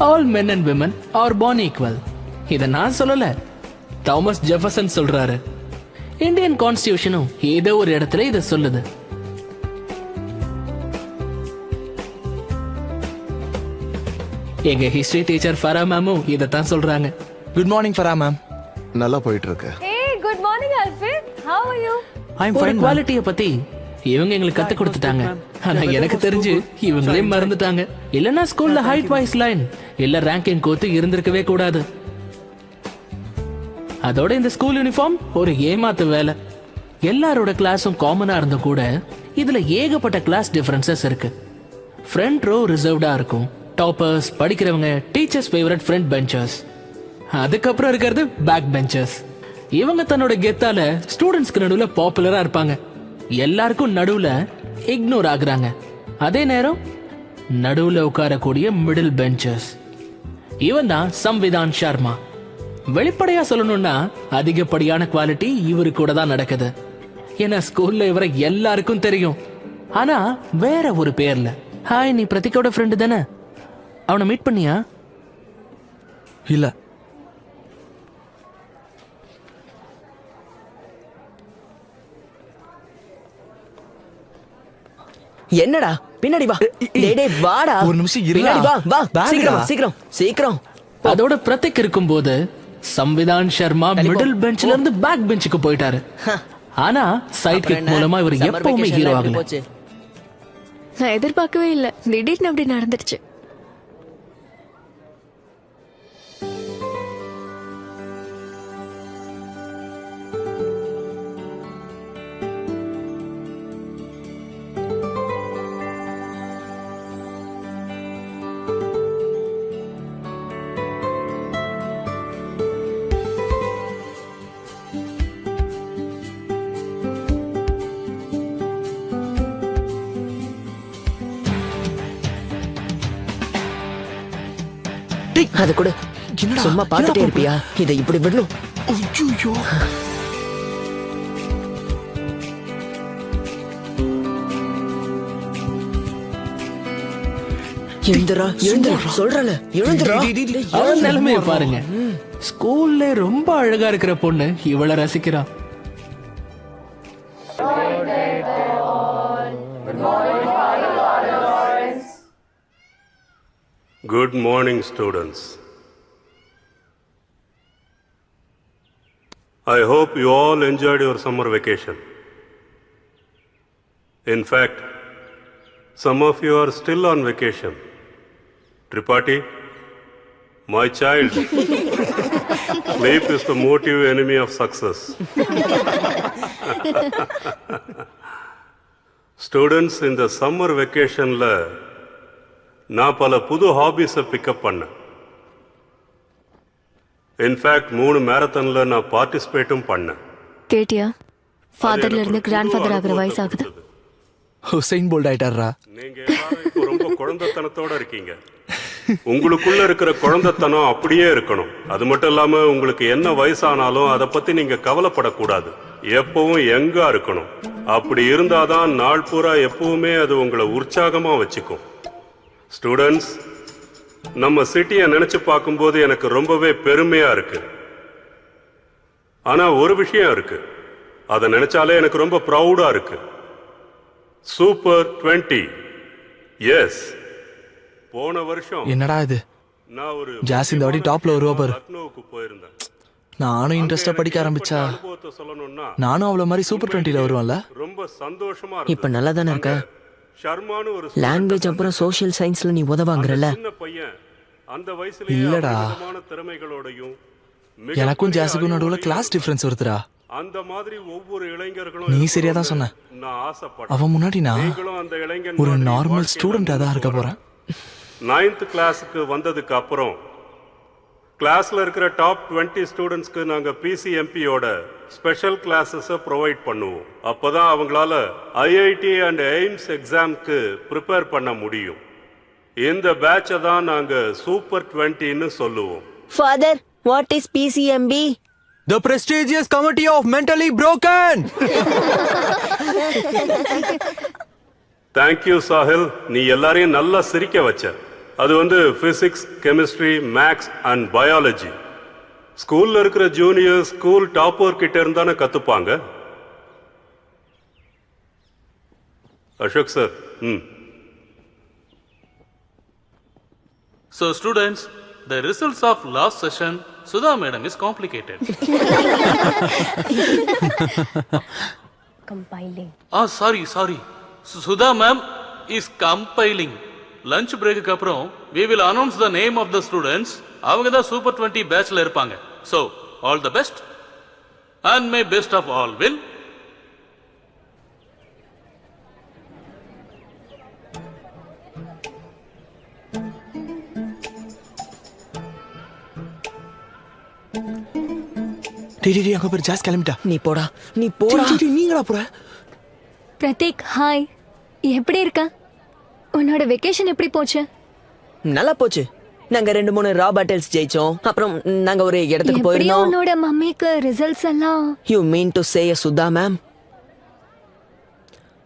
all men and women are born equal. இத நான் சொல்லல, தாமஸ் ஜெஃபர்சன் சொல்றாரு. இந்தியன் கான்ஸ்டிடியூஷனும் ஏதோ ஒரு இடத்துல இத சொல்லுது. எங்க ஹிஸ்டரி டீச்சர் ஃபரா மேமும் இதத்தான் சொல்றாங்க. Good morning Farah ma'am. நல்லா போயிட்டு இருக்கு. Hey, good morning Alfred. How are you? I'm ஒரு fine. குவாலிட்டியை பத்தி இவங்க எங்களுக்கு கத்து கொடுத்துட்டாங்க. ஆனா எனக்கு தெரிஞ்சு இவங்களே மறந்துட்டாங்க. இல்லனா ஸ்கூல்ல ஹைட் வாய்ஸ் லைன் இல்ல ரேங்கிங் கோத்து இருந்திருக்கவே கூடாது. அதோட இந்த ஸ்கூல் யூனிஃபார்ம் ஒரு ஏமாத்து வேலை. எல்லாரோட கிளாஸும் காமனா இருந்தும் கூட இதுல ஏகப்பட்ட கிளாஸ் டிஃபரன்சஸ் இருக்கு. ஃப்ரண்ட் ரோ ரிசர்வ்டா இருக்கும். டாப்பர்ஸ், படிக்கிறவங்க, டீச்சர்ஸ் ஃபேவரட் ஃப்ரண்ட் பெஞ்சர்ஸ். அதுக்கப்புறம் இருக்கிறது பேக் பெஞ்சர்ஸ். இவங்க தன்னோட கெத்தால ஸ்டூடெண்ட்ஸ்க்கு நடுவுல பாப்புலரா இருப்பாங்க. எல்லாருக்கும் நடுவுல இக்னோர் ஆகுறாங்க. அதே நேரம் நடுவுல உட்காரக்கூடிய மிடில் பெஞ்சர்ஸ். இவன் தான் சம்விதான் சர்மா. வெளிப்படையா சொல்லணும்னா அதிகப்படியான குவாலிட்டி இவரு கூட தான் நடக்குது. ஏன்னா ஸ்கூல்ல இவரை எல்லாருக்கும் தெரியும். ஆனா வேற ஒரு பேர்ல. ஹாய், நீ பிரதீக்கோட ஃப்ரெண்டு தானே? அவனை மீட் பண்ணியா? இல்ல. என்னடா பின்னாடி வா. டேய் டேய் வாடா. ஒரு நிமிஷம் இருடா. பின்னாடி வா வா. Bag சீக்கிரம் டா. சீக்கிரம் சீக்கிரம். அதோட பிரதீக் இருக்கும்போது சம்விதான் சர்மா மிடில் பெஞ்ச்ல இருந்து பேக் பெஞ்சுக்கு போயிட்டாரு. ஆனா சைட் கிக் மூலமா இவர் எப்பவுமே ஹீரோ ஆகல. நான் எதிர்பார்க்கவே இல்ல, திடீர்னு அப்படி நடந்துருச்சு. அது கூட சும்மா பார்த்துட்டே இருப்பியா? இதை இப்படி விடணும். ஐயோ. எழுந்துரா எழுந்துரா சொல்றல எழுந்துரா. அவன் நிலைமைய பாருங்க. ஸ்கூல்ல ரொம்ப அழகா இருக்கிற பொண்ணு இவள ரசிக்கிறா. Good morning, students. I hope you all enjoyed your summer vacation. In fact, some of you are still on vacation. Tripathi, my child, sleep is the motive enemy of success. Students, in the summer vacation, நான் பல புது ஹாபிஸை pickup பண்ணேன். In fact 3 மேரத்தான்ல நான் பார்ட்டிசிபேட்டும் பண்ணேன். கேட்டியா? ஃபாதர்ல இருந்து grand father ஆகுற வயசு ஆகுது. ஹுசைன் போல்ட் ஆயிட்டாரா? நீங்க எல்லாரும் இப்போ ரொம்ப குழந்தைத்தனத்தோட இருக்கீங்க. உங்களுக்குள்ள இருக்கிற குழந்தைத்தனம் அப்படியே இருக்கணும். அது மட்டும் இல்லாம உங்களுக்கு என்ன வயசானாலும் அதை பத்தி நீங்க கவலைப்படக்கூடாது. எப்பவும் யங்கா இருக்கணும். அப்படி இருந்தாதான் நாள் பூரா எப்பவுமே அது உங்களை உற்சாகமா வச்சுக்கும். ஸ்டூடெண்ட்ஸ், நம்ம சிட்டியை நினைச்சு பார்க்கும்போது எனக்கு ரொம்பவே பெருமையா இருக்கு. ஆனா ஒரு விஷயம் இருக்கு, அதை நினைச்சாலே எனக்கு ரொம்ப ப்ரௌடா இருக்கு. சூப்பர் 20. எஸ், போன வருஷம் என்னடா இது? நான் ஒரு ஜாஸ் இந்த வாட்டி டாப்ல வருவா பாரு. லக்னோவுக்கு போயிருந்தேன். நானும் இன்ட்ரெஸ்டா படிக்க ஆரம்பிச்சா அனுபவத்தை சொல்லணும்னா நானும் அவ்வளவு மாதிரி சூப்பர் 20ல வருவான்ல. ரொம்ப சந்தோஷமா இப்ப நல்லா தானே இருக்க? ஷர்மானு ஒரு லாங்குவேஜ் அப்புறம் சோஷியல் சயின்ஸ்ல நீ உதவாங்கறல. சின்ன பையன் அந்த வயசுலயே இல்லடா. அபரிமிதமான திறமைகளோடையும் எனக்கும் ஜாஸுக்கும் நடுவுல கிளாஸ் டிஃபரன்ஸ் வருதுடா. அந்த மாதிரி ஒவ்வொரு இளைஞர்களும் நீ சரியா தான் சொன்ன. நான் ஆசைப்பட்டேன். அவன் முன்னாடி நான் நீங்களும் அந்த இளைஞன் ஒரு மாதிரி நார்மல் வாழ்க்கையில ஸ்டூடெண்டா தான் இருக்க போறேன். 9th கிளாஸுக்கு வந்ததுக்கு அப்புறம் கிளாஸ்ல இருக்கிற டாப் 20 ஸ்டூடெண்ட்ஸ்க்கு நாங்க பிசிஎம்பியோட ஸ்பெஷல் கிளாஸஸை ப்ரொவைட் பண்ணுவோம். அப்பதான் அவங்களால ஐஐடி அண்ட் எய்ம்ஸ் எக்ஸாம்க்கு ப்ரிப்பேர் பண்ண முடியும். இந்த பேட்சை தான் நாங்க சூப்பர் 20ன்னு சொல்லுவோம். Father, what is PCMB? The prestigious committee of mentally broken. Thank you Sahil, நீ எல்லாரையும் நல்லா சிரிக்க வச்ச. அது வந்து physics, chemistry, maths and biology. ஸ்கூல்ல இருக்கிற ஜூனியர் ஸ்கூல் டாப்பர் கிட்ட இருந்தானே கத்துப்பாங்க. Ashok sir. So students, the results of last session, Sudha madam is complicated. Compiling. Sorry. Sudha ma'am is compiling. Lunch break க்கு அப்புறம் we will announce the name of the students. அவங்க தான் Super 20 batchல இருப்பாங்க. So, all the best. And may best of all will. டேய் அங்க பேர் ஜாஸ் கிளம்பிட்டா. நீ போடா. நீங்களா போற? பிரதீக் ஹாய், எப்படி இருக்க? உன்னோட வெக்கேஷன் எப்படி போச்சு? நல்லா போச்சு. நாங்க 2-3 ரா பாட்டில்ஸ் ஜெயிச்சோம். அப்புறம் நாங்க ஒரு இடத்துக்கு எப்படியும் போயிருந்தோம். உன்னோட மம்மிக்கு ரிசல்ட்ஸ் எல்லாம் you mean to say Sudha ma'am,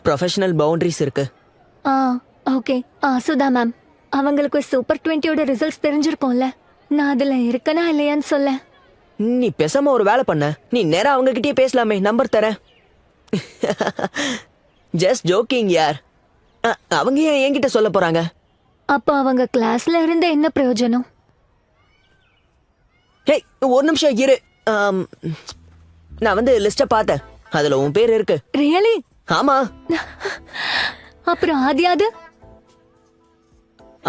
professional boundaries இருக்கு. ஓகே. சுதா மேம், அவங்களுக்கு சூப்பர் 20யோட ரிசல்ட்ஸ் தெரிஞ்சிருக்கும்ல. நான் அதுல இருக்கனா இல்லையான்னு சொல்ல. நீ பேசாம ஒரு வேலை பண்ண, நீ நேரா அவங்க கிட்டயே பேசலாமே. நம்பர் தரேன். ஜஸ்ட் ஜோக்கிங் யார். அவங்க ஏன் என்கிட்ட சொல்ல போறாங்க? அப்ப அவங்க கிளாஸ்ல இருந்த என்ன பிரயோஜனம்? ஹேய், ஒரு நிமிஷம் இரு. நான் வந்து லிஸ்ட பார்த்தேன். அதுல உன் பேர் இருக்கு. ரியலி? ஆமா. அப்புறம்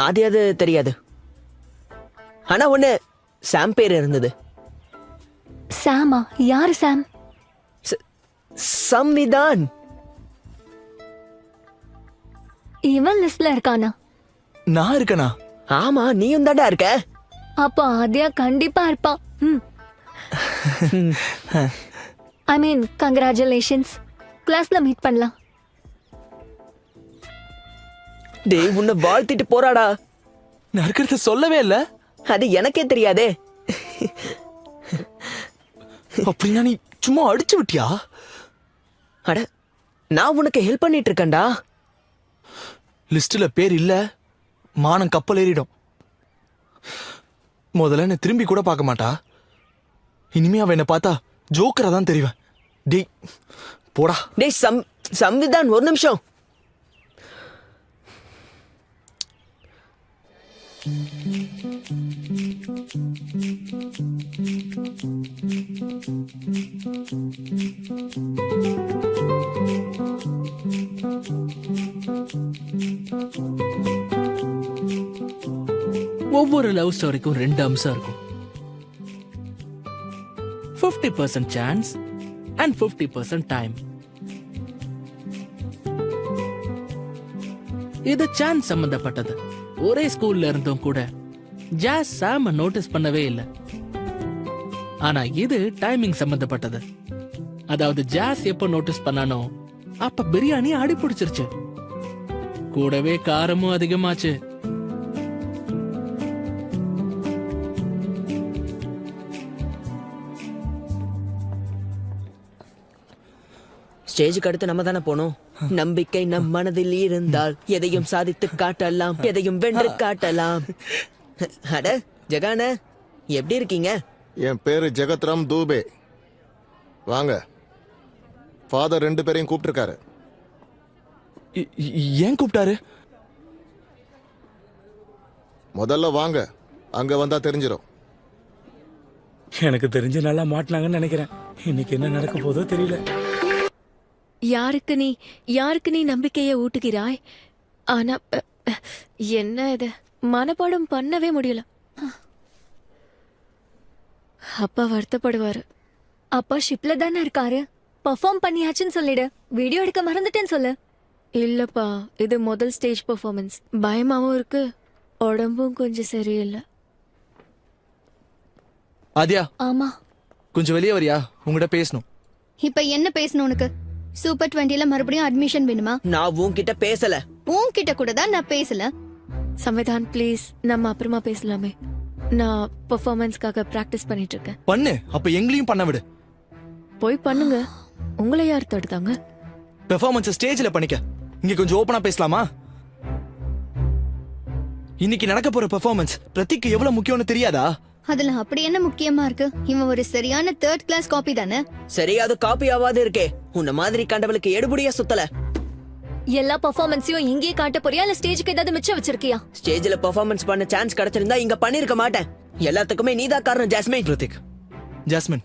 ஆதியாது தெரியாது. ஆனா ஒண்ணு, சாம் பேர் இருந்தது. சாமா? யாரு சாம்? சம்விதான். இவன் லிஸ்ட்ல இருக்கானா? நான் இருக்கனா? ஆமா, நீயும் தாண்டா இருக்க. அப்ப ஆதியா கண்டிப்பா இருப்பா. ஐ மீன் கங்க்ராச்சுலேஷன்ஸ். கிளாஸ்ல மீட் பண்ணலாம். டேய், உன்னை வாழ்த்திட்டு போறாடா. நான் இருக்கிறத சொல்லவே இல்ல. அது எனக்கே தெரியாதே. அப்படின்னா நீ சும்மா அடிச்சு விட்டியா? அட, நான் உனக்கு ஹெல்ப் பண்ணிட்டு இருக்கேன்டா. லிஸ்ட்ல பேர் இல்ல, மானம் கப்பல் ஏறிடும். முதல்ல என்ன திரும்பி கூட பார்க்க மாட்டா. இனிமே அவ என்ன பார்த்தா ஜோக்கரா தான் தெரிவேன். டேய் போடா. டேய் சம்விதான், ஒரு நிமிஷம். ஒவ்வொரு லவ் ஸ்டோரிக்கும் 2 அம்சம் இருக்கும். 50% சான்ஸ் அண்ட் 50% டைம். இது சான்ஸ் சம்பந்தப்பட்டது. ஒரே ஸ்கூல்ல இருந்தும் கூட ஜாஸ் சாம நோட்டீஸ் பண்ணவே இல்லை. ஆனா இது டைமிங் சம்பந்தப்பட்டது. அதாவது ஜாஸ் எப்போ நோட்டீஸ் பண்ணானோ அப்ப பிரியாணி அடி பிடிச்சிருச்சு. கூடவே காரமும் அதிகமாச்சு. ஸ்டேஜுக்கு அடுத்து நம்ம தானே போனோம். நம்பிக்கை நம் மனதில் இருந்தால் எதையும் சாதித்து காட்டலாம், எதையும் வென்று காட்டலாம். அட ஜெகான, எப்படி இருக்கீங்க? என் பேரு ஜெகத்ராம் தூபே. வாங்க. ஃபாதர் 2 பேரையும் கூப்பிட்டுருக்காரு. ஏன் கூப்பிட்டாரு? முதல்ல வாங்க, அங்க வந்தா தெரிஞ்சிடும். எனக்கு தெரிஞ்சு நல்லா மாட்டினாங்கன்னு நினைக்கிறேன். இன்னைக்கு என்ன நடக்க போதோ தெரியல. யாருக்கு நீ நம்பிக்கையை ஊட்டுகிறாய்? ஆனா என்ன இது, மனப்பாடம் பண்ணவே முடியல. அப்பா வருத்தப்படுவாரு. அப்பா ஷிப்ல தானே இருக்காரு. பெர்ஃபார்ம் பண்ணியாச்சுன்னு சொல்லிடு. வீடியோ எடுக்க மறந்துட்டேன்னு சொல்லு. இல்லப்பா, இது முதல் ஸ்டேஜ் பெர்ஃபார்மன்ஸ். பயமாவும் இருக்கு, உடம்பும் கொஞ்சம் சரியில்லை. ஆதியா, ஆமா. கொஞ்சம் வெளியே வரியா? உங்ககிட்ட பேசணும். இப்ப என்ன பேசணும் உனக்கு? சூப்பர் 20ல மறுபடியும் அட்மிஷன் வேணுமா? நான் உன்கிட்ட பேசல. உன்கிட்ட கூட தான் நான் பேசல. சம்விதான் ப்ளீஸ், நம்ம அப்புறமா பேசலாமே. நான் பெர்ஃபார்மன்ஸ்க்காக பிராக்டிஸ் பண்ணிட்டு இருக்கேன். பண்ணு, அப்ப எங்களையும் பண்ண விடு. போய் பண்ணுங்க. உங்களை யார் தடுத்தாங்க? பெர்ஃபார்மன்ஸ் ஸ்டேஜ்ல பண்ணிக்க. இங்க கொஞ்சம் ஓபனா பேசலாமா? இன்னைக்கு நடக்க போற பெர்ஃபார்மன்ஸ் பிரதீக் எவ்வளவு முக்கியம்னு தெரியாதா? அதுல அப்படி என்ன முக்கியமா இருக்கு? இவன் ஒரு சரியான தேர்ட் கிளாஸ் காப்பி தானே. சரி, அது காப்பி ஆவாது இருக்கே. உன்ன மாதிரி கண்டவளுக்கு எடுபடியா சுத்தல. எல்லா பெர்ஃபார்மன்ஸையும் இங்கேயே காட்ட போறியா இல்ல ஸ்டேஜுக்கு ஏதாவது மிச்சம் வச்சிருக்கியா? ஸ்டேஜ்ல பெர்ஃபார்மன்ஸ் பண்ண சான்ஸ் கிடைச்சிருந்தா இங்க பண்ணிருக்க மாட்டேன். எல்லாத்துக்குமே நீதான் காரணம் ஜாஸ்மின். பிரதீக், ஜாஸ்மின்,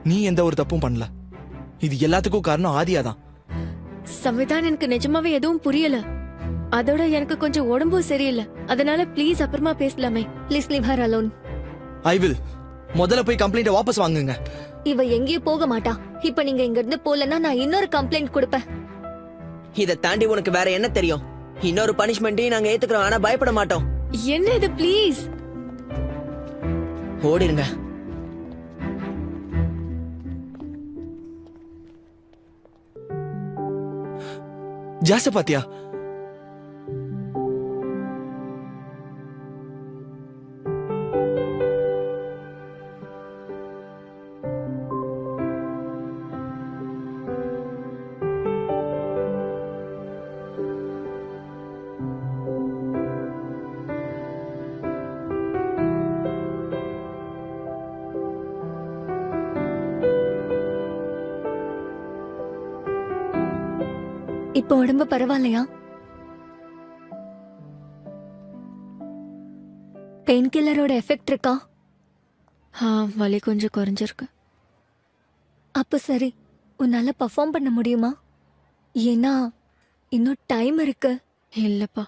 நீ எந்த ஒரு தப்பும் பண்ணல. இது எல்லாத்துக்கும் காரணம் ஆதியா தான். சம்விதான், எனக்கு நிஜமாவே எதுவும் புரியல. அதோட எனக்கு கொஞ்சம் உடம்பும் சரியில்லை. அதனால ப்ளீஸ் அப்புறமா பேசலாமே. Please leave her alone. I will. முதல்ல போய் கம்ப்ளைண்ட வாபஸ் வாங்குங்க. இவ எங்கேயும் போக மாட்டா. இப்ப நீங்க இங்க இருந்து போலன்னா நான் இன்னொரு கம்ப்ளைண்ட் கொடுப்பேன். இத தாண்டி உனக்கு வேற என்ன தெரியும்? இன்னொரு பனிஷ்மெண்ட்டையும் நாங்க ஏத்துக்கிறோம், ஆனா பயப்பட மாட்டோம். என்ன இது? ப்ளீஸ் ஓடிருங்க. ஜாஸ பாத்தியா? இப்ப உடம்பு பரவாயில்லையா? பெயின் கில்லரோட எஃபெக்ட் இருக்கா? வலி கொஞ்சம் குறைஞ்சிருக்கு. அப்ப சரி, உன்னால பர்ஃபார்ம் பண்ண முடியுமா? ஏன்னா இன்னும் டைம் இருக்கு. இல்லப்பா,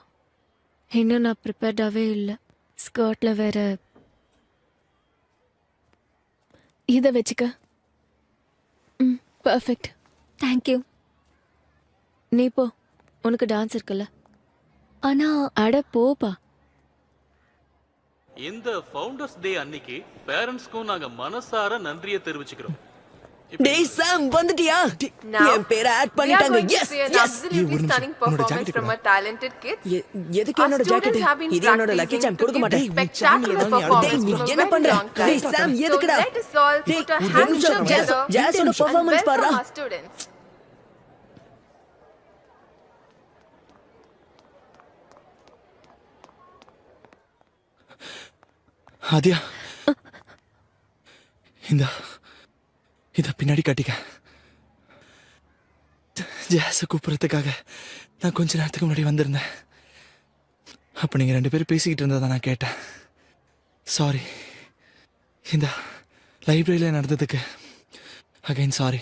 இன்னும் நான் ப்ரிப்பேர்டாவே இல்லை. ஸ்கர்ட்ல வேற. இதை வச்சுக்க. Perfect, thank you. நீ போ, உனக்கு டான்ஸ் இருக்குல்ல. ஆனா அட போப்பா. இந்த ஃபவுண்டர்ஸ் டே அன்னைக்கு பேரண்ட்ஸ்க்கும் நாங்க மனசார நன்றியை தெரிவிச்சுக்கிறோம். டேய் சாம், வந்துட்டியா? என் பேரை ஆட் பண்ணிட்டாங்க. Yes yes. எதுக்கு என்னோட ஜாக்கெட்? இது என்னோட லக்கி சாம். கொடுக்க மாட்டேன். டேய், நீ என்ன பண்ற? டேய் சாம், எதுக்குடா? டேய், ஒரு நிமிஷம். ஜாஸோட பெர்ஃபார்மன்ஸ் பாருடா. ஆதியா, இத பின்னாடி கட்டிக்க. ஜாஸ கூப்பிடுறதுக்காக நான் கொஞ்ச நேரத்துக்கு முன்னாடி வந்திருந்தேன். அப்ப நீங்க 2 பேரும் பேசிக்கிட்டு இருந்ததை நான் கேட்டேன். சாரி. இந்த லைப்ரரியில நடந்ததுக்கு அகைன் சாரி.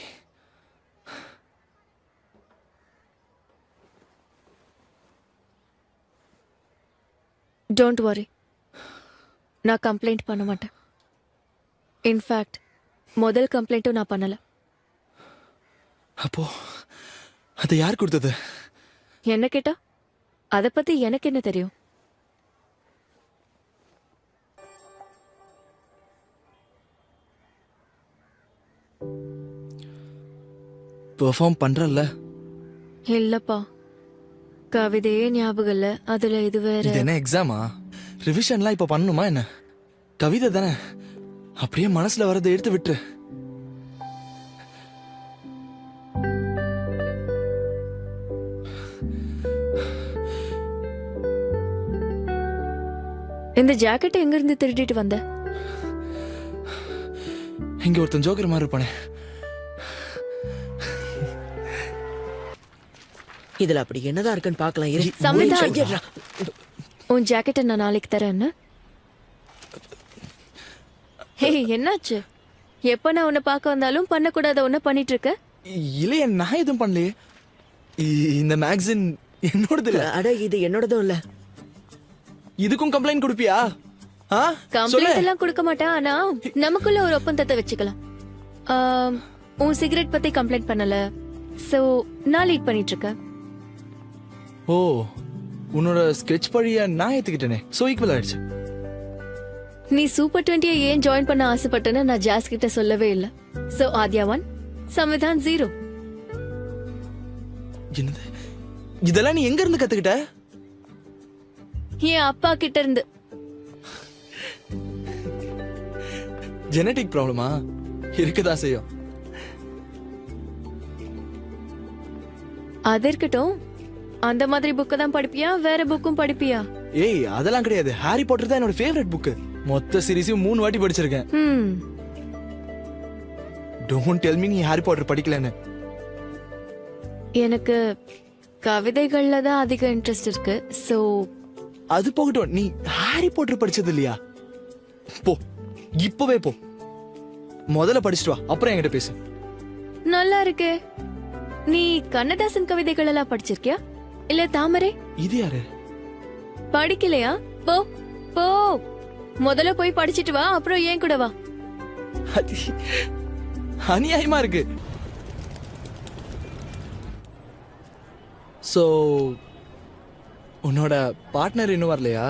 டோன்ட் வரி, நான் கம்ப்ளைண்ட் பண்ண மாட்டேன். இன்ஃபேக்ட் முதல் கம்ப்ளைண்ட்டும் நான் பண்ணல. அப்போ அதை யார் கொடுத்தது? என்ன கேட்டா அதை பத்தி எனக்கு என்ன தெரியும்? பெர்ஃபார்ம் பண்றல்ல? இல்லப்பா, கவிதையே ஞாபகம் இல்ல. அதுல இது வேற. இது என்ன எக்ஸாமா? ரிவிஷன்லாம் இப்ப பண்ணணுமா என்ன? கவிதை தானே, அப்படியே மனசுல வரதை எடுத்து விட்டுரு. இந்த ஜாக்கெட் எங்க இருந்து திருடிட்டு வந்த? இங்க ஒருத்தன் ஜோக்கர் மாதிரி இருப்பானே. இதுல அப்படி என்னதான் இருக்குன்னு பார்க்கலாம். இரு. சம்விதான், உன் ஜாக்கெட்டை நான் நாளைக்கு தரேன். ஹே, என்னாச்சு? எப்ப நான் உன்னை பார்க்க வந்தாலும் பண்ணக்கூடாத ஒன்ன பண்ணிட்டு இருக்க. இல்லையே, நான் எதுவும் பண்ணலையே. இந்த மேக்சின் என்னோடது இல்ல. அட, இது என்னோடதும் இல்ல. இதுக்கும் கம்ப்ளைண்ட் கொடுப்பியா? கம்ப்ளைண்ட் எல்லாம் கொடுக்க மாட்டேன். ஆனா நமக்குள்ள ஒரு ஒப்பந்தத்தை வச்சுக்கலாம். உன் சிகரெட் பத்தி கம்ப்ளைண்ட் பண்ணல, சோ நான் லீட் பண்ணிட்டு இருக்கேன். ஓ, உன்னோட ஸ்கெட்ச் பழிய நான் ஏத்துக்கிட்டேனே, சோ ஈக்குவல் ஆயிடுச்சு. நீ சூப்பர் 20 ஏன் ஜாயின் பண்ண ஆசைப்பட்டேன்னு நான் ஜாஸ் கிட்ட சொல்லவே இல்ல. சோ ஆத்யா 1, சம்விதான் 0. என்னது இதெல்லாம்? நீ எங்க இருந்து கத்துக்கிட்ட? என் அப்பா கிட்ட இருந்து. ஜெனடிக் ப்ராப்ளமா? இருக்குதா செய்யும். அது இருக்கட்டும், அந்த மாதிரி புக்கு தான் படிப்பியா வேற புக்கும் படிப்பியா? ஏய் அதெல்லாம் கிடையாது, ஹாரி பாட்டர் தான் என்னோட ஃபேவரட் புக்கு. மொத்த சீரிஸையும் 3 வாட்டி படிச்சிருக்கேன். டோன்ட் டெல் மீ நீ ஹாரி பாட்டர் படிக்கலன்னு. எனக்கு கவிதைகள்ல தான் அதிக இன்ட்ரெஸ்ட் இருக்கு. சோ அது போகட்டும், நீ ஹாரி பாட்டர் படிச்சது இல்லையா? போ, இப்பவே போ, முதல்ல படிச்சுட்டு வா, அப்புறம் என்கிட்ட பேசு. நல்லா இருக்கே. நீ கண்ணதாசன் கவிதைகள் எல்லாம் படிச்சிருக்கியா? இல்ல தாமரை? இது யாரு? படிக்கலையா? போ போ, முதல்ல போய் படிச்சிட்டு வா, அப்புறம் ஏன் கூட வா. அது அநியாயமா இருக்கு. சோ உன்னோட பார்ட்னர் இன்னும் வரலையா?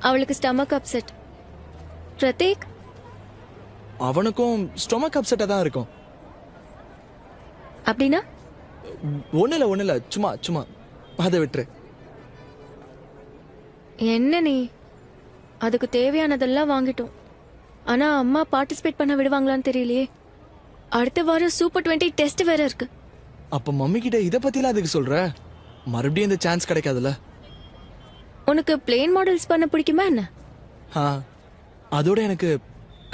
அவளுக்கு ஸ்டமக் அப்செட். பிரதீக், அவனுக்கும் ஸ்டொமக் அப்செட்டா தான் இருக்கும். அப்படின்னா? ஒண்ணு இல்ல, சும்மா சும்மா அதை விட்டுரு. என்ன நீ? அதுக்கு தேவையானதெல்லாம் வாங்கிட்டோம். ஆனா அம்மா பார்ட்டிசிபேட் பண்ண விடுவாங்களான்னு தெரியலையே. அடுத்த வாரம் சூப்பர் 20 டெஸ்ட் வேற இருக்கு. அப்ப மம்மி கிட்ட இத பத்திலாம் அதுக்கு சொல்ற? மறுபடியும் இந்த சான்ஸ் கிடைக்காதுல்ல. உனக்கு பிளேன் மாடல்ஸ் பண்ண பிடிக்குமா என்ன? அதோட எனக்கு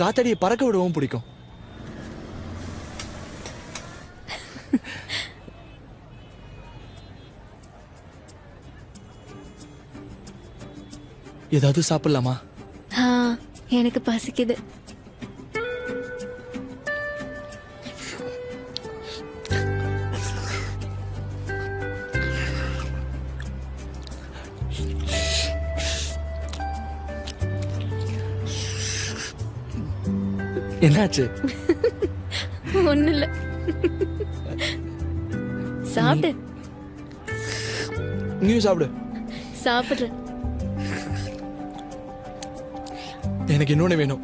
காத்தடியை பறக்க விடவும் பிடிக்கும். ஏதாவது சாப்பிடலாமா? எனக்கு பசிக்குது. என்னாச்சு? ஒண்ணு இல்ல. சாப்பிடு. நீ சாப்பிடு. சாப்பிடுறேன். எனக்கு இன்னொன்னு வேணும்.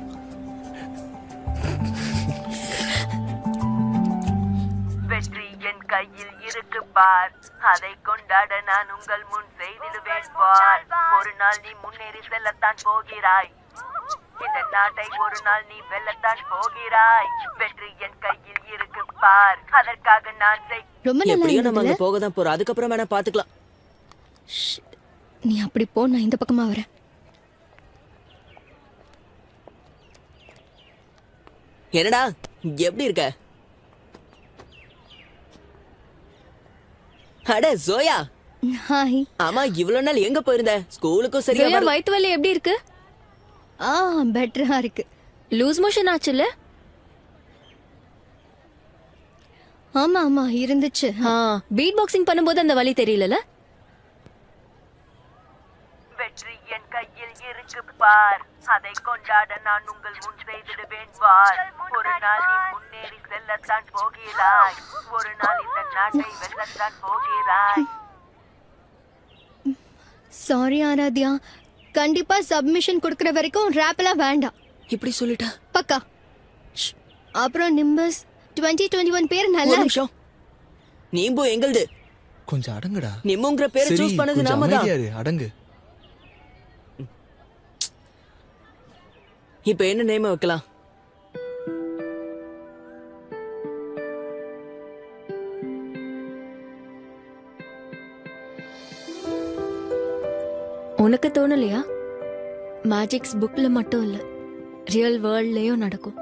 வெற்றி என் கையில் இருக்கு பார், அதை கொண்டாட நான் உங்கள் முன் செய்திடுவேன் பார். ஒரு நாள் நீ முன்னேறி செல்லத்தான் போகிறாய், இந்த நாட்டை ஒரு நாள் நீ வெல்லத்தான் போகிறாய். வெற்றி என் கையில் இருக்கு பார், அதற்காக நான் ரொம்ப நல்லா எப்படியோ நம்ம இருந்ததுல? அங்க போக தான் போறோம், அதுக்கப்புறம் வேணா பாத்துக்கலாம். நீ அப்படி போ, நான் இந்த பக்கமா வரேன். என்னடா எப்படி இருக்க? அட ஜோயா. ஹாய். ஆமா, இவ்வளவு நாள் எங்க போயிருந்த? ஸ்கூலுக்கும் சரியா ஜெயா, வரல. வயித்து வலி எப்படி இருக்கு? பெட்டரா இருக்கு. லூஸ் மோஷன் ஆச்சுல்ல? ஆமா ஆமா இருந்துச்சு. பீட் பாக்ஸிங் பண்ணும்போது அந்த வலி தெரியலல? வெற்றி என் கையில் இருக்கு பார், அதை கொண்டாட நான் உங்கள் முன் செய்திடுவேன் பார். ஒரு நாள் நீ முன்னேறி செல்லத்தான் போகிறாய், ஒரு நாள் இந்த நாட்டை வெல்லத்தான் போகிறாய். சாரி ஆராத்யா, கண்டிப்பா சப்மிஷன் கொடுக்கற வரைக்கும் ரேப்லாம் வேண்டாம். இப்படி சொல்லிட்டா? பக்கா. அப்புறம் நிம்பஸ் 2021 பேர் ஒரு நல்லா நிமிஷம், நீம்பு எங்கள்து. கொஞ்சம் அடங்குடா. நிம்முங்கிற பேரை சரி, சூஸ் பண்ணது கொஞ்சம் நாம தான். அமைதியா இரு, அடங்கு. இப்ப என்ன நேம வைக்கலாம்? உனக்கு தோணலையா? மேஜிக்ஸ் புக்ல மட்டும் இல்ல, ரியல் வேர்ல்ட்லயும் நடக்கும்.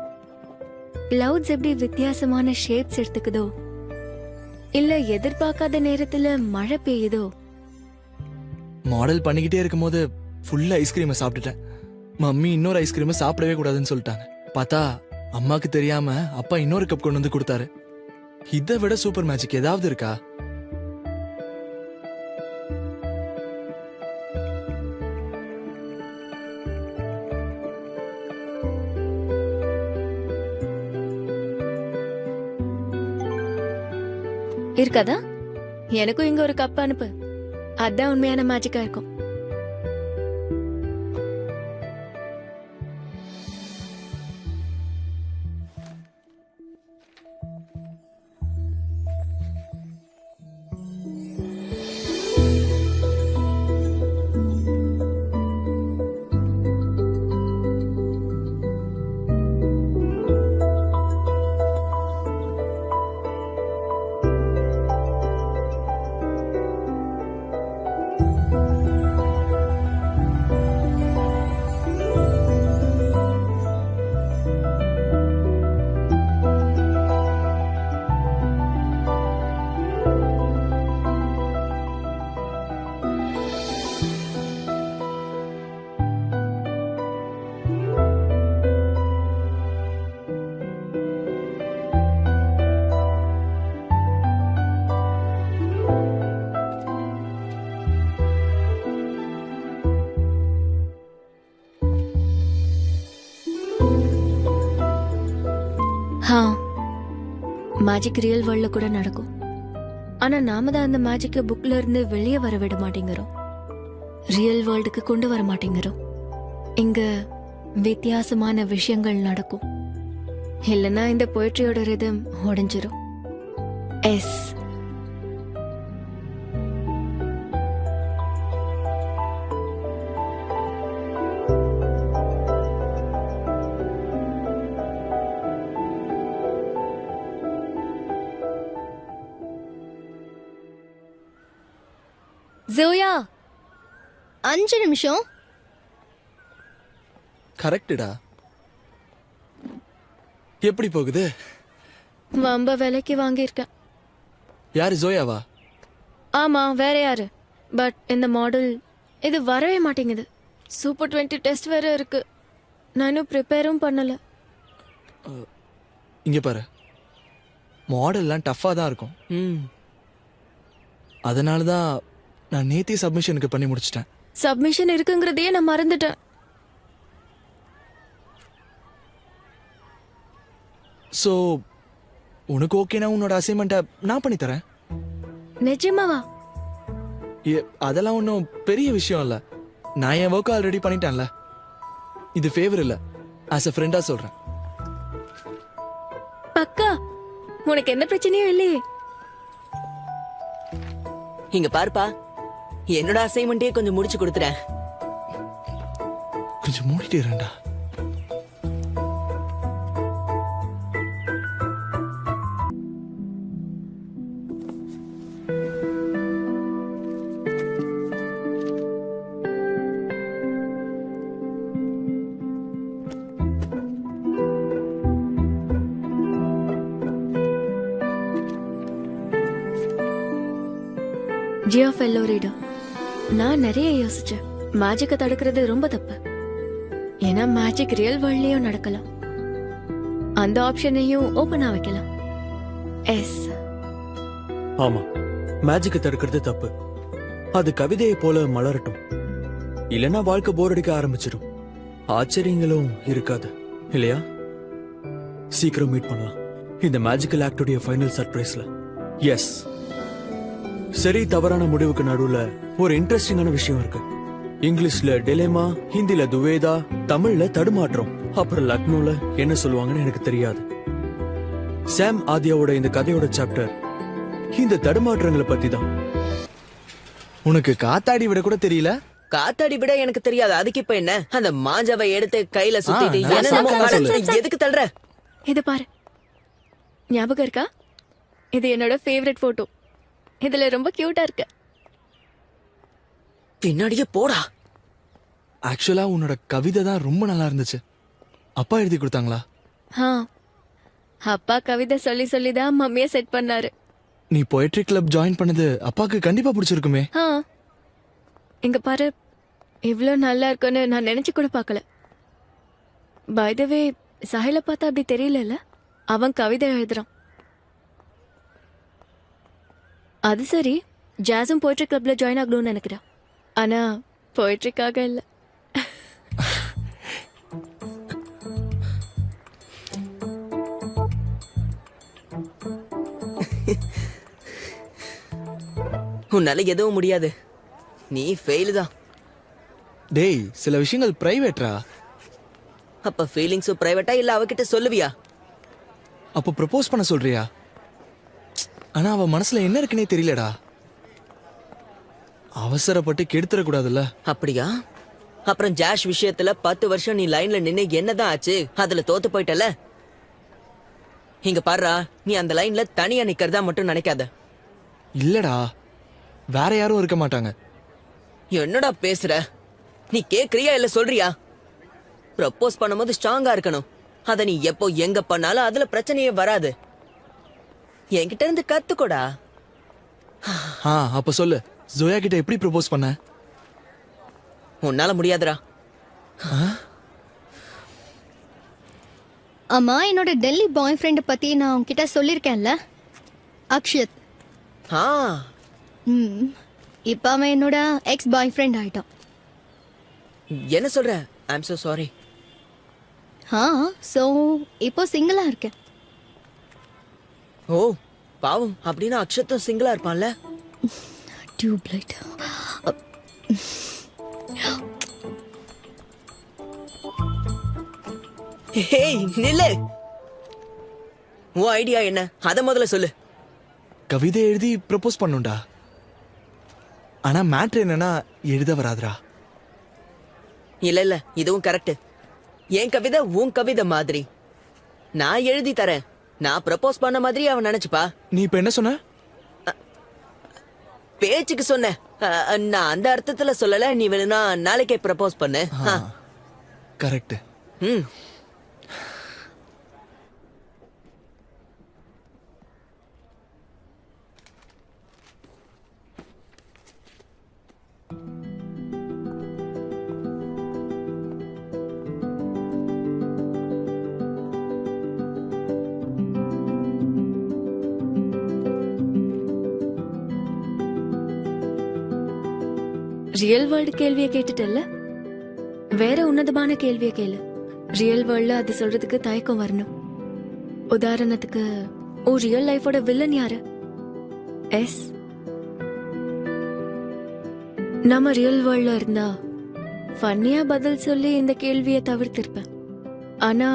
கிளவுட்ஸ் எப்படி வித்தியாசமான ஷேப்ஸ் எடுத்துக்குதோ, இல்ல எதிர்பார்க்காத நேரத்துல மழை பெய்யுதோ. மாடல் பண்ணிக்கிட்டே இருக்கும்போது ஃபுல்லா ஐஸ்கிரீமை சாப்பிட்டுட்டேன். மம்மி இன்னொரு ஐஸ்கிரீமை சாப்பிடவே கூடாதுன்னு சொல்லிட்டாங்க. பார்த்தா அம்மாக்கு தெரியாம அப்பா இன்னொரு கப் கொண்டு வந்து கொடுத்தாரு. இதை விட சூப்பர் மேஜிக் ஏதாவது இருக்கா? இருக்காதா? எனக்கும் இங்க ஒரு கப் அனுப்பு, அதான் உண்மையான மேஜிக்கா இருக்கும். மேஜிக் ரியல் வேர்ல்ட்ல கூட நடக்கும். ஆனா நாம தான் அந்த மேஜிக்க புக்ல இருந்து வெளியே வர விட மாட்டேங்கிறோம், ரியல் வேர்ல்டுக்கு கொண்டு வர மாட்டேங்கிறோம். இங்க வித்தியாசமான விஷயங்கள் நடக்கும். இல்லைன்னா இந்த போய்ட்ரியோட ரிதம் உடைஞ்சிரும். எஸ். ஜோயா, 5 நிமிஷம். கரெக்டுடா. எப்படி போகுது? வம்ப விலைக்கு வாங்கியிருக்கேன். யாரு, ஜோயாவா? ஆமா, வேற யாரு? பட் இந்த மாடல் இது வரவே மாட்டேங்குது. சூப்பர் 20 டெஸ்ட் வேற இருக்கு. நான் இன்னும் ப்ரிப்பேரும் பண்ணல. இங்க பாரு, மாடல்லாம் டஃப்பாக தான் இருக்கும். அதனால தான் நான் நேத்தி சப்மிஷனுக்கு பண்ணி முடிச்சிட்டேன். சப்மிஷன் இருக்குங்கிறதையே நான் மறந்துட்டேன். ஸோ உனக்கு ஓகேனா உன்னோட அசைன்மெண்ட்டை நான் பண்ணி தரேன். நிஜமாவா? அதெல்லாம் ஒன்றும் பெரிய விஷயம் இல்லை. நான் என் ஒர்க் ஆல்ரெடி பண்ணிட்டேன்ல. இது ஃபேவர் இல்லை, ஆஸ் அ ஃப்ரெண்டாக சொல்கிறேன். பக்கா? உனக்கு எந்த பிரச்சனையும் இல்லையே? இங்க பாருப்பா, என்னோட அசைன்மெண்ட்டே கொஞ்சம் முடிச்சு கொடுத்துறேன். கொஞ்சம் மூடிட்டு இருடா. Jio fellow reader. நான் நிறைய யோசிச்சேன். மேஜிக்கை தடுக்கிறது ரொம்ப தப்பு. ஏன்னா மேஜிக் ரியல் வேர்ல்ட்லயும் நடக்கலாம். அந்த ஆப்ஷனையும் ஓபனா வைக்கலாம். எஸ். ஆமா, மேஜிக்கை தடுக்கிறது தப்பு. அது கவிதையை போல மலரட்டும், இல்லைன்னா வாழ்க்கை போர் அடிக்க ஆரம்பிச்சிடும். ஆச்சரியங்களும் இருக்காது, இல்லையா? சீக்கிரம் மீட் பண்ணலாம் இந்த மேஜிக்கல் ஆக்டோடைய ஃபைனல் சர்ப்ரைஸ்ல. எஸ், சரி தவறான முடிவுக்கு நடுவுல ஒரு இன்ட்ரெஸ்டிங்கான விஷயம் இருக்கு. இங்கிலீஷ்ல டிலேமா, ஹிந்தில துவேதா, தமிழ்ல தடுமாற்றம், அப்புறம் லக்னோல என்ன சொல்லுவாங்கன்னு எனக்கு தெரியாது. சாம் ஆதியாவோட இந்த கதையோட சாப்டர் இந்த தடுமாற்றங்களை பத்தி தான். உனக்கு காத்தாடி விட கூட தெரியல? காத்தாடி விட எனக்கு தெரியாது, அதுக்கு இப்ப என்ன? அந்த மாஞ்சாவை எடுத்து கையில சுத்திட்டு நல்லா என்னென்னமோ சாப்பிட்டா சொல்லு. மனசுல எதுக்கு தள்ளுற? இது பாரு, ஞாபகம் இருக்கா? இது என்னோட ஃபேவரட் போட்டோ. இதுல ரொம்ப கியூட்டா இருக்கு. பின்னாடியே போடா. ஆக்சுவலா உன்னோட கவிதை தான் ரொம்ப நல்லா இருந்துச்சு. அப்பா எழுதி கொடுத்தாங்களா? அப்பா கவிதை சொல்லி சொல்லி தான் மம்மியை செட் பண்ணாரு. நீ போயட்ரி கிளப் ஜாயின் பண்ணது அப்பாக்கு கண்டிப்பா பிடிச்சிருக்குமே. இங்க பாரு, இவ்ளோ நல்லா இருக்குன்னு நான் நினைச்சு கூட பார்க்கல. பை த வே, சாஹில பார்த்தா அப்படி தெரியல. அவன் கவிதை எழுதுறான். அது சரி, ஜாஸும் போய்ட்ரி கிளப்ல ஜாயின் ஆகணும்னு நினைக்கிறேன். ஆனா போய்ட்ரிக்காக இல்ல. உன்னால எதுவும் முடியாது, நீ ஃபெயில் தான். டேய், சில விஷயங்கள் பிரைவேட்ரா. அப்ப ஃபீலிங்ஸும் பிரைவேட்டா இல்ல அவகிட்ட சொல்லுவியா? அப்போ ப்ரப்போஸ் பண்ண சொல்றியா? ஆனா அவ மனசுல என்ன இருக்குன்னே தெரியலடா. அவசரப்பட்டு கெடுத்துற கூடாதுல்ல. அப்படியா? அப்புறம் ஜாஷ் விஷயத்துல 10 வருஷம் நீ லைன்ல நின்னு என்னதான் ஆச்சு? அதுல தோத்து போயிட்டல. இங்க பாருடா, நீ அந்த லைன்ல தனியா நிக்கிறதா மட்டும் நினைக்காத. இல்லடா, வேற யாரும் இருக்க மாட்டாங்க. என்னடா பேசுற? நீ கேக்குறியா இல்ல சொல்றியா? ப்ரப்போஸ் பண்ணும்போது ஸ்ட்ராங்கா இருக்கணும். அத நீ எப்போ எங்க பண்ணாலும் அதுல பிரச்சனையே வராது. என்கிட்ட இருந்து கத்துக்கோடா. அப்ப சொல்லு, ஜோயா கிட்ட எப்படி ப்ரப்போஸ் பண்ண? உன்னால முடியாதுடா. அம்மா, என்னோட டெல்லி பாய் ஃப்ரெண்டை பத்தி நான் உன்கிட்ட சொல்லியிருக்கேன்ல, அக்ஷத். இப்போ அவன் என்னோட எக்ஸ் பாய் ஃப்ரெண்ட் ஆயிட்டான். என்ன சொல்ற? ஐ அம் சோ சாரி. ஸோ இப்போ சிங்கிளா இருக்கேன். ஓ பாவம், அப்படின்னா அக்ஷத்தும் சிங்கிளா இருப்பான்ல. டியூப்லைட். ஹேய் நில்லு. உன் ஐடியா என்ன, அத முதல்ல சொல்லு. கவிதை எழுதி ப்ரப்போஸ் பண்ணுண்டா. ஆனா மேட்ரு என்னன்னா எழுத வராதுடா. இல்ல இல்ல, இதுவும் கரெக்ட். என் கவிதை உன் கவிதை மாதிரி. நான் எழுதி தரேன், நான் ப்ரப்போஸ் பண்ண மாதிரி அவன் நினைச்சுப்பா. நீ இப்ப என்ன சொன்ன? பேச்சுக்கு சொன்னேன். நான் அந்த அர்த்தத்துல சொல்லல. நீ வேணும்னா நாளைக்கே ப்ரப்போஸ் பண்ணு. கரெக்ட். ம். ரியல் வேர்ல்டு கேள்வியை கேட்டுட்டல்ல, வேற உன்னதமான கேள்வியை கேளு. ரியல் வேர்ல்ட்ல அது சொல்றதுக்கு தயக்கம் வரணும். உதாரணத்துக்கு, உன் ரியல் லைஃபோட வில்லன் யாரு? எஸ். நம்ம ரியல் வேர்ல்ட்ல இருந்தா ஃபன்னியா பதில் சொல்லி இந்த கேள்வியை தவிர்த்திருப்பேன். ஆனா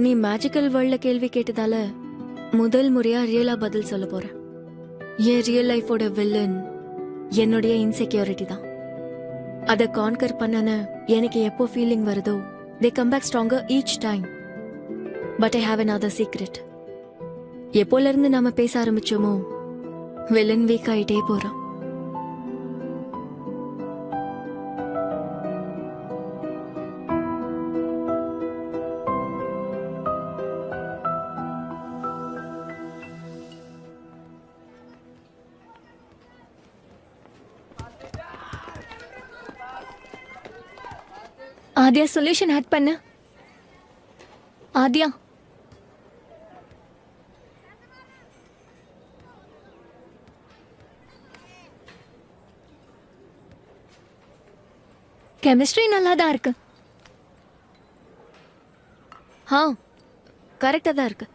நீ மேஜிக்கல் வேர்ல்ட்ல கேள்வி கேட்டதால முதல் முறையா ரியலா பதில் சொல்ல போறேன். என் ரியல் லைஃபோட வில்லன் என்னுடைய இன்செக்யூரிட்டி தான். அதை கான்கர் பண்ணன எனக்கு எப்போ ஃபீலிங் வருதோ, they come back stronger each time. But I have another secret. எப்போல இருந்து நாம பேச ஆரம்பிச்சோமோ, வில்லன் வீக் ஆயிட்டே போறோம். ஆதியா, சொல்யூஷன் ஆட் பண்ணு. ஆதியா, கெமிஸ்ட்ரி நல்லா தான் இருக்கு. கரெக்டா தான் இருக்கு.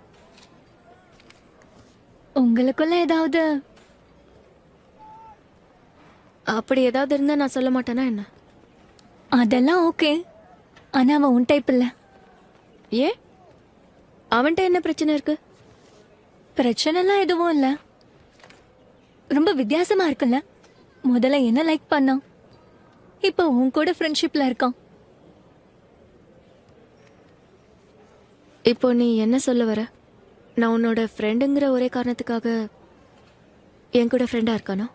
உங்களுக்குள்ள ஏதாவது அப்படி ஏதாவது இருந்தா நான் சொல்ல மாட்டேனா என்ன? அதெல்லாம் ஓகே. ஆனா அவன் உன் டைப் இல்ல. ஏன்? அவன்கிட்ட என்ன பிரச்சனை இருக்கு? பிரச்சனைலாம் எதுவும் இல்ல. ரொம்ப வித்தியாசமா இருக்குல்ல. முதல்ல என்ன லைக் பண்ணான், இப்போ உன் கூட ஃப்ரெண்ட்ஷிப்ல இருக்கான். இப்போ நீ என்ன சொல்ல வர? நான் உன்னோட ஃப்ரெண்டுங்கிற ஒரே காரணத்துக்காக என் கூட ஃப்ரெண்டா இருக்கானோ?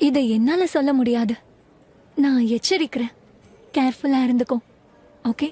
இதை என்னால சொல்ல முடியாது. நான் எச்சரிக்கிறேன். கேர்ஃபுல்லா இருந்துக்கோ. ஓகே?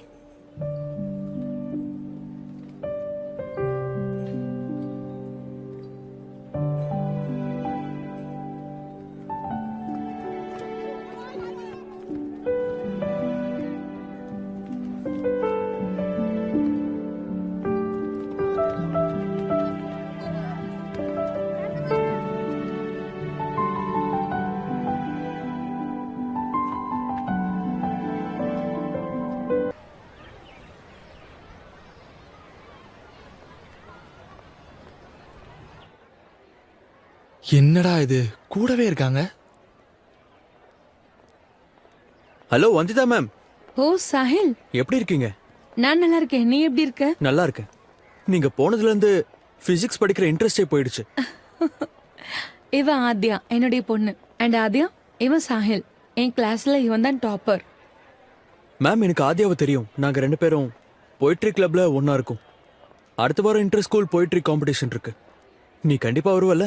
என்னடா இது, கூடவே இருக்காங்க. ஹலோ வந்திதா மேம், ஓ சாஹில், எப்படி இருக்கீங்க? நான் நல்லா இருக்கேன். நீ எப்படி இருக்க? நல்லா இருக்கேன். நீங்க போனதுல இருந்து பிசிக்ஸ் படிக்கிற இன்ட்ரெஸ்டே போயிடுச்சு. இவன் ஆத்யா, என்னுடைய பொண்ணு. அண்ட் ஆத்யா, இவன் சாஹில். என் கிளாஸ்ல இவன் தான் டாப்பர். மேம், எனக்கு ஆத்யாவை தெரியும். நாங்க 2 பேரும் போயிட்ரி கிளப்ல ஒன்னா இருக்கோம். அடுத்த வாரம் இன்டர் ஸ்கூல் போயிட்ரி காம்படிஷன் இருக்கு. நீ கண்டிப்பா வருவல்ல?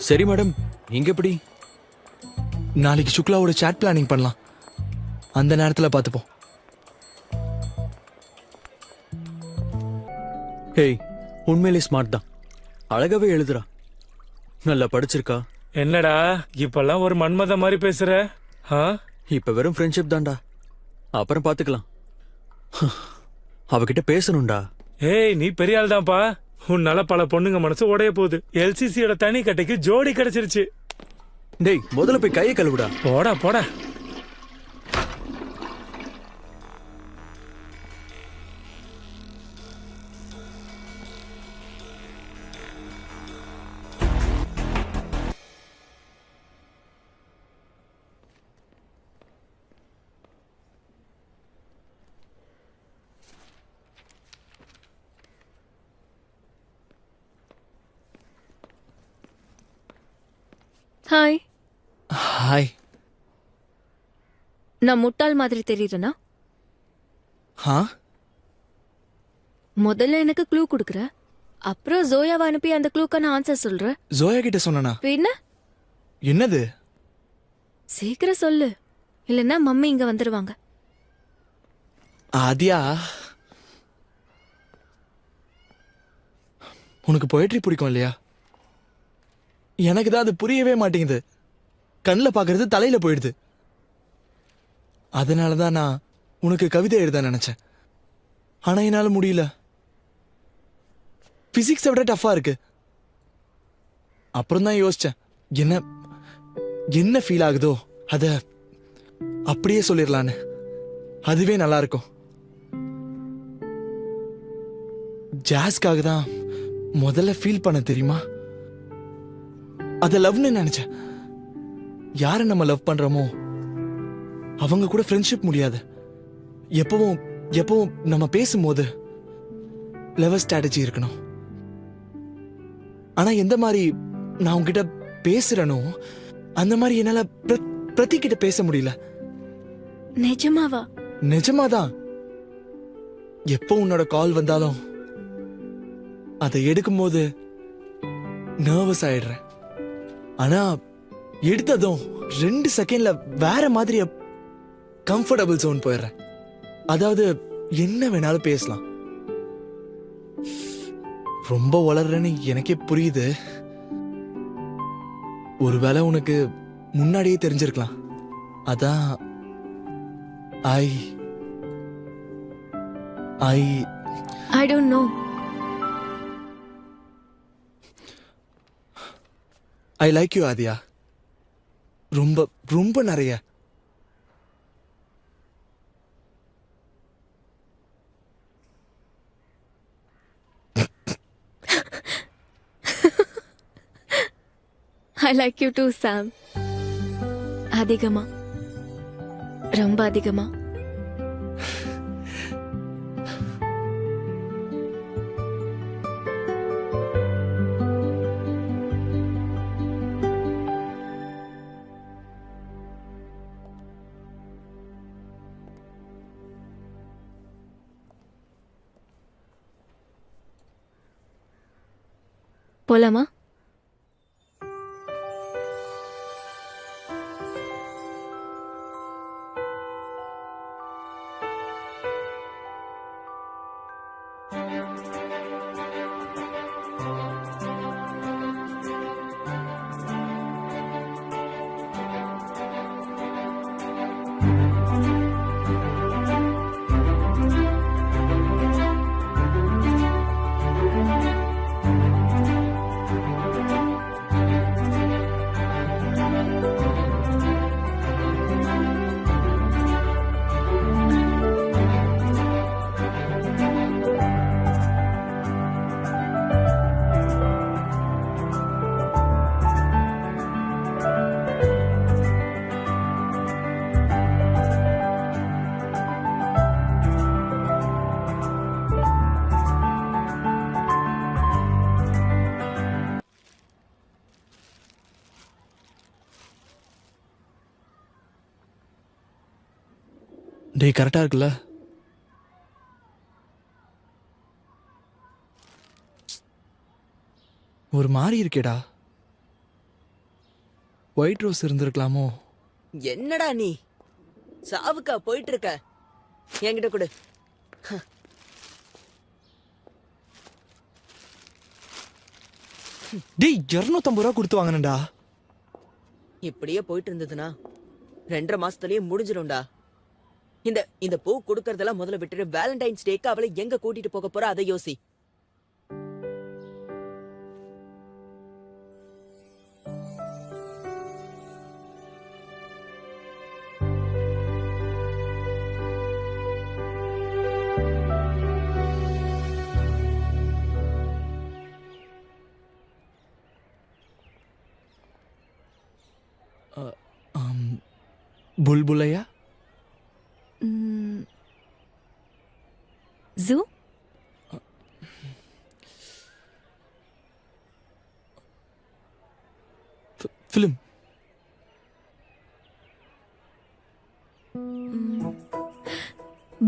சரி மேடம், நீங்க எப்படி? நாளைக்கு சுக்லாவோட சாட் பிளானிங் பண்ணலாம். அந்த நேரத்துல பார்த்துப்போம். ஹேய், உண்மையிலே ஸ்மார்ட் தான். அழகாவே எழுதுறா. நல்லா படிச்சிருக்கா. என்னடா இப்பெல்லாம் ஒரு மன்மத மாதிரி பேசுற? இப்ப வெறும் ஃப்ரெண்ட்ஷிப் தான்டா, அப்புறம் பாத்துக்கலாம். அவகிட்ட பேசணும்டா. ஏய், நீ பெரிய ஆள் தான்ப்பா. உன்னால பல பொண்ணுங்க மனசு உடைய போகுது. எல்சிசியோட தனி கட்டைக்கு ஜோடி கிடைச்சிருச்சு. டேய், முதல்ல போய் கையை கழுவுடா. போடா போடா. ஹாய். ஹாய். நான் முட்டாள் மாதிரி தெரியுறேனா? ஹா? முதல்ல எனக்கு க்ளூ கொடுக்குற, அப்புறம் ஜோயாவை அனுப்பி அந்த க்ளூக்கான ஆன்சர் சொல்ற. ஜோயா கிட்ட சொன்னனா? பின்ன என்னது? சீக்கிரம் சொல்லு, இல்லைன்னா மம்மி இங்க வந்துருவாங்க. ஆதியா, உனக்கு பொயட்ரி பிடிக்கும் இல்லையா? எனக்கு தான் அது புரியவே மாட்டேங்குது. கண்ணில் பார்க்கறது தலையில போயிடுது. அதனால தான் நான் உனக்கு கவிதை எழுத நினைச்சேன். ஆனா என்னால முடியல. பிசிக்ஸை விட டஃபா இருக்கு. அப்புறம் தான் யோசிச்சேன், என்ன ஃபீல் ஆகுதோ அத அப்படியே சொல்லிடலான்னு. அதுவே நல்லா இருக்கும். ஜாஸ்க்காக தான் முதல்ல ஃபீல் பண்ண தெரியுமா? அத லவ்னு நினைச்சேன். யாரை நம்ம லவ் பண்றோமோ அவங்க கூட ஃப்ரெண்ட்ஷிப் முடியாது. எப்பவும் நம்ம பேசும்போது லெவல் ஸ்ட்ராட்டஜி இருக்கணும். ஆனா எந்த மாதிரி நான் உங்ககிட்ட பேசுறேனோ அந்த மாதிரி என்னால பிரதி கிட்ட பேச முடியல. நிஜமாவா? நிஜமாதான். எப்போ உன்னோட கால் வந்தாலும் அதை எடுக்கும்போது நர்வஸ் ஆயிடுறேன். ஆனா எடுத்ததும் 2 செகண்ட்ல வேற மாதிரி கம்ஃபர்டபுள் ஜோன் போயிடுறேன். அதாவது என்ன வேணாலும் பேசலாம். ரொம்ப வளர்றேன்னு எனக்கே புரியுது. ஒருவேளை உனக்கு முன்னாடியே தெரிஞ்சிருக்கலாம். அதான் I don't know. I like you Adhiya. ரொம்ப ரொம்ப நிறைய. I like you too Sam. அதிகமா, ரொம்ப அதிகமா. போலாமா? டேய், கரெக்டா இருக்குல்ல? ஒரு மாதிரி இருக்கேடா. ஒயிட் ரோஸ் இருந்திருக்கலாமோ? என்னடா நீ சாவுக்கா போயிட்டு இருக்க? என்கிட்ட கொடு. டேய், 250 ரூபா கொடுத்து வாங்கினேன்டா. இப்படியே போயிட்டு இருந்ததுன்னா 2.5 மாசத்துலயே முடிஞ்சிடும்டா. இந்த பூ கொடுக்கறதெல்லாம் முதல்ல விட்டுட்டு வேலண்டைன்ஸ் டேக்கு அவளை எங்க கூட்டிட்டு போக போற அதை யோசி. புல்புலையா? ஜூ? ஃபிலிம்.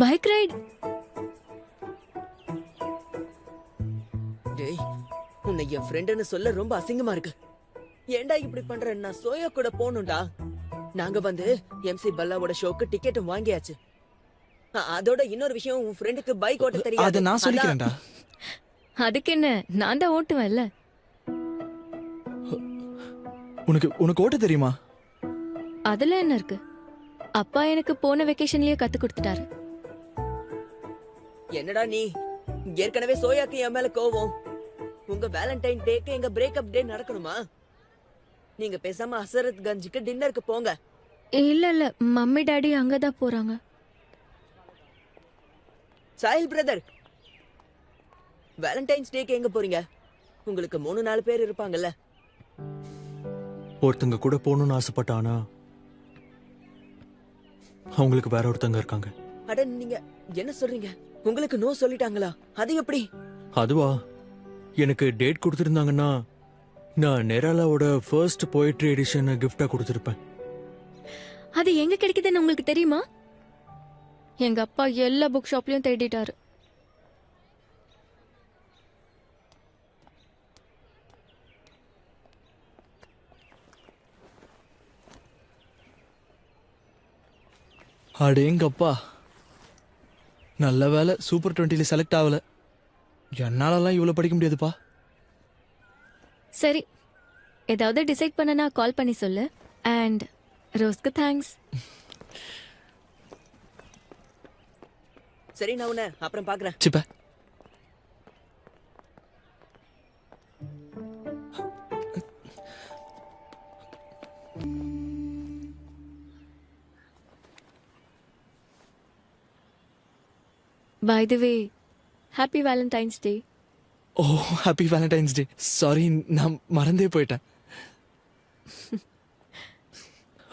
Bike ride. டேய், உன்னை என் ஃப்ரெண்டுன்னு சொல்ல ரொம்ப அசிங்கமா இருக்கு. ஏன்டா இப்படி பண்ற? நான் சோயா கூட போகணும்டா. நாங்க வந்து MC பல்லாவோட ஷோக்கு டிக்கெட்டும் வாங்கியாச்சு. அதோட இன்னொரு விஷயம், உன் ஃப்ரெண்டுக்கு பைக் ஓட்ட தெரியாது. அதை நான் சொல்லிக்கிறேன்டா. அதுக்கு என்ன, நான் தான் ஓட்டுவேன்ல. உனக்கு ஓட்ட தெரியுமா? அதுல என்ன இருக்கு? அப்பா எனக்கு போன வெக்கேஷன்லயே கத்து கொடுத்துட்டாரு. என்னடா நீ, ஏற்கனவே சோயாக்கு என் மேல கோவம். உங்க வேலண்டைன் டேக்கு எங்க பிரேக்கப் டே நடக்கணுமா? நீங்க பேசாம ஹசரத் கஞ்சுக்கு டின்னருக்கு போங்க. இல்ல இல்ல, மம்மி டாடி அங்கதான் போறாங்க. சாஹில் பிரதர், வேலண்டைன்ஸ் டேக்கு எங்க போறீங்க? உங்களுக்கு 3-4 பேர் இருப்பாங்கல்ல. ஒருத்தங்க கூட போகணும்னு ஆசைப்பட்டானா அவங்களுக்கு வேற ஒருத்தங்க இருக்காங்க. அட நீங்க என்ன சொல்றீங்க? உங்களுக்கு நோ சொல்லிட்டாங்களா? அது எப்படி? அதுவா, எனக்கு டேட் கொடுத்துருந்தாங்கன்னா நான் நெராலாவோட ஃபர்ஸ்ட் போயட்ரி எடிஷன் கிஃப்டா கொடுத்துருப்பேன். அது எங்க கிடைக்குதுன்னு உங்களுக்கு தெரியுமா? எங்க அப்பா எல்லா புக் ஷாப்லயும் தேடிட்டாரு. அடேங்கப்பா, நல்ல வேலை சூப்பர் 20ல செலக்ட் ஆகல. என்னாலலாம் இவ்வளவு படிக்க முடியாதுப்பா. சரி, ஏதாவது டிசைட் பண்ணனா கால் பண்ணி சொல்லு. அண்ட் ரோஸ்க்கு தேங்க்ஸ். சரி, நான் உன்னை அப்புறம் பாக்குறேன். சிப்ப by the way, happy Valentine's Day. Oh, happy Valentine's Day. Sorry, நான் மறந்தே போயிட்டேன்.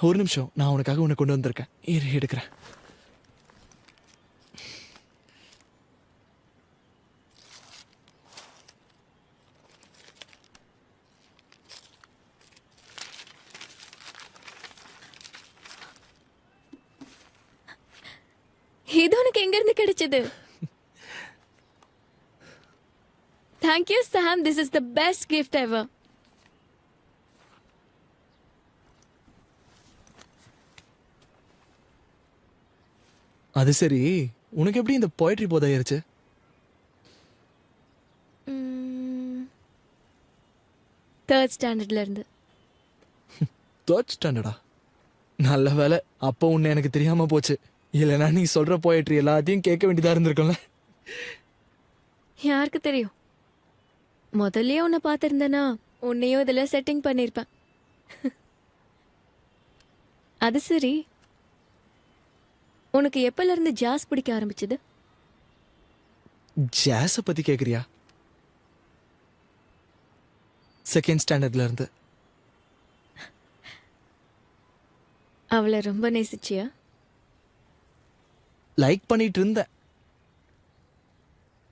ஒரு நிமிஷம், நான் உனக்காக உன்னை கொண்டு வந்திருக்கேன். இரு, எடுக்கிறேன். இது உனக்கு எங்க இருந்து கிடைச்சது? Thank you Sam, this is the best gift ever. அது சரி, உனக்கு எப்படி இந்த போயட்ரி போதாயிருச்சு? தேர்ட் ஸ்டாண்டர்ட்ல இருந்து. தேர்ட் ஸ்டாண்டர்டா? நல்ல வேலை, அப்போ உன்னை எனக்கு தெரியாம போச்சு. இல்லைன்னா நீ சொல்ற போயட்ரி எல்லாத்தையும் கேட்க வேண்டியதா இருந்திருக்கும்ல. யாருக்கு தெரியும், முதல்லயே உன்னை பார்த்திருந்தேனா உன்னையும் இதுல செட்டிங் பண்ணிருப்பேன். அது சரி, உனக்கு எப்பல இருந்து ஜாஸ் பிடிக்க ஆரம்பிச்சது? ஜாஸ பத்தி கேக்குறியா? செகண்ட் ஸ்டாண்டர்ட்ல இருந்து. அவளை ரொம்ப நேசிச்சியா? லைக் பண்ணிட்டு இருந்தேன்.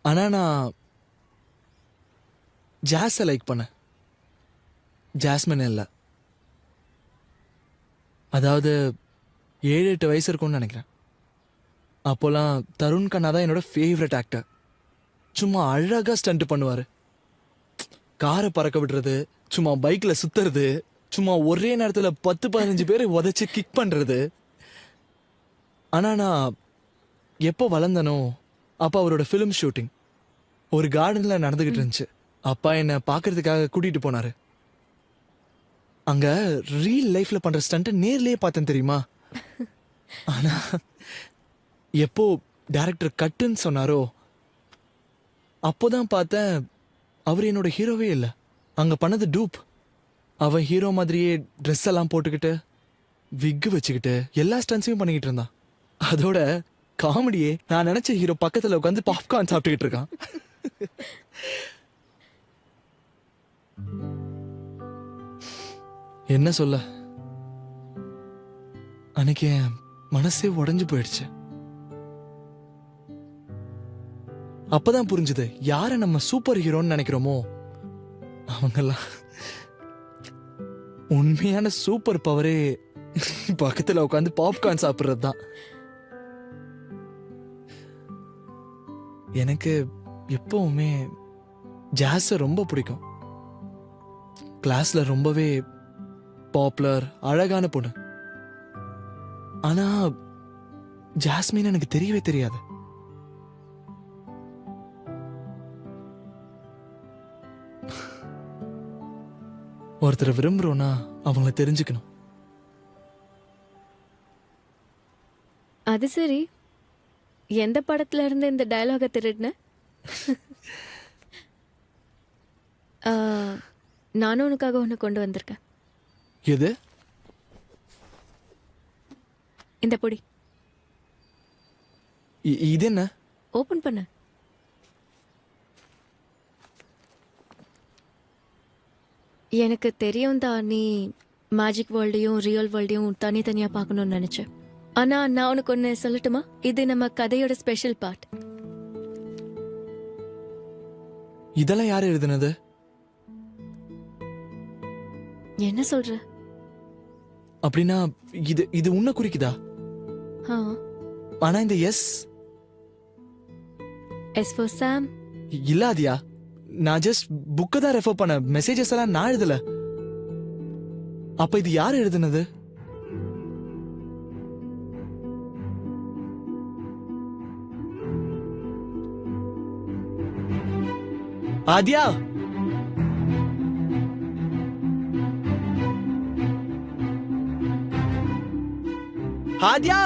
ஆனா நான் ஜாஸ லைக் பண்ணேன், ஜாஸ்மின் இல்ல. அதாவது 7-8 வயசு இருக்கும்னு நினைக்கிறேன். அப்போலாம் தருண் கண்ணா தான் என்னோட ஃபேவரட் ஆக்டர். சும்மா அழகா ஸ்டண்ட் பண்ணுவாரு. காரை பறக்க விடுறது, சும்மா பைக்ல சுத்துறது, சும்மா ஒரே நேரத்துல 10-15 பேரை உதைச்சு கிக் பண்றது. ஆனா நான் எப்போ வளர்ந்தனோ அப்போ அவரோட ஃபிலிம் ஷூட்டிங் ஒரு கார்டன்ல நடந்துகிட்டு இருந்துச்சு. அப்பா என்னை பார்க்கறதுக்காக கூட்டிட்டு போனாரு. அங்க ரியல் லைஃப்ல பண்ற ஸ்டண்ட் நேர்லயே பார்த்தேன் தெரியுமா. ஆனா எப்போ டைரக்டர் கட்டுன்னு சொன்னாரோ அப்போதான் பார்த்தேன் அவர் என்னோட ஹீரோவே இல்லை. அங்க பண்ணது டூப். அவன் ஹீரோ மாதிரியே ட்ரெஸ் எல்லாம் போட்டுக்கிட்டு விக்கு வச்சுக்கிட்டு எல்லா ஸ்டன்ஸையும் பண்ணிக்கிட்டு இருந்தான். அதோட காமெடியே, நான் நினைச்ச ஹீரோ பக்கத்துல உட்காந்து பாப்கார்ன் சாப்பிட்டுக்கிட்டு இருக்கான். என்ன சொல்ல, அன்னைக்கு என் மனசே உடைஞ்சு போயிடுச்சு. அப்பதான் புரிஞ்சுது, யார நம்ம சூப்பர் ஹீரோன்னு நினைக்கிறோமோ அவங்கெல்லாம் உண்மையான சூப்பர் பவரே பக்கத்துல உட்காந்து பாப்கார்ன் சாப்பிடுறது தான். எனக்கு எப்பவுமே ஜாஸை ரொம்ப பிடிக்கும். கிளாஸ்ல ரொம்பவே பாப்புலர், அழகான பொண்ணு. ஆனா ஜாஸ்மின் எனக்கு தெரியவே தெரியாது. ஒருத்தரை விரும்புறோம்னா அவங்கள தெரிஞ்சுக்கணும். அது சரி, எந்த படத்துல இருந்து இந்த டயலாக திருடின? நானும் உனக்காக ஒன்று கொண்டு வந்திருக்கேன். எது? இந்த பொடி இது என்ன? ஓபன் பண்ண. எனக்கு தெரியும் தான் நீ மேஜிக் வேர்ல்டையும் ரியல் வேர்ல்டையும் தனித்தனியா பார்க்கணும்னு நினைச்சேன். ஆனா நான் உனக்கு ஒன்று சொல்லட்டுமா? இது நம்ம கதையோட ஸ்பெஷல் பார்ட். இதெல்லாம் யார் எழுதுனது? என்ன சொல்ற? அப்படின்னா இது இது உன்னை குறிக்குதா? ஆ, ஆனா இந்த எஸ் எஸ் ஃபார் சாம். இல்லாதியா? நான் ஜஸ்ட் புக்கை தான் ரெஃபர் பண்ண, மெசேஜஸ் எல்லாம் நான் எழுதல. அப்ப இது யார் எழுதுனது? ஆதியா, ஆதியா,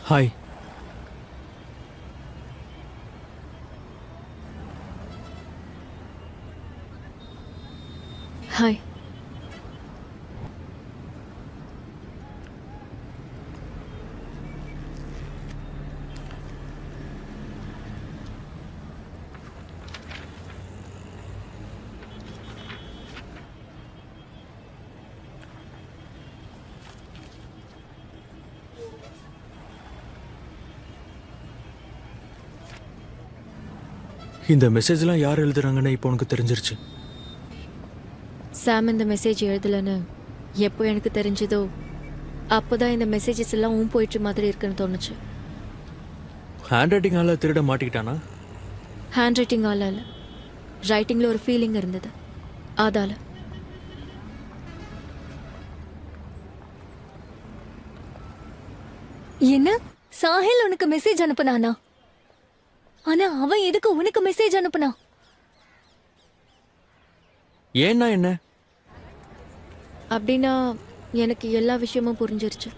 ஹாய். ஹாய். இந்த மெசேஜ்லாம் யார் எழுதுறாங்கன்னு இப்போ உனக்கு தெரிஞ்சிருச்சு. சாம் இந்த மெசேஜ் எழுதலன்னு எப்போ எனக்கு தெரிஞ்சதோ அப்போதான் இந்த மெசேஜஸ் எல்லாம் போயிட்டு மாதிரி இருக்குன்னு தோணுச்சு. ஹேண்ட் ரைட்டிங்கால திருட மாட்டிக்கிட்டானா? ஹேண்ட் ரைட்டிங்கால இல்லை, ரைட்டிங்கில் ஒரு ஃபீலிங் இருந்தது, அதால. என்ன சாஹில் உனக்கு மெசேஜ் அனுப்புனானா? ஆனா அவன் எதுக்கு உனக்கு மெசேஜ் அனுப்புனா? ஏன்னா என்ன? அப்படின்னா எனக்கு எல்லா விஷயமும் புரிஞ்சிருச்சு.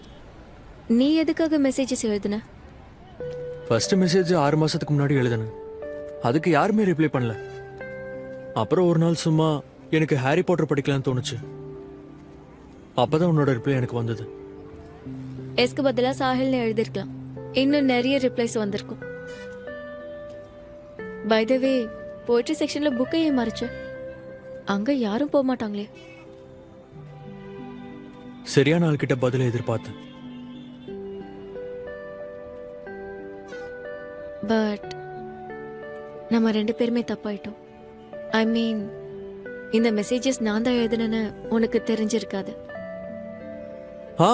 நீ எதுக்காக மெசேஜஸ் எழுதுன? ஃபர்ஸ்ட் மெசேஜ் 6 மாசத்துக்கு முன்னாடி எழுதுனேன். அதுக்கு யாருமே ரிப்ளை பண்ணல. அப்புறம் ஒரு நாள் சும்மா எனக்கு ஹாரி பாட்டர் படிக்கலாம்னு தோணுச்சு. அப்பதான் உன்னோட ரிப்ளை எனக்கு வந்தது. எஸ்க்கு பதிலா சாஹில்னு எழுதிருக்கலாம், இன்னும் நிறைய ரிப்ளைஸ் வந்திருக்கும். பை த வே, போய்ட்ரி செக்ஷன்ல புக்கை ஏன் மறைச்ச? அங்க யாரும் போக மாட்டாங்களே. சரியான ஆள்கிட்ட பதில எதிர்பார்த்தேன். பட் நம்ம 2 பேருமே தப்பாயிட்டோம். ஐ மீன் இந்த மெசேஜஸ் நான் தான் எழுதுனேன்னு உனக்கு தெரிஞ்சிருக்காது. ஆ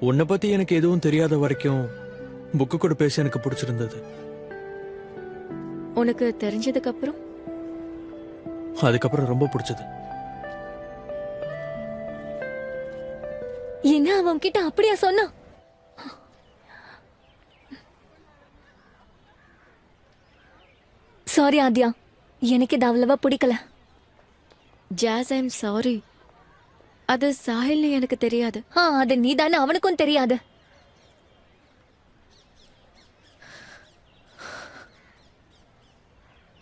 உன்னை பத்தி எனக்கு எதுவும் தெரியாத வரைக்கும் புக்கு கூட பேச எனக்கு பிடிச்சிருந்தது. உனக்கு தெரிஞ்சதுக்கு அப்புறம் அதுக்கப்புறம் ரொம்ப பிடிச்சது. என்ன அவன் கிட்ட அப்படியா சொன்னா? சாரி ஆத்யா, எனக்கு இது அவ்வளவா பிடிக்கல. ஜாஸ், ஐம் சாரி. அது சாஹில்னு எனக்கு தெரியாது. அது நீதானே அவனுக்கும் தெரியாது.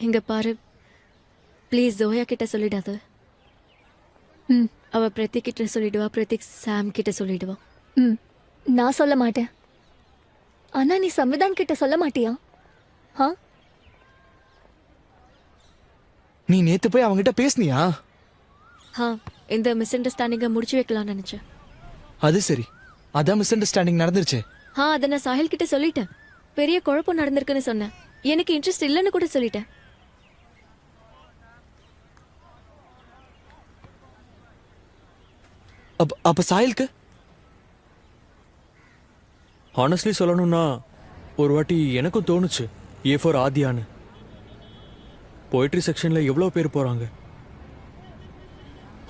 இங்க பாரு, ப்ளீஸ் ஜோயா கிட்ட சொல்லிடாது. அவ பிரதீக் கிட்ட சொல்லிடுவா, பிரதீக் சாம் கிட்ட சொல்லிடுவா. நான் சொல்ல மாட்டேன். ஆனா நீ சம்விதான் கிட்ட சொல்ல மாட்டியா? நீ நேத்து போய் அவங்ககிட்ட பேசுனியா? இந்த மிஸ் அண்டர்ஸ்டாண்டிங்கை முடிச்சு வைக்கலாம்னு நினைச்சேன். அது சரி, அதான் மிஸ் அண்டர்ஸ்டாண்டிங் நடந்துருச்சு. அதை நான் சாஹில் கிட்ட சொல்லிட்டேன். பெரிய குழப்பம் நடந்திருக்குன்னு சொன்னேன். எனக்கு இன்ட்ரெஸ்ட் இல்லைன்னு கூட சொல்லிட்டேன். அப்ப சாஹிலுக்கு ஹானஸ்ட்லி சொல்லணும்னா ஒரு வாட்டி எனக்கும் தோணுச்சு ஏ ஃபார் ஆதியான்னு. போய்ட்ரி செக்ஷன்ல எவ்வளோ பேர் போறாங்க.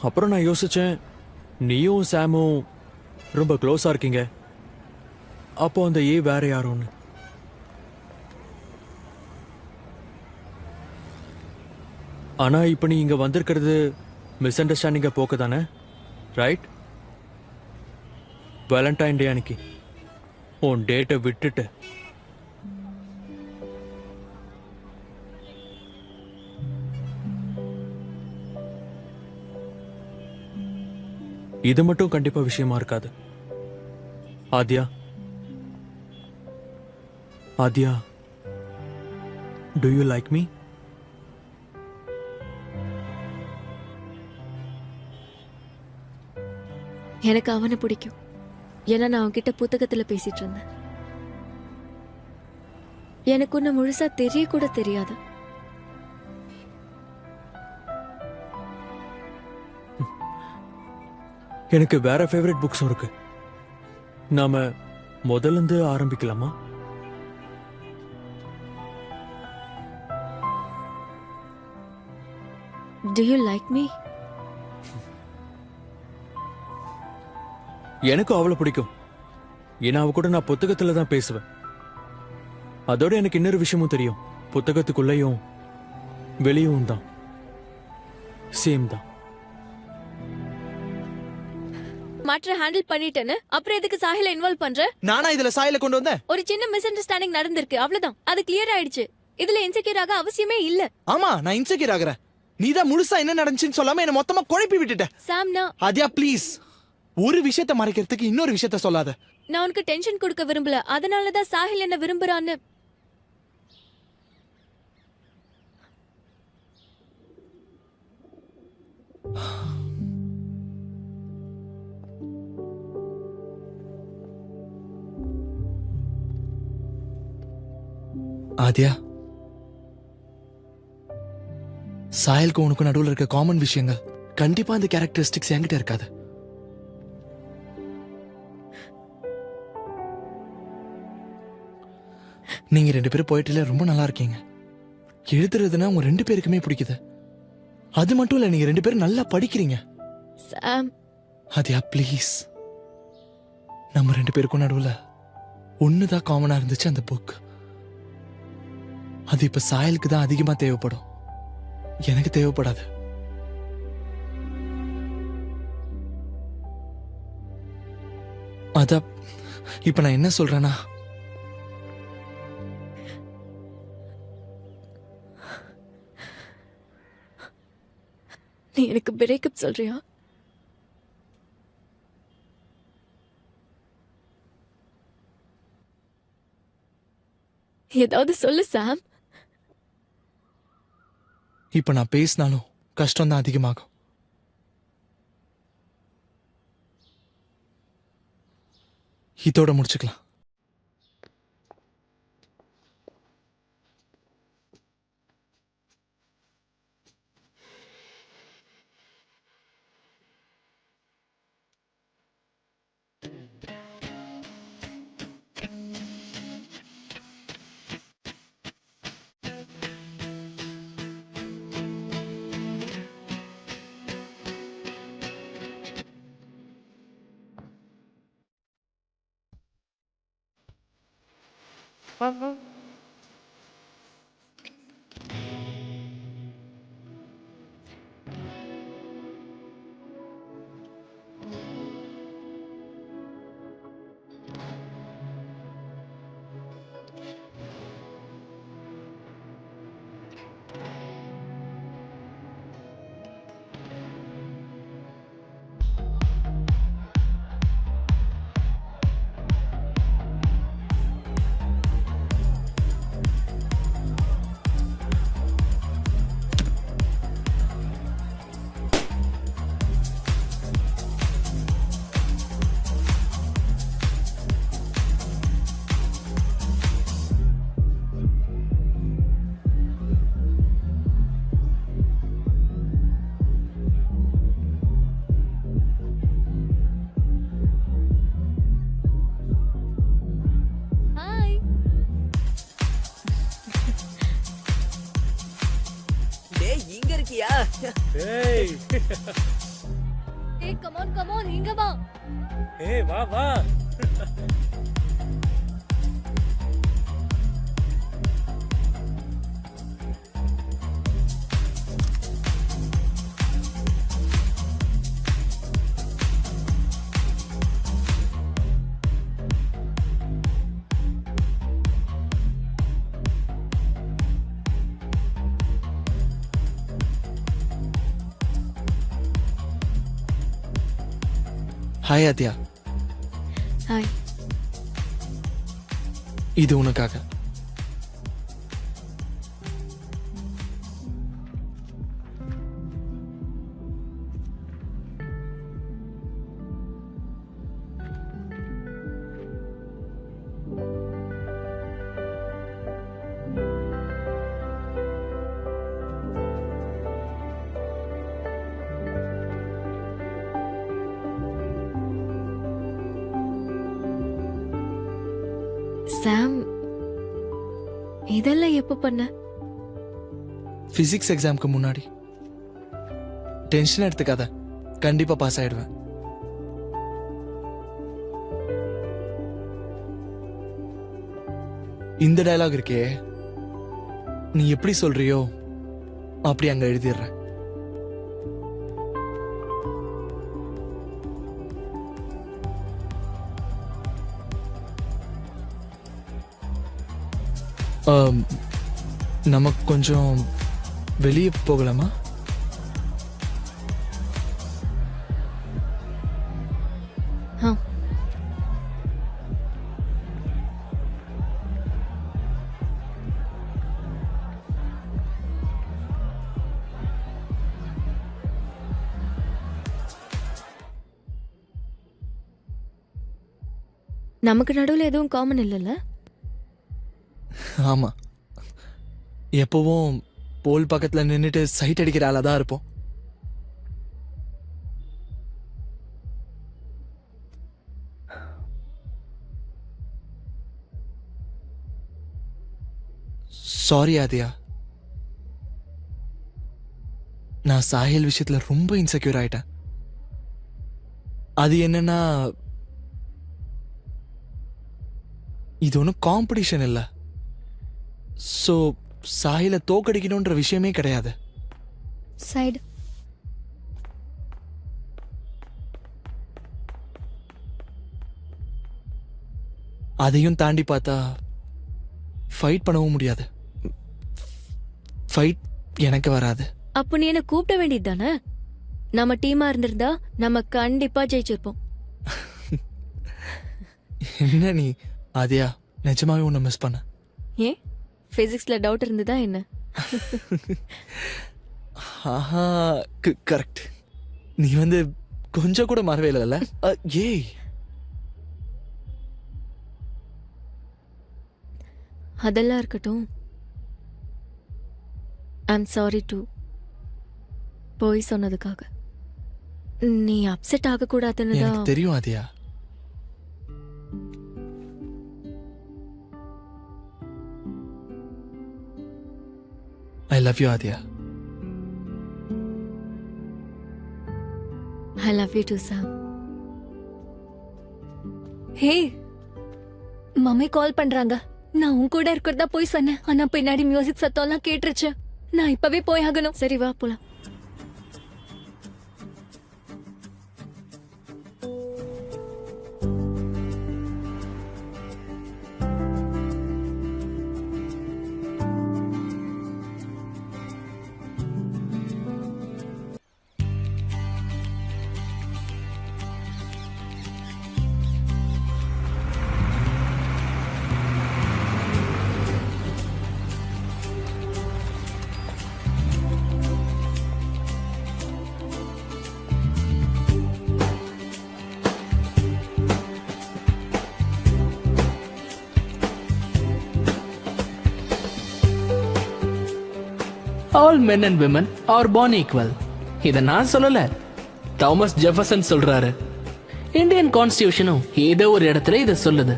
அப்புறம் நான் யோசிச்சேன், நீயும் சாமும் ரொம்ப க்ளோஸா இருக்கீங்க, அப்போ அந்த ஏ வேற யாரோன்னு. ஆனா இப்ப நீ இங்க வந்திருக்கிறது மிஸ் அண்டர்ஸ்டாண்டிங்க போக்க தானே, ரைட்? வேலண்டைன் டே அன்னைக்கு உன் டேட்டை விட்டுட்டு இது மட்டும் கண்டிப்பா விஷயமா இருக்காது. Adhya, Adhya, to you like me? எனக்கு அவனை பிடிக்கும். ஏன்னா நான் அவன்கிட்ட புத்தகத்துல பேசிட்டு இருந்தேன். எனக்கு ஒன்னு முழுசா தெரிய கூட தெரியாது. எனக்கு வேற ஃபேவரட் புக்ஸும் இருக்கு. நாம முதல்ல இருந்து ஆரம்பிக்கலாமா? Do you like me? எனக்கும் அவளை பிடிக்கும். ஏன்னா அவ கூட நான் புத்தகத்துல தான் பேசுவேன். அதோட எனக்கு இன்னொரு விஷயமும் தெரியும், புத்தகத்துக்குள்ளேயும் வெளியும் தான் சேம் தான். மாற்ற ஹேண்டில் பண்ணிட்டேன்னு அப்புறம் எதுக்கு சாஹில இன்வால்வ் பண்ற? நானா இதுல சாஹில கொண்டு வந்தேன்? ஒரு சின்ன மிஸ் அண்டர்ஸ்டாண்டிங் நடந்திருக்கு, அவ்வளவுதான். அது கிளியர் ஆயிடுச்சு. இதுல இன்செக்யூர் ஆக அவசியமே இல்ல. ஆமா, நான் இன்செக்யூர் ஆகுறேன். நீதான் முழுசா என்ன நடந்துச்சுன்னு சொல்லாம என்ன மொத்தமா குழப்பி விட்டுட்ட. சாம்னா, ஆத்யா ப்ளீஸ், ஒரு விஷயத்தை மறைக்கிறதுக்கு இன்னொரு விஷயத்த சொல்லாத. நான் உனக்கு டென்ஷன் கொடுக்க விரும்பல. அதனாலதான் சாஹில் என்ன விரும்புறான்னு. ஆத்யா, சாயலுக்கு உனக்கு நடுவில் இருக்க காமன் விஷயங்கள் கண்டிப்பா அந்த கேரக்டரிஸ்டிக்ஸ் என்கிட்ட இருக்காது. நீங்க ரெண்டு பேரும் போயிட்டுல ரொம்ப நல்லா இருக்கீங்க. எழுதுறதுன்னா உங்க ரெண்டு பேருக்குமே பிடிக்குது. அது மட்டும் இல்ல, நீங்க ரெண்டு பேரும் நல்லா படிக்கிறீங்க. சாம், ஆத்யா ப்ளீஸ், நம்ம ரெண்டு பேருக்கும் நடுவில் ஒண்ணுதான் காமனா இருந்துச்சு, அந்த புக். அது இப்ப சாயலுக்கு தான் அதிகமா தேவைப்படும், எனக்கு தேவைப்படாது. அத இப்ப நான் என்ன சொல்றேன்னா, நீ எனக்கு பிரேக்கப் சொல்றியா? ஏதாவது சொல்லு சாம். இப்ப நான் பேசினாலும் கஷ்டம் தான் அதிகமாகும். இதோட முடிச்சுக்கலாம். ஹாய். டேய் இங்க இருக்கியா? ஏய் ஏய் கம் ஆன் இங்க வா. ஏய் வா வா. Hi Adhya, hi. இது உனக்காக. சாம், இதெல்லாம் எப்போ பண்ண? பிசிக்ஸ் எக்ஸாம்க்கு முன்னாடி. டென்ஷன் எடுத்துக்காத, கண்டிப்பா பாஸ் ஆயிடுவேன். இந்த டயலாக் இருக்கே, நீ எப்படி சொல்றியோ அப்படி அங்க எழுதிடுறேன். நமக்கு கொஞ்சம் வெளியே போகலாமா? ஆ. நமக்கு நடுவில் எதுவும் காமன் இல்லைல்ல? ஆமா, எப்பவும் போல் பக்கத்துல நின்னுட்டு சைட் அடிக்கிற ஆளா தான் இருப்போம். சாரி ஆதியா, நான் சாஹில் விஷயத்துல ரொம்ப இன்செக்யூர் ஆயிட்டேன். அது என்னன்னா, இது ஒன்றும் காம்படிஷன் இல்லை. ஸோ சாஹில தோக்கடிக்கணுன்ற விஷயமே கிடையாது. சைடு. அதையும் தாண்டி பார்த்தா ஃபைட் பண்ணவும் முடியாது. ஃபைட் எனக்கு வராது. அப்போ நீ என்ன கூப்பிட வேண்டியது தானே? நம்ம டீமா இருந்திருந்தா நம்ம கண்டிப்பா ஜெயிச்சிருப்போம். என்ன நீ ஆதியா, நிஜமாவே உன்னை மிஸ் பண்ண. ஏன், பிசிக்ஸ்ல டவுட் இருந்ததா என்ன? ஆஹா, கரெக்ட். நீ வந்து கொஞ்சம் கூட மறவே இல்லைல்ல? ஏய், அதெல்லாம் இருக்கட்டும். ஐம் சாரி டு போய் சொன்னதுக்காக. நீ அப்செட் ஆகக்கூடாதுன்னு எனக்கு தான். தெரியும் ஆதியா. I love you, Adya. I love you too, Sam. Hey, mummy call பண்றாங்க. நான் உன் கூட இருக்கிறதா போய் சொன்னேன். ஆனா பின்னாடி மியூசிக் சத்தம் எல்லாம் கேட்டுருச்சு. நான் இப்பவே போய் ஆகணும். சரி வா போலாம். All men and women are born equal. இத நான் சொல்லல, தாமஸ் ஜெஃபர்சன் சொல்றாரு. இந்தியன் கான்ஸ்டிடியூஷனும் ஏதோ ஒரு இடத்துல இத சொல்லுது.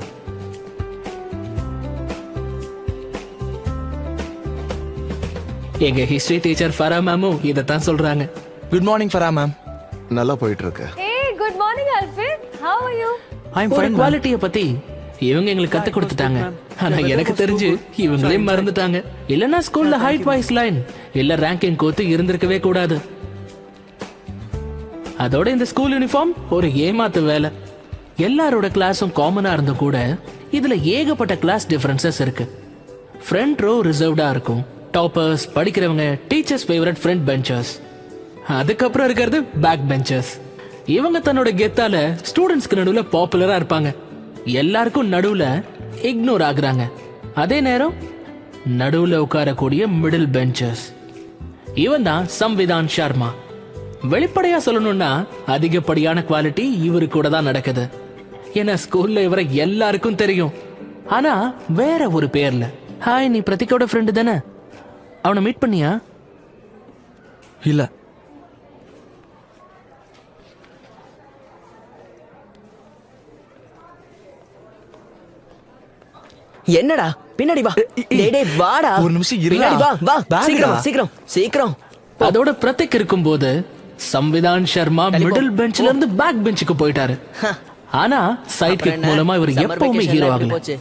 எங்க ஹிஸ்டரி டீச்சர் ஃபரா மேமும் இதத்தான் சொல்றாங்க. Good morning Farah ma'am. நல்லா போயிட்டு இருக்கு. Good morning Alfith. How are you? I'm ஒரு ஃபைன் குவாலிட்டிய பத்தி இவங்க எங்களுக்கு கத்து கொடுத்துட்டாங்க. ஆனா எனக்கு தெரிஞ்சு இவங்களே மறந்துட்டாங்க. இல்லனா ஸ்கூல்ல ஹைட் வைஸ் லைன் இல்ல ரேங்கிங் கோத்து இருந்திருக்கவே கூடாது. அதோட இந்த ஸ்கூல் யூனிஃபார்ம் ஒரு ஏமாத்து வேலை. எல்லாரோட கிளாஸும் காமனா இருந்த கூட இதுல ஏகப்பட்ட கிளாஸ் டிஃபரன்சஸ் இருக்கு. ஃப்ரண்ட் ரோ ரிசர்வ்டா இருக்கும். டாப்பர்ஸ், படிக்கிறவங்க, டீச்சர்ஸ் ஃபேவரட் ஃப்ரண்ட் பெஞ்சர்ஸ். அதுக்கப்புறம் இருக்கிறது பேக் பெஞ்சர்ஸ். இவங்க தன்னோட கெத்தால ஸ்டூடெண்ட்ஸ்க்கு நடுவுல பாப்புலரா இருப்பாங்க. எல்லாருக்கும் நடுவுல இக்னோர் ஆகுறாங்க. அதே நேரம் நடுவுல உட்காரக்கூடிய மிடில் பெஞ்சர்ஸ். இவன் தான் சம்விதான் சர்மா. வெளிப்படையா சொல்லணும்னா அதிகப்படியான குவாலிட்டி இவரு கூட தான் நடக்குது. ஏன்னா ஸ்கூல்ல இவரை எல்லாருக்கும் தெரியும். ஆனா வேற ஒரு பேர்ல. ஹாய், நீ பிரதீக்கோட ஃப்ரெண்டு தானே? அவனை மீட் பண்ணியா? இல்ல. என்னடா பின்னாடி வா. டேய் டேய் வாடா. ஒரு நிமிஷம் இருடா. பின்னாடி வா வா. Bag சீக்கிரம் டா. சீக்கிரம் சீக்கிரம். அதோட பிரதீக் இருக்கும்போது சம்விதான் சர்மா மிடில் பெஞ்ச்ல இருந்து பேக் பெஞ்சுக்கு போயிட்டாரு. ஆனா சைட் கிக் மூலமா இவர் எப்பவுமே ஹீரோ ஆகல. போச்சு.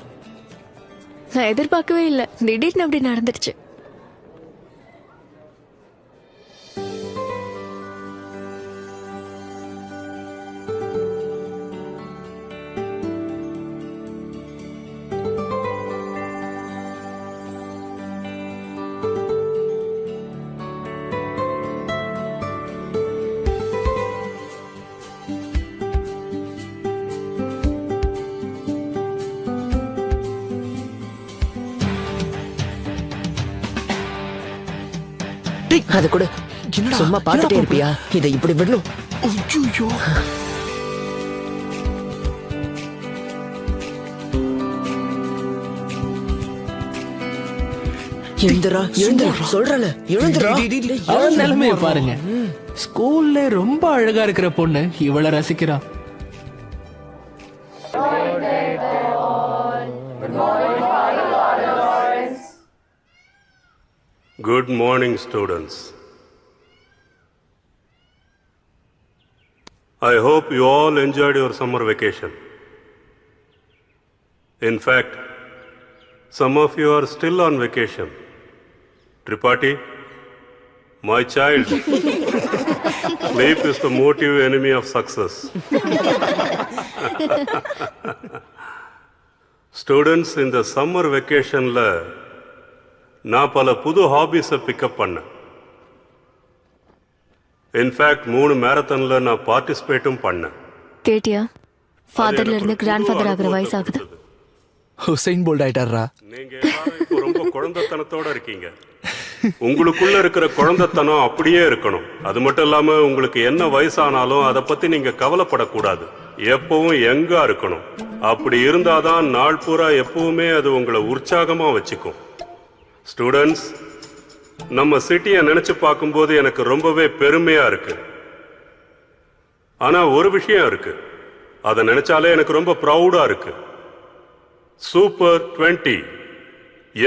நான் எதிர்பார்க்கவே இல்ல. திடீர்னு அப்படி நடந்துருச்சு. அது கூட என்னடா? சும்மா பார்த்துட்டே என்னடா இருப்பியா? இதை இப்படி விடணும். ஐயோ. எழுந்துரா எழுந்துரா சொல்றல எழுந்துரா. அவன் நிலைமைய பாருங்க. ஸ்கூல்ல ரொம்ப அழகா இருக்கிற பொண்ணு இவளை ரசிக்கிறா. Good morning, students. I hope you all enjoyed your summer vacation. In fact, some of you are still on vacation. Tripathi, my child, sleep is the motive enemy of success. Students, in the summer vacation, நான் பல புது ஹாபிஸை pickup பண்ணேன். In fact 3 மேரத்தான்ல நான் பார்ட்டிசிபேட்டும் பண்ணேன். கேட்டியா? ஃபாதர்ல இருந்து grand father ஆகுற வயசு ஆகுது. ஹுசைன் போல்ட் ஆயிட்டாரா? நீங்க எல்லாரும் இப்போ ரொம்ப குழந்தைத்தனத்தோட இருக்கீங்க. உங்களுக்குள்ள இருக்கிற குழந்தைத்தனம் அப்படியே இருக்கணும். அது மட்டும் இல்லாம உங்களுக்கு என்ன வயசானாலும் அதை பத்தி நீங்க கவலைப்படக்கூடாது. எப்பவும் யங்கா இருக்கணும். அப்படி இருந்தாதான் நாள் பூரா எப்பவுமே அது உங்களை உற்சாகமா வச்சுக்கும். ஸ்டூடெண்ட்ஸ், நம்ம சிட்டியை நினைச்சு பார்க்கும்போது எனக்கு ரொம்பவே பெருமையா இருக்கு. ஆனா ஒரு விஷயம் இருக்கு, அதை நினைச்சாலே எனக்கு ரொம்ப ப்ரௌடா இருக்கு. சூப்பர் 20.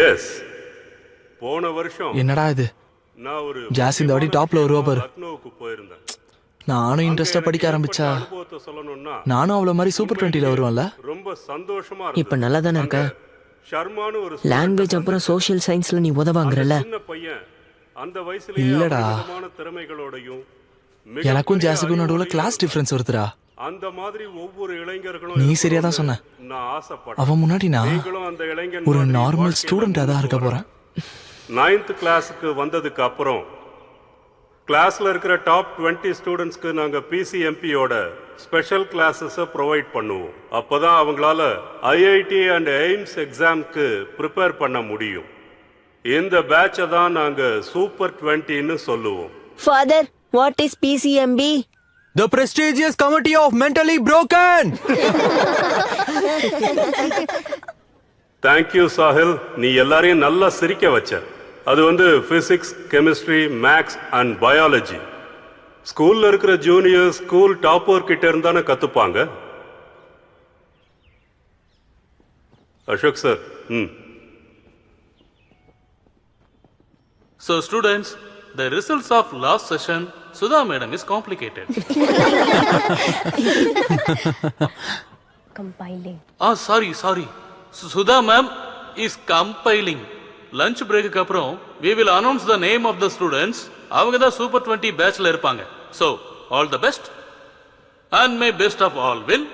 எஸ், போன வருஷம் என்னடா இது? நான் ஒரு ஜாஸ் இந்த வாட்டி டாப்ல வருவா பாரு. லக்னோவுக்கு போயிருந்தேன். நானும் இன்ட்ரெஸ்டா படிக்க ஆரம்பிச்சா அனுபவத்தை சொல்லணும்னா நானும் அவ்வளவு மாதிரி சூப்பர் 20ல வருவேன்ல. ரொம்ப சந்தோஷமா இப்ப நல்லா தானே இருக்க? ஷர்மான்னு ஒரு லாங்குவேஜ் அப்புறம் சோஷியல் சயின்ஸ்ல நீ உதவாங்கறல. சின்ன பையன் அந்த வயசுலயே இல்லடா. அபரிமிதமான திறமைகளோடையும் எனக்கும் ஜாஸுக்கும் நடுவுல கிளாஸ் டிஃபரன்ஸ் வருதுடா. அந்த மாதிரி ஒவ்வொரு இளைஞர்களும் நீ சரியா தான் சொன்ன. நான் ஆசைப்பட்டேன். அவன் முன்னாடி நான் நீங்களும் அந்த இளைஞன் ஒரு மாதிரி நார்மல் வாழ்க்கையில ஸ்டூடெண்டா தான் இருக்க போறேன். 9th கிளாஸுக்கு வந்ததுக்கு அப்புறம் கிளாஸ்ல இருக்கிற டாப் 20 ஸ்டூடெண்ட்ஸ்க்கு நாங்க பிசிஎம்பியோட ஸ்பெஷல் கிளாஸஸை ப்ரொவைட் பண்ணுவோம். அப்பதான் அவங்களால ஐஐடி அண்ட் எய்ம்ஸ் எக்ஸாம்க்கு ப்ரிப்பேர் பண்ண முடியும். இந்த பேட்சை தான் நாங்க சூப்பர் 20ன்னு சொல்லுவோம். Father, what is PCMB? The prestigious committee of mentally broken. Thank you Sahil, நீ எல்லாரையும் நல்லா சிரிக்க வச்ச. அது வந்து physics, chemistry, maths and biology. ஸ்கூல்ல இருக்கிற ஜூனியர் ஸ்கூல் டாப்பர் கிட்ட இருந்தானே கத்துப்பாங்க. Ashok sir. So students, the results of last session, Sudha madam is complicated. Compiling. Sorry. Sudha ma'am is compiling. Lunch break க்கு அப்புறம் we will announce the name of the students. அவங்க தான் Super 20 batchல இருப்பாங்க. So, all the best and may best of all will.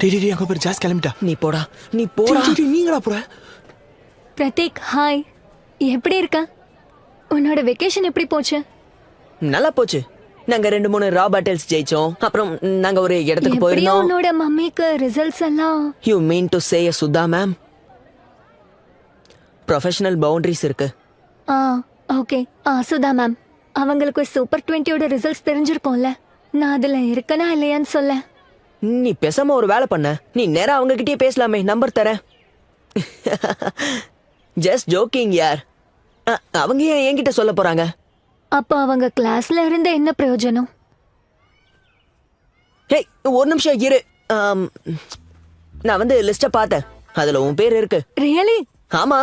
டேய் அங்க பேர் ஜாஸ் கிளம்பிட்டா. நீ போடா, நீ போடா. நீங்களா போற? பிரதீக், ஹாய். எப்படி இருக்க? உன்னோட வெக்கேஷன் எப்படி போச்சு? நல்லா போச்சு. நாங்க 2-3 ரா பாட்டில்ஸ் ஜெயிச்சோம். அப்புறம் நாங்க ஒரு இடத்துக்கு எப்படியும் போயிருந்தோம். உன்னோட மம்மிக்கு ரிசல்ட்ஸ் எல்லாம் you mean to say Sudha ma'am, professional boundaries இருக்கு. ஓகே. சுதா மேம், அவங்களுக்கு சூப்பர் 20யோட ரிசல்ட்ஸ் தெரிஞ்சிருக்கும்ல. நான் அதுல இருக்கனா இல்லையான்னு சொல்ல. நீ பேசாம ஒரு வேலை பண்ண, நீ நேரா அவங்க கிட்டயே பேசலாமே. நம்பர் தரேன். ஜஸ்ட் ஜோக்கிங் யார். அவங்க ஏன் என்கிட்ட சொல்ல போறாங்க? அப்ப அவங்க கிளாஸ்ல இருந்த என்ன பிரயோஜனம்? ஹேய், ஒரு நிமிஷம் இரு. நான் வந்து லிஸ்ட பார்த்தேன். அதுல உன் பேர் இருக்கு. ரியலி? ஆமா.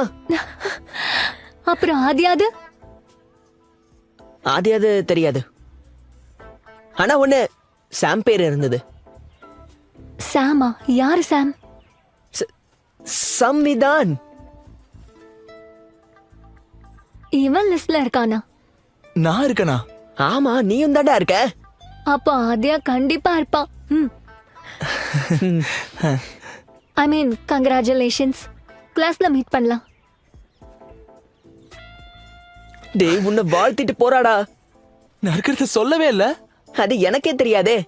அப்புறம் ஆதியாது? ஆதியாது தெரியாது. ஆனா ஒண்ணு, சாம் பேர் இருந்தது. சாமா? யாரு சாம்? சம்விதான். இவன் லிஸ்ட்ல இருக்கானா? நான் இருக்கனா? ஆமா, நீயும் தாண்டா இருக்க. அப்போ ஆதியா கண்டிப்பா இருப்பான். ஐ மீன் கங்க்ராச்சுலேஷன்ஸ். கிளாஸ்ல மீட் பண்ணலாம். டேய், உன்னை வாழ்த்திட்டு போறாடா. நான் இருக்கிறத சொல்லவே இல்ல. அது எனக்கே தெரியாதே.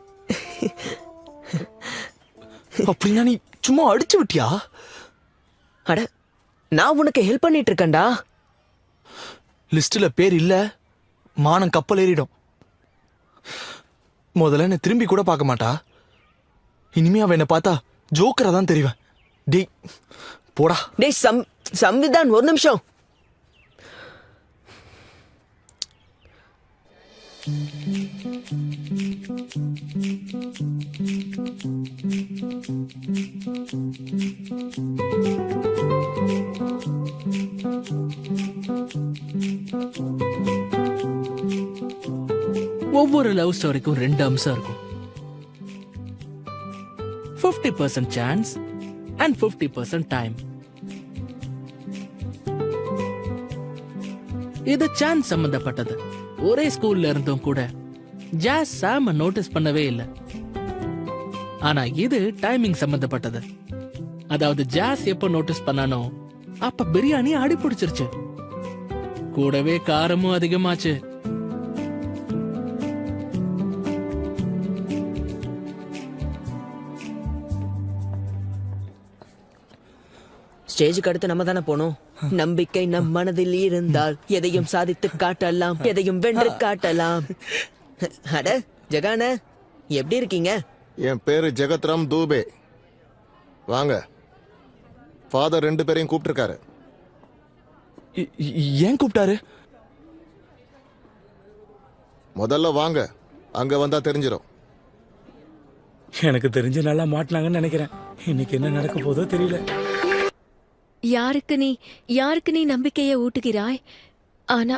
அப்படின்னா நீ சும்மா அடிச்சு விட்டியா? அட, நான் உனக்கு ஹெல்ப் பண்ணிட்டு இருக்கேன்டா. லிஸ்ட்ல பேர் இல்ல, மானம் கப்பல் ஏறிடும். முதல்ல என்ன திரும்பி கூட பார்க்க மாட்டா. இனிமே அவ என்ன பார்த்தா ஜோக்கரா தான் தெரிவேன். டேய் போடா. டேய் சம்விதான், ஒரு நிமிஷம். ஒவ்வொரு லவ் ஸ்டோரிக்கும் 2 அம்சம் இருக்கும். 50% சான்ஸ் அண்ட் 50% டைம். இது சான்ஸ் சம்பந்தப்பட்டது. ஒரே ஸ்கூல்ல இருந்தும் கூட ஜாஸ் சாம நோட்டீஸ் பண்ணவே இல்லை. ஆனா இது டைமிங் சம்பந்தப்பட்டது. அதாவது ஜாஸ் எப்ப நோட்டீஸ் பண்ணானோ அப்ப பிரியாணி அடி பிடிச்சிருச்சு. கூடவே காரமும் அதிகமாச்சு. ஸ்டேஜுக்கு அடுத்து நம்ம தானே போனோம். நம்பிக்கை நம் மனதில் இருந்தால் எதையும் சாதித்து காட்டலாம், எதையும் வென்று காட்டலாம். அட ஜெகான, எப்படி இருக்கீங்க? என் பேரு ஜெகத்ராம் தூபே. வாங்க. ஃபாதர் 2 பேரையும் கூப்பிட்டுருக்காரு. ஏன் கூப்பிட்டாரு? முதல்ல வாங்க, அங்க வந்தா தெரிஞ்சிடும். எனக்கு தெரிஞ்சு நல்லா மாட்டினாங்கன்னு நினைக்கிறேன். இன்னைக்கு என்ன நடக்க போதோ தெரியல. யாருக்கு நீ நம்பிக்கையை ஊட்டுகிறாய்? ஆனா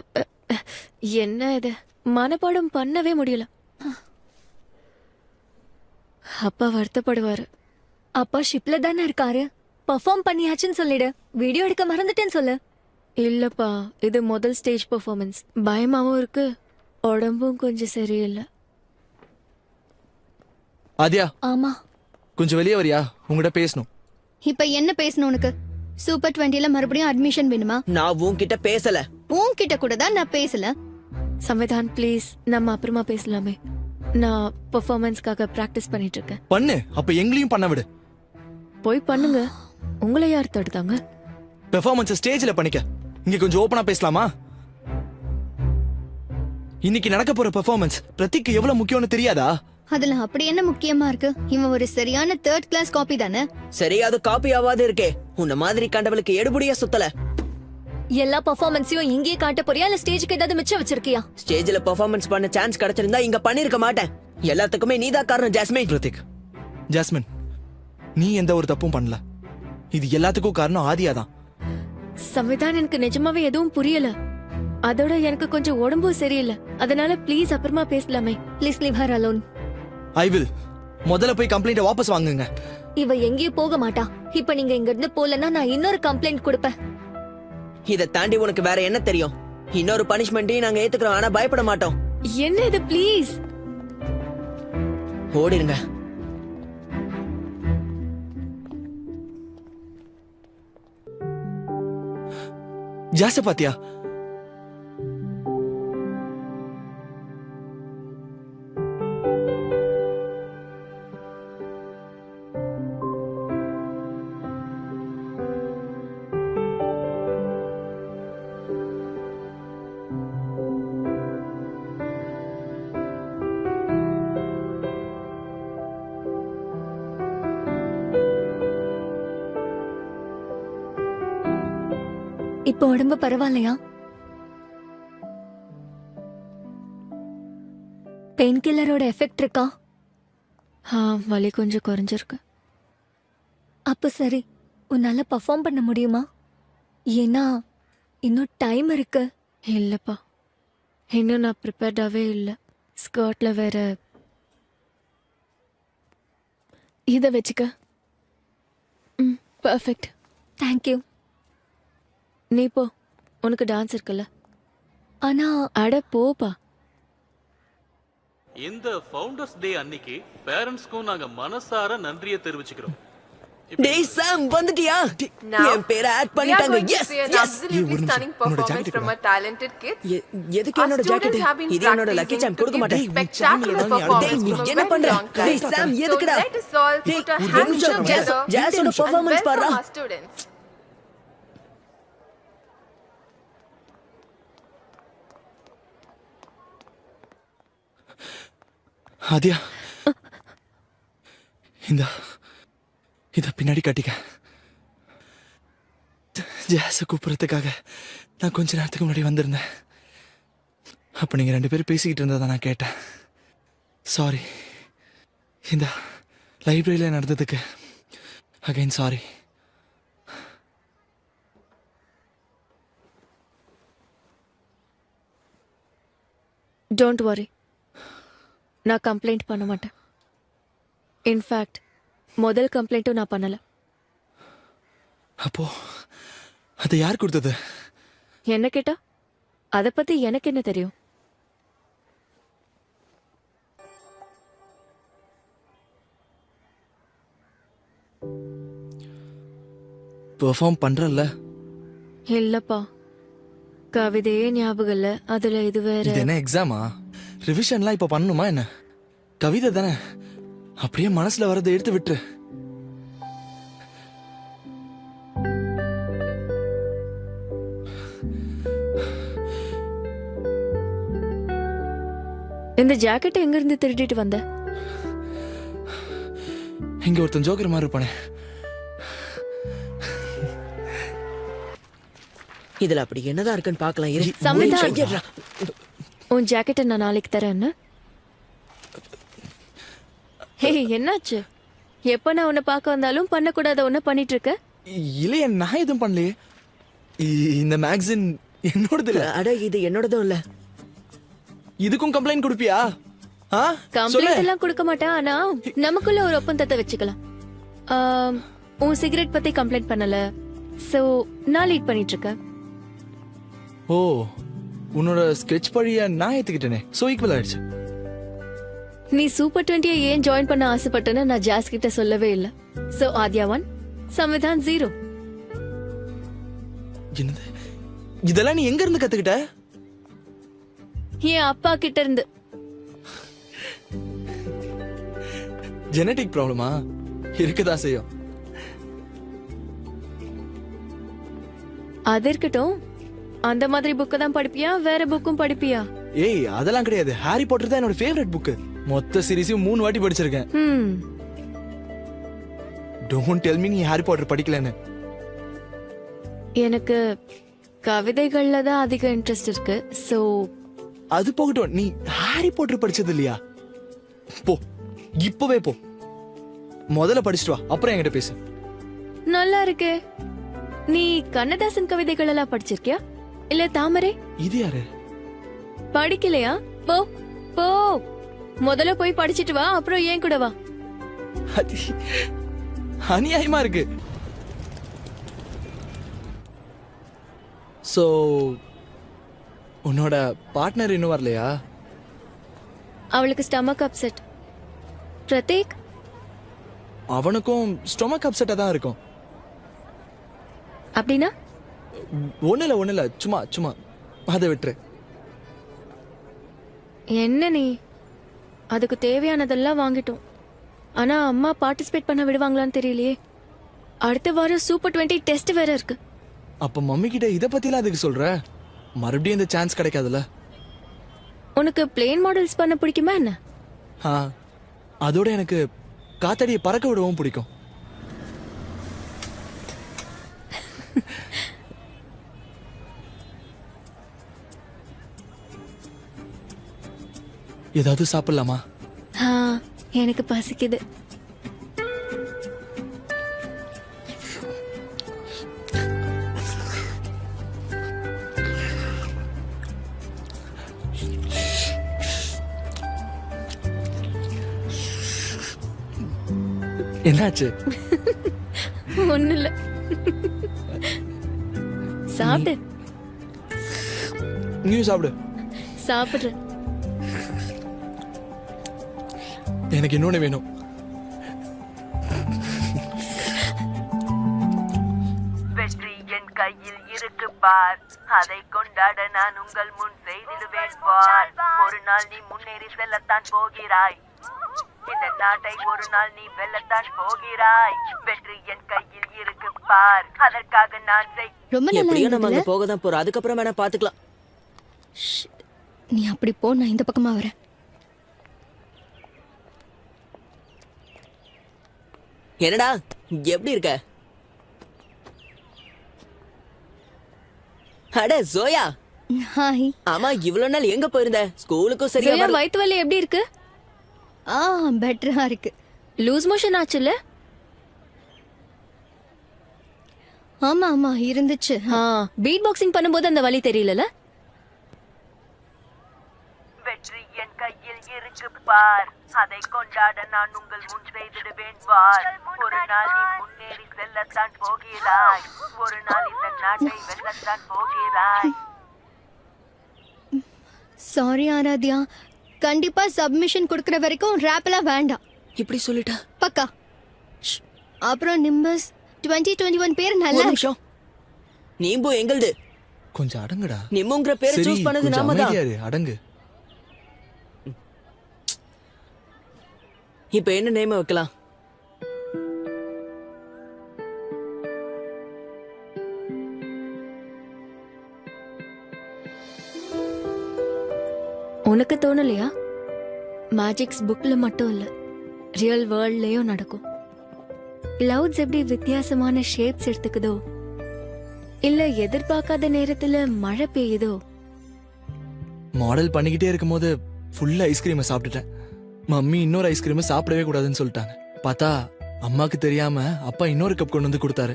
என்ன இது மனப்பாடம் பண்ணவே முடியல. அப்பா வருத்தப்படுவாரு. அப்பா ஷிப்ல தானே இருக்காரு, பெர்ஃபார்ம் பண்ணியாச்சுன்னு சொல்லிடு. வீடியோ எடுக்க மறந்துட்டேன்னு சொல்லு. இல்லப்பா, இது முதல் ஸ்டேஜ் பெர்ஃபார்மன்ஸ். பயமாவும் இருக்கு, உடம்பும் கொஞ்சம் சரியில்லை. ஆதியா, ஆமா. கொஞ்சம் வெளியே வரியா? உங்ககிட்ட பேசணும். இப்ப என்ன பேசணும் உனக்கு? சூப்பர் 20ல மறுபடியும் அட்மிஷன் வேணுமா? நான் உன்கிட்ட பேசல. உன்கிட்ட கூட தான் நான் பேசல. சமைதான் ப்ளீஸ், நம்ம அப்புறமா பேசலாமே. நான் பெர்ஃபார்மன்ஸ்க்காக பிராக்டிஸ் பண்ணிட்டு இருக்கேன். பண்ணு, அப்ப எங்களையும் பண்ண விடு. போய் பண்ணுங்க. உங்களை யார் தடுத்தாங்க? பெர்ஃபார்மன்ஸ் ஸ்டேஜ்ல பண்ணிக்க. இங்க கொஞ்சம் ஓபனா பேசலாமா? இன்னைக்கு நடக்க போற பெர்ஃபார்மன்ஸ் பிரதீக்கு எவ்வளவு முக்கியம்னு தெரியாதா? அதுல அப்படி என்ன முக்கியமா இருக்கு? இவன் ஒரு சரியான 3rd கிளாஸ் காப்பி தானே. சரி, அது காப்பி ஆவாது இருக்கே. உன்ன மாதிரி கண்டவளுக்கு எடுபடியா சுத்தல. எல்லா பெர்ஃபார்மன்ஸையும் இங்கேயே காட்ட போறியா இல்ல ஸ்டேஜ்க்கு ஏதாவது மிச்சம் வச்சிருக்கியா? ஸ்டேஜ்ல பெர்ஃபார்மன்ஸ் பண்ண சான்ஸ் கிடைச்சிருந்தா இங்க பண்ணிருக்க மாட்டேன். எல்லாத்துக்குமே நீதான் காரணம் ஜாஸ்மின். பிரதீக், ஜாஸ்மின், நீ எந்த ஒரு தப்பும் பண்ணல. இது எல்லாத்துக்கும் காரணம் ஆதியா தான். சமைதான், எனக்கு நிஜமாவே எதுவும் புரியல. அதோட எனக்கு கொஞ்சம் உடம்பும் சரியில்லை. அதனால ப்ளீஸ் அப்புறமா பேசலாமே. Please leave her alone. I will. முதல்ல போய் கம்ப்ளைண்ட வாபஸ் வாங்குங்க. இவ எங்கேயும் போக மாட்டா. இப்ப நீங்க இங்க இருந்து போலன்னா நான் இன்னொரு கம்ப்ளைண்ட் கொடுப்பேன். இத தாண்டி உனக்கு வேற என்ன தெரியும்? இன்னொரு பனிஷ்மெண்ட்டையும் நாங்க ஏத்துக்கிறோம், ஆனா பயப்பட மாட்டோம். என்ன இது? ப்ளீஸ் ஓடிருங்க. ஜாஸ பாத்தியா? இப்போ உடம்பு பரவாயில்லையா? பெயின் கில்லரோட எஃபெக்ட் இருக்கா? வலி கொஞ்சம் குறைஞ்சிருக்கு. அப்ப சரி, உன்னால பர்ஃபார்ம் பண்ண முடியுமா? ஏன்னா இன்னும் டைம் இருக்கு. இல்லப்பா, இன்னும் நான் ப்ரிப்பேர்டாவே இல்லை. ஸ்கர்ட்ல வேற. இதை வச்சுக்க. Perfect, thank you. நீ போ, உனக்கு டான்ஸ் இருக்குல்ல. ஆனா அட போப்பா. இந்த ஃபவுண்டர்ஸ் டே அன்னைக்கு பேரண்ட்ஸ்க்கும் நாங்க மனசார நன்றியை தெரிவிச்சுக்கிறோம். டேய் சாம், வந்துட்டியா? என் பேரை ஆட் பண்ணிட்டாங்க. Yes yes. எதுக்கு என்னோட ஜாக்கெட்? இது என்னோட லக்கி சாம், கொடுக்க மாட்டேன். டேய் நீ என்ன பண்ற? டேய் சாம், எதுக்குடா? டேய் ஒரு நிமிஷம், ஜாஸோட பெர்ஃபார்மன்ஸ் பாருடா. ஆதியா, இந்த இத பின்னாடி கட்டிக்க. ஜாஸ கூப்பிடுறதுக்காக நான் கொஞ்ச நேரத்துக்கு முன்னாடி வந்திருந்தேன். அப்ப நீங்க 2 பேரும் பேசிக்கிட்டு இருந்ததை நான் கேட்டேன். சாரி. இந்த லைப்ரரியில நடந்ததுக்கு அகைன் சாரி. டோன்ட் வரி, நான் கம்ப்ளைண்ட் பண்ண மாட்டேன். இன்ஃபேக்ட் முதல் கம்ப்ளைண்ட்டும் நான் பண்ணல. அப்போ அதை யார் கொடுத்தது? என்ன கேட்டா அதை பத்தி எனக்கு என்ன தெரியும்? பெர்ஃபார்ம் பண்றல்ல? இல்லப்பா, கவிதையே ஞாபகம் இல்ல. அதுல இது வேற. இது என்ன எக்ஸாமா? ரிவிஷன்லாம் இப்ப பண்ணணுமா என்ன? கவிதை தானே, அப்படியே மனசுல வரதை எடுத்து விட்டு. இந்த ஜாக்கெட் எங்க இருந்து திருடிட்டு வந்த? இங்க ஒருத்தன் ஜோக்கர் மாதிரி இருப்பானே. இதுல அப்படி என்னதான் இருக்குன்னு பாக்கலாம். இரு. சமைதா, உன் ஜாக்கெட்டை நான் நாளைக்கு தரேன். ஹே, என்னாச்சு? எப்ப நான் உன்னை பார்க்க வந்தாலும் பண்ணக்கூடாத ஒண்ணு பண்ணிட்டு இருக்க. இல்லையே, நான் எதுவும் பண்ணலையே. இந்த மேக்சின் என்னோடது இல்ல. அட இது என்னோடதும் இல்ல. இதுக்கும் கம்ப்ளைண்ட் கொடுப்பியா? ஆ சொல்லு. கம்ப்ளைண்ட் எல்லாம் கொடுக்க மாட்டேன், ஆனா நமக்குள்ள ஒரு ஒப்பந்தத்தை வச்சுக்கலாம். உன் சிகரெட் பத்தி கம்ப்ளைண்ட் பண்ணல, சோ நான் லீட் பண்ணிட்டு இருக்கேன். ஓ, உன்னோட ஸ்கெட்ச் பழிய நான் ஏத்துக்கிட்டேனே, சோ ஈக்குவல் ஆயிடுச்சு. நீ சூப்பர் 20 ஏன் ஜாயின் பண்ண ஆசைப்பட்டேன்னு நான் ஜாஸ் கிட்ட சொல்லவே இல்ல. சோ ஆத்யா 1, சம்விதான் 0. என்னது? இதெல்லாம் நீ எங்க இருந்து கத்துக்கிட்ட? என் அப்பா கிட்ட இருந்து. ஜெனடிக் ப்ராப்ளமா? இருக்குதா செய்யும். அது இருக்கட்டும், அந்த மாதிரி புக்க தான் படிப்பியா, வேற புக்கும் படிப்பியா? ஏய், அதெல்லாம் கிடையாது. ஹாரி பாட்டர் தான் என்னோட ஃபேவரட் புக். மொத்த சீரிஸையும் 3 வாட்டி படிச்சிருக்கேன். டோன்ட் டெல் மீ நீ ஹாரி பாட்டர் படிக்கலன்னு. எனக்கு கவிதைகள்ல தான் அதிக இன்ட்ரெஸ்ட் இருக்கு. சோ அது போகட்டும், நீ ஹாரி பாட்டர் படிச்சது இல்லையா? போ, இப்பவே போ. முதல்ல படிச்சுட்டு வா, அப்புறம் என்கிட்ட பேசு. நல்லா இருக்கே. நீ கண்ணதாசன் கவிதைகள் எல்லாம் படிச்சிருக்கியா, இல்ல தாமரை? இது யாரு? படிக்கலையா? போ போ, முதல்ல போய் படிச்சிட்டு வா, அப்புறம் ஏன் கூட வா. அது அநியாயமா இருக்கு. சோ உன்னோட பார்ட்னர் இன்னும் வரலையா? அவளுக்கு ஸ்டமக் அப்செட். பிரதீக், அவனுக்கும் ஸ்டொமக் அப்செட்டா தான் இருக்கும். அப்படின்னா? ஒண்ணு இல்ல, சும்மா சும்மா அதை விட்டுரு. என்ன நீ, அதுக்கு தேவையானதெல்லாம் வாங்கிட்டோம். ஆனா அம்மா பார்ட்டிசிபேட் பண்ண விடுவாங்களான்னு தெரியலையே. அடுத்த வாரம் சூப்பர் 20 டெஸ்ட் வேற இருக்கு. அப்ப மம்மி கிட்ட இத பத்திலாம் அதுக்கு சொல்ற? மறுபடியும் இந்த சான்ஸ் கிடைக்காதுல்ல. உனக்கு பிளேன் மாடல்ஸ் பண்ண பிடிக்குமா என்ன? அதோட எனக்கு காத்தடியை பறக்க விடவும் பிடிக்கும். ஏதாவது சாப்பிடலாமா? எனக்கு பசிக்குது. என்னாச்சு? ஒண்ணு இல்ல, சாப்பிடு. நீ சாப்பிடு. சாப்பிடுற. எனக்கு இன்னொன்னு வேணும். வெற்றி என் கையில் இருக்கு பார், அதை கொண்டாட நான் உங்கள் முன் செய்திடுவேன் பார். ஒரு நாள் நீ முன்னேறி செல்லத்தான் போகிறாய், இந்த நாட்டை ஒரு நாள் நீ வெல்லத்தான் போகிறாய். வெற்றி என் கையில் இருக்கு பார், அதற்காக நான் ரொம்ப நல்லா எப்படியும் நம்ம அங்க இருந்ததுல? போக தான் போறோம். அதுக்கப்புறம் வேணா பாத்துக்கலாம். நீ அப்படி போ, நான் இந்த பக்கமா வரேன். என்னடா எப்படி இருக்க? அட ஜோயா. ஹாய். ஆமா, இவ்வளவு நாள் எங்க போயிருந்த? ஸ்கூலுக்கும் சரியா ஜெயா, வரல. வயித்து வலி எப்படி இருக்கு? பெட்டரா இருக்கு. லூஸ் மோஷன் ஆச்சுல்ல? ஆமா ஆமா இருந்துச்சு. பீட் பாக்ஸிங் பண்ணும்போது அந்த வலி தெரியலல? வெற்றி என் கையில் இருக்கு பார், அதை கொண்டாட நான் உங்கள் முன் செய்திடுவேன் பார். ஒரு நாள் நீ முன்னேறி செல்லத்தான் போகிறாய், ஒரு நாள் இந்த நாட்டை வெல்லத்தான் போகிறாய். சாரி ஆராத்யா, கண்டிப்பா சப்மிஷன் கொடுக்கற வரைக்கும் ரேப் எல்லாம் வேண்டாம். இப்படி சொல்லிட்டா பக்கா. அப்புறம் நிம்பஸ் 2021 பேர் ஒரு நல்லா நிமிஷம். நீம்பு எங்கள்து. கொஞ்சம் அடங்குடா. நிம்முங்கிற பேரை சரி, சூஸ் பண்ணது கொஞ்சம் நாம தான். அமைதியா இரு, அடங்கு. இப்ப என்ன நேம் வைக்கலாம்? உனக்கு தோணலையா? மேஜிக்ஸ் புக்ல மட்டும் இல்ல, ரியல் வேர்ல்ட்லயும் நடக்கும். கிளவுட்ஸ் எப்படி வித்தியாசமான ஷேப்ஸ் எடுத்துக்குதோ, இல்ல எதிர்பார்க்காத நேரத்துல மழை பெய்யுதோ. மாடல் பண்ணிக்கிட்டே இருக்கும்போது ஃபுல்லா ஐஸ்கிரீமை சாப்பிட்டுட்டேன். மம்மி இன்னொரு ஐஸ்கிரீமை சாப்பிடவே கூடாதுன்னு சொல்லிட்டாங்க. பார்த்தா அம்மாக்கு தெரியாம அப்பா இன்னொரு கப் கொண்டு வந்து கொடுத்தாரு.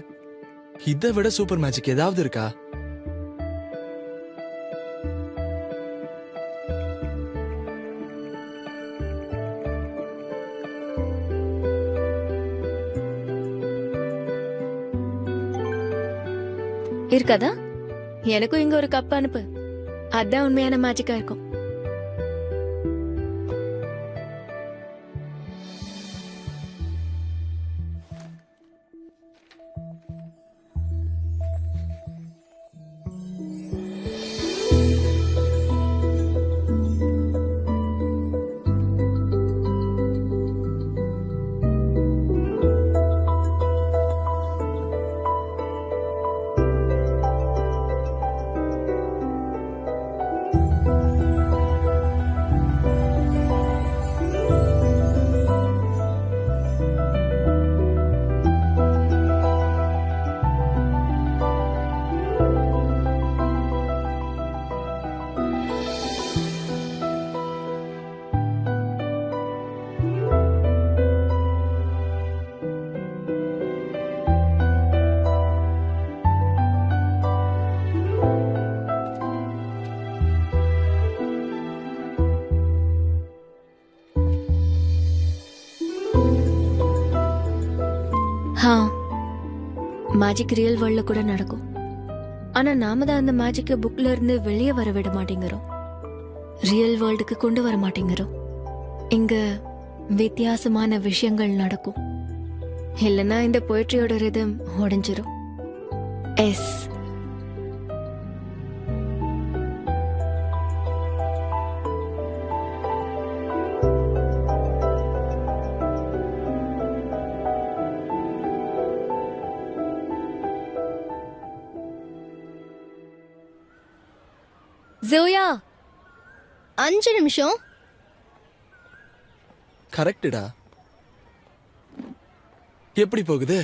இதை விட சூப்பர் மேஜிக் ஏதாவது இருக்கா? இருக்காதா? எனக்கும் இங்க ஒரு கப் அனுப்பு. அதான் உண்மையான மேஜிக்கா இருக்கும். மேஜிக் ரியல் வேர்ல்ட்ல கூட நடக்கும். ஆனா நாம தான் அந்த மேஜிக்க புக்ல இருந்து வெளியே வர விட மாட்டேங்கிறோம். ரியல் வேர்ல்டுக்கு கொண்டு வர மாட்டேங்கிறோம். இங்க வித்தியாசமான விஷயங்கள் நடக்கும். இல்லைன்னா இந்த போய்ட்ரியோட ரிதம் உடைஞ்சிரும். எஸ், ஜோயா 5 நிமிஷம். கரெக்டுடா. எப்படி போகுது?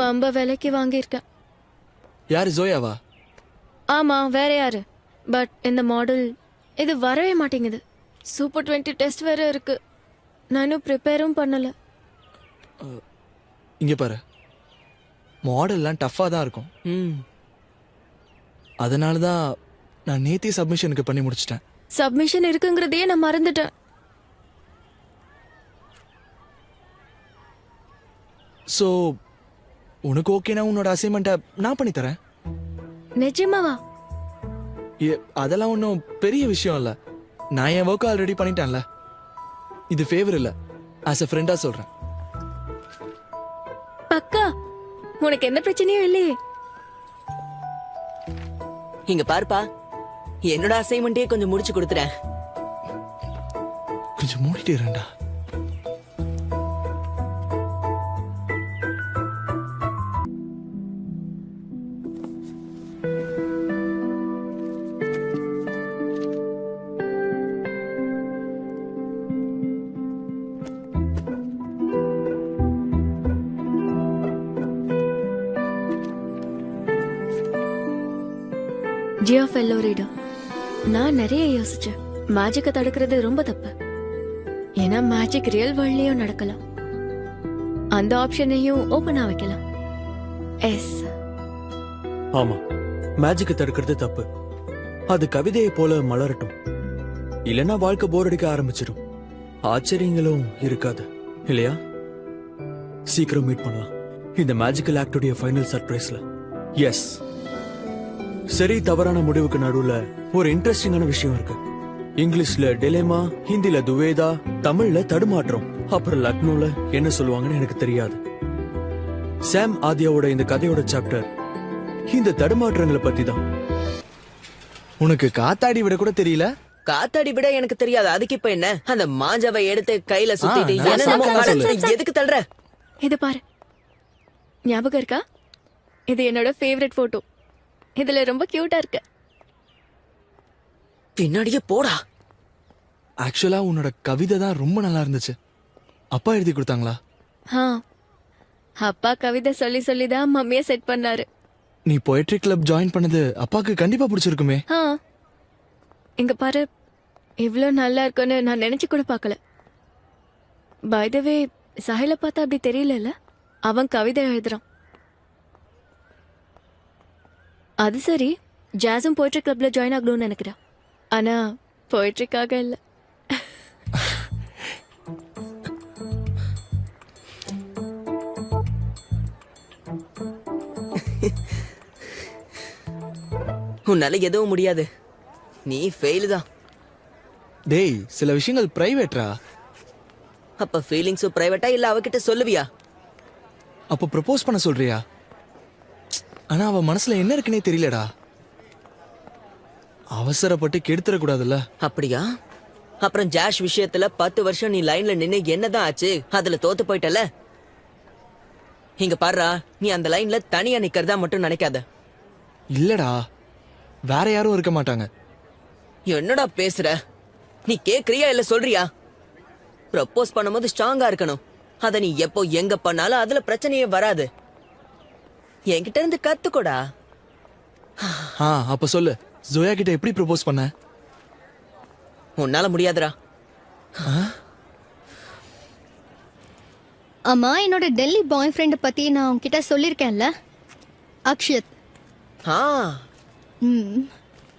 வம்ப விலைக்கு வாங்கியிருக்கேன். யாரு, ஜோயாவா? ஆமா, வேற யாரு? பட் இந்த மாடல் இது வரவே மாட்டேங்குது. சூப்பர் 20 டெஸ்ட் வேற இருக்கு. நானும் ப்ரிப்பேரும் பண்ணல. இங்க பாரு, மாடல்லாம் டஃப்பா தான் இருக்கும். அதனால தான் நான் நேத்தி சப்மிஷனுக்கு பண்ணி முடிச்சிட்டேன். சப்மிஷன் இருக்குங்கிறதையே நான் மறந்துட்டேன். ஸோ உனக்கு ஓகேனா உன்னோட அசைன்மெண்ட்டை நான் பண்ணி தரேன். நிஜமாவா? அதெல்லாம் ஒன்றும் பெரிய விஷயம் இல்லை. நான் என் ஒர்க் ஆல்ரெடி பண்ணிட்டேன்ல. இது ஃபேவர் இல்லை, ஆஸ் அ ஃப்ரெண்டா சொல்றேன். பக்கா? உனக்கு என்ன பிரச்சனையும் இல்லையே? இங்க பாருப்பா, என்னோட அசைன்மெண்ட்டே கொஞ்சம் முடிச்சு கொடுத்துறேன். கொஞ்சம் மூடிட்டு இருடா. ஜியோ ஃபெல்லோ ரீடர், நான் நிறைய யோசிச்சேன். மேஜிக்கை தடுக்கிறது ரொம்ப தப்பு. ஏன்னா மேஜிக் ரியல் வேர்ல்ட்லயும் நடக்கலாம். அந்த ஆப்ஷனையும் ஓபனா வைக்கலாம். எஸ், ஆமா, மேஜிக்கை தடுக்கிறது தப்பு. அது கவிதையை போல மலரட்டும். இல்லைன்னா வாழ்க்கை போர் அடிக்க ஆரம்பிச்சிடும். ஆச்சரியங்களும் இருக்காது, இல்லையா? சீக்கிரம் மீட் பண்ணலாம் இந்த மேஜிக்கல் ஆக்டுடைய ஃபைனல் சர்ப்ரைஸ்ல. எஸ், சரி தவறான முடிவுக்கு நடுவுல ஒரு இன்ட்ரெஸ்டிங்கான விஷயம் இருக்கு. இங்கிலீஷ்ல டிலேமா, ஹிந்தில துவேதா, தமிழ்ல தடுமாற்றம், அப்புறம் லக்னோல என்ன சொல்லுவாங்கன்னு எனக்கு தெரியாது. சாம் ஆதியாவோட இந்த கதையோட சாப்டர் இந்த தடுமாற்றங்களை பத்தி தான். உனக்கு காத்தாடி விட கூட தெரியல? காத்தாடி விட எனக்கு தெரியாது, அதுக்கு இப்ப என்ன? அந்த மாஞ்சாவை எடுத்து கையில சுத்திட்டு நான் என்னென்னமோ சாப்பிட்டேன் காட்டுற. சொல்லு. எதுக்கு தள்ளுற? இது பாரு, ஞாபகம் இருக்கா? இது என்னோட ஃபேவரட் போட்டோ. இதுல ரொம்ப கியூட்டா இருக்கு. பின்னாடியே போடா. ஆக்சுவலா உன்னோட கவிதை தான் ரொம்ப நல்லா இருந்துச்சு. அப்பா எழுதி கொடுத்தாங்களா? அப்பா கவிதை சொல்லி சொல்லிதான் மம்மியை செட் பண்ணாரு. நீ போயட்ரி கிளப் ஜாயின் பண்ணது அப்பாக்கு கண்டிப்பா பிடிச்சிருக்குமே. இங்க பாரு, இவ்ளோ நல்லா இருக்குன்னு நான் நினைச்சு கூட பார்க்கல. பை த வே, சாஹில பார்த்தா அப்படி தெரியல. அவன் கவிதை எழுதுறான். அது சரி, ஜாஸும் போய்ட்ரி கிளப்ல ஜாயின் ஆகணும்னு நினைக்கிறான். ஆனா போய்ட்ரிக்காக இல்ல. உன்னால எதுவும் முடியாது. நீ ஃபெயில் தான். டேய் சில விஷயங்கள் பிரைவேட்ரா. அப்ப ஃபீலிங்ஸும் பிரைவேட்டா இல்ல அவகிட்ட சொல்லுவியா? அப்போ ப்ரப்போஸ் பண்ண சொல்றியா? ஆனா அவ மனசுல என்ன இருக்குன்னே தெரியலடா. அவசரப்பட்டு கெடுத்துடக்கூடாதுல்ல. அப்படியா? அப்புறம் ஜாஷ் விஷயத்துல 10 வருஷம் நீ லைன்ல நின்னு என்னதான் ஆச்சு? அதுல தோத்து போயிட்டல. இங்க பாருடா, நீ அந்த லைன்ல தனியா நிக்கிறதா மட்டும் நினைக்காத. இல்லடா, வேற யாரும் இருக்க மாட்டாங்க. என்னடா பேசுற? நீ கேக்குறியா இல்ல சொல்றியா? ப்ரப்போஸ் பண்ணும்போது ஸ்ட்ராங்கா இருக்கணும். அத நீ எப்போ எங்க பண்ணாலும் அதுல பிரச்சனையே வராது. என்கிட்ட இருந்து கத்துக்கோடா. அப்ப சொல்லு, ஜோயா கிட்ட எப்படி ப்ரப்போஸ் பண்ண? உன்னால முடியாதுடா. அம்மா, என்னோட டெல்லி பாய் ஃப்ரெண்ட் பத்தி நான் உன்கிட்ட சொல்லியிருக்கேன்ல, அக்ஷத். ஆ,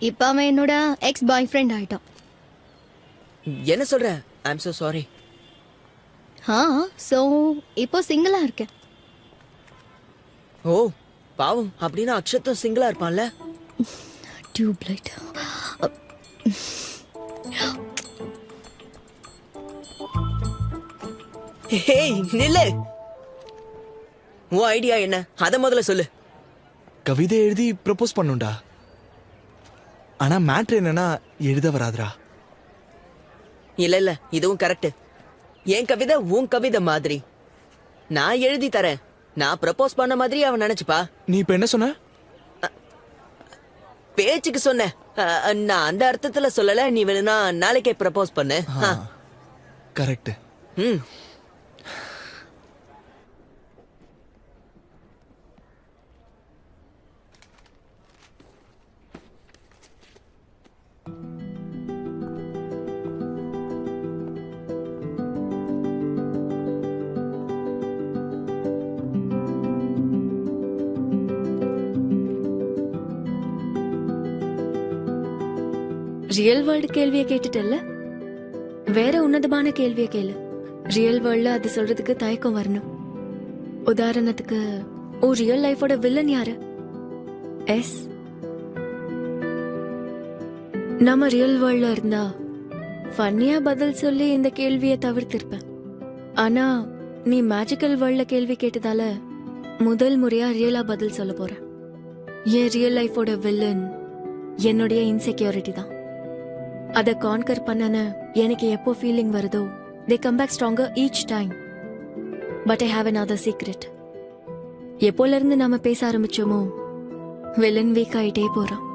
இப்போ அவன் என்னோட எக்ஸ் பாய் ஃப்ரெண்ட் ஆயிட்டான். என்ன சொல்ற? ஐ அம் சோ சாரி. ஸோ இப்போ சிங்கிளா இருக்கேன். ஓ பாவம், அப்படின்னா அக்ஷத்தும் சிங்கிளா இருப்பான்ல? டியூப்லைட். ஹேய் நில்லு. உன் ஐடியா என்ன? அத முதல்ல சொல்லு. கவிதை எழுதி ப்ரப்போஸ் பண்ணுண்டா. ஆனா மேட்ரு என்னன்னா எழுத வராதுடா. இல்ல இதுவும் கரெக்ட். என் கவிதை உன் கவிதை மாதிரி. நான் எழுதி தரேன். நான் ப்ரப்போஸ் பண்ண மாதிரி அவன் நினைச்சுப்பா. நீ இப்ப என்ன சொன்ன? பேச்சுக்கு சொன்னேன். நான் அந்த அர்த்தத்துல சொல்லல. நீ வேணும்னா நாளைக்கே ப்ரப்போஸ் பண்ணு. கரெக்ட். ம். ரியல் வேர்ல்டு கேள்வியை கேட்டுட்டல்ல, வேற உன்னதமான கேள்வியை கேளு. ரியல் வேர்ல்ட்ல அது சொல்றதுக்கு தயக்கம் வரணும். உதாரணத்துக்கு, ஓ ரியல் லைஃபோட வில்லன் யாரு? எஸ். நம்ம ரியல் வேர்ல்ட்ல இருந்தா ஃபன்னியா பதில் சொல்லி இந்த கேள்வியை தவிர்த்திருப்பேன். ஆனா நீ மேஜிக்கல் வேர்ல்ட்ல கேள்வி கேட்டதால முதல் முறையா ரியலா பதில் சொல்ல போறேன். என் ரியல் லைஃபோட வில்லன் என்னுடைய இன்செக்யூரிட்டி தான். அதை கான்கர் பண்ணன எனக்கு எப்போ ஃபீலிங் வருதோ, they come back stronger each time. But I have another secret. எப்போல இருந்து நாம பேச ஆரம்பிச்சோமோ, வில்லன் வீக் ஆயிட்டே போறான்.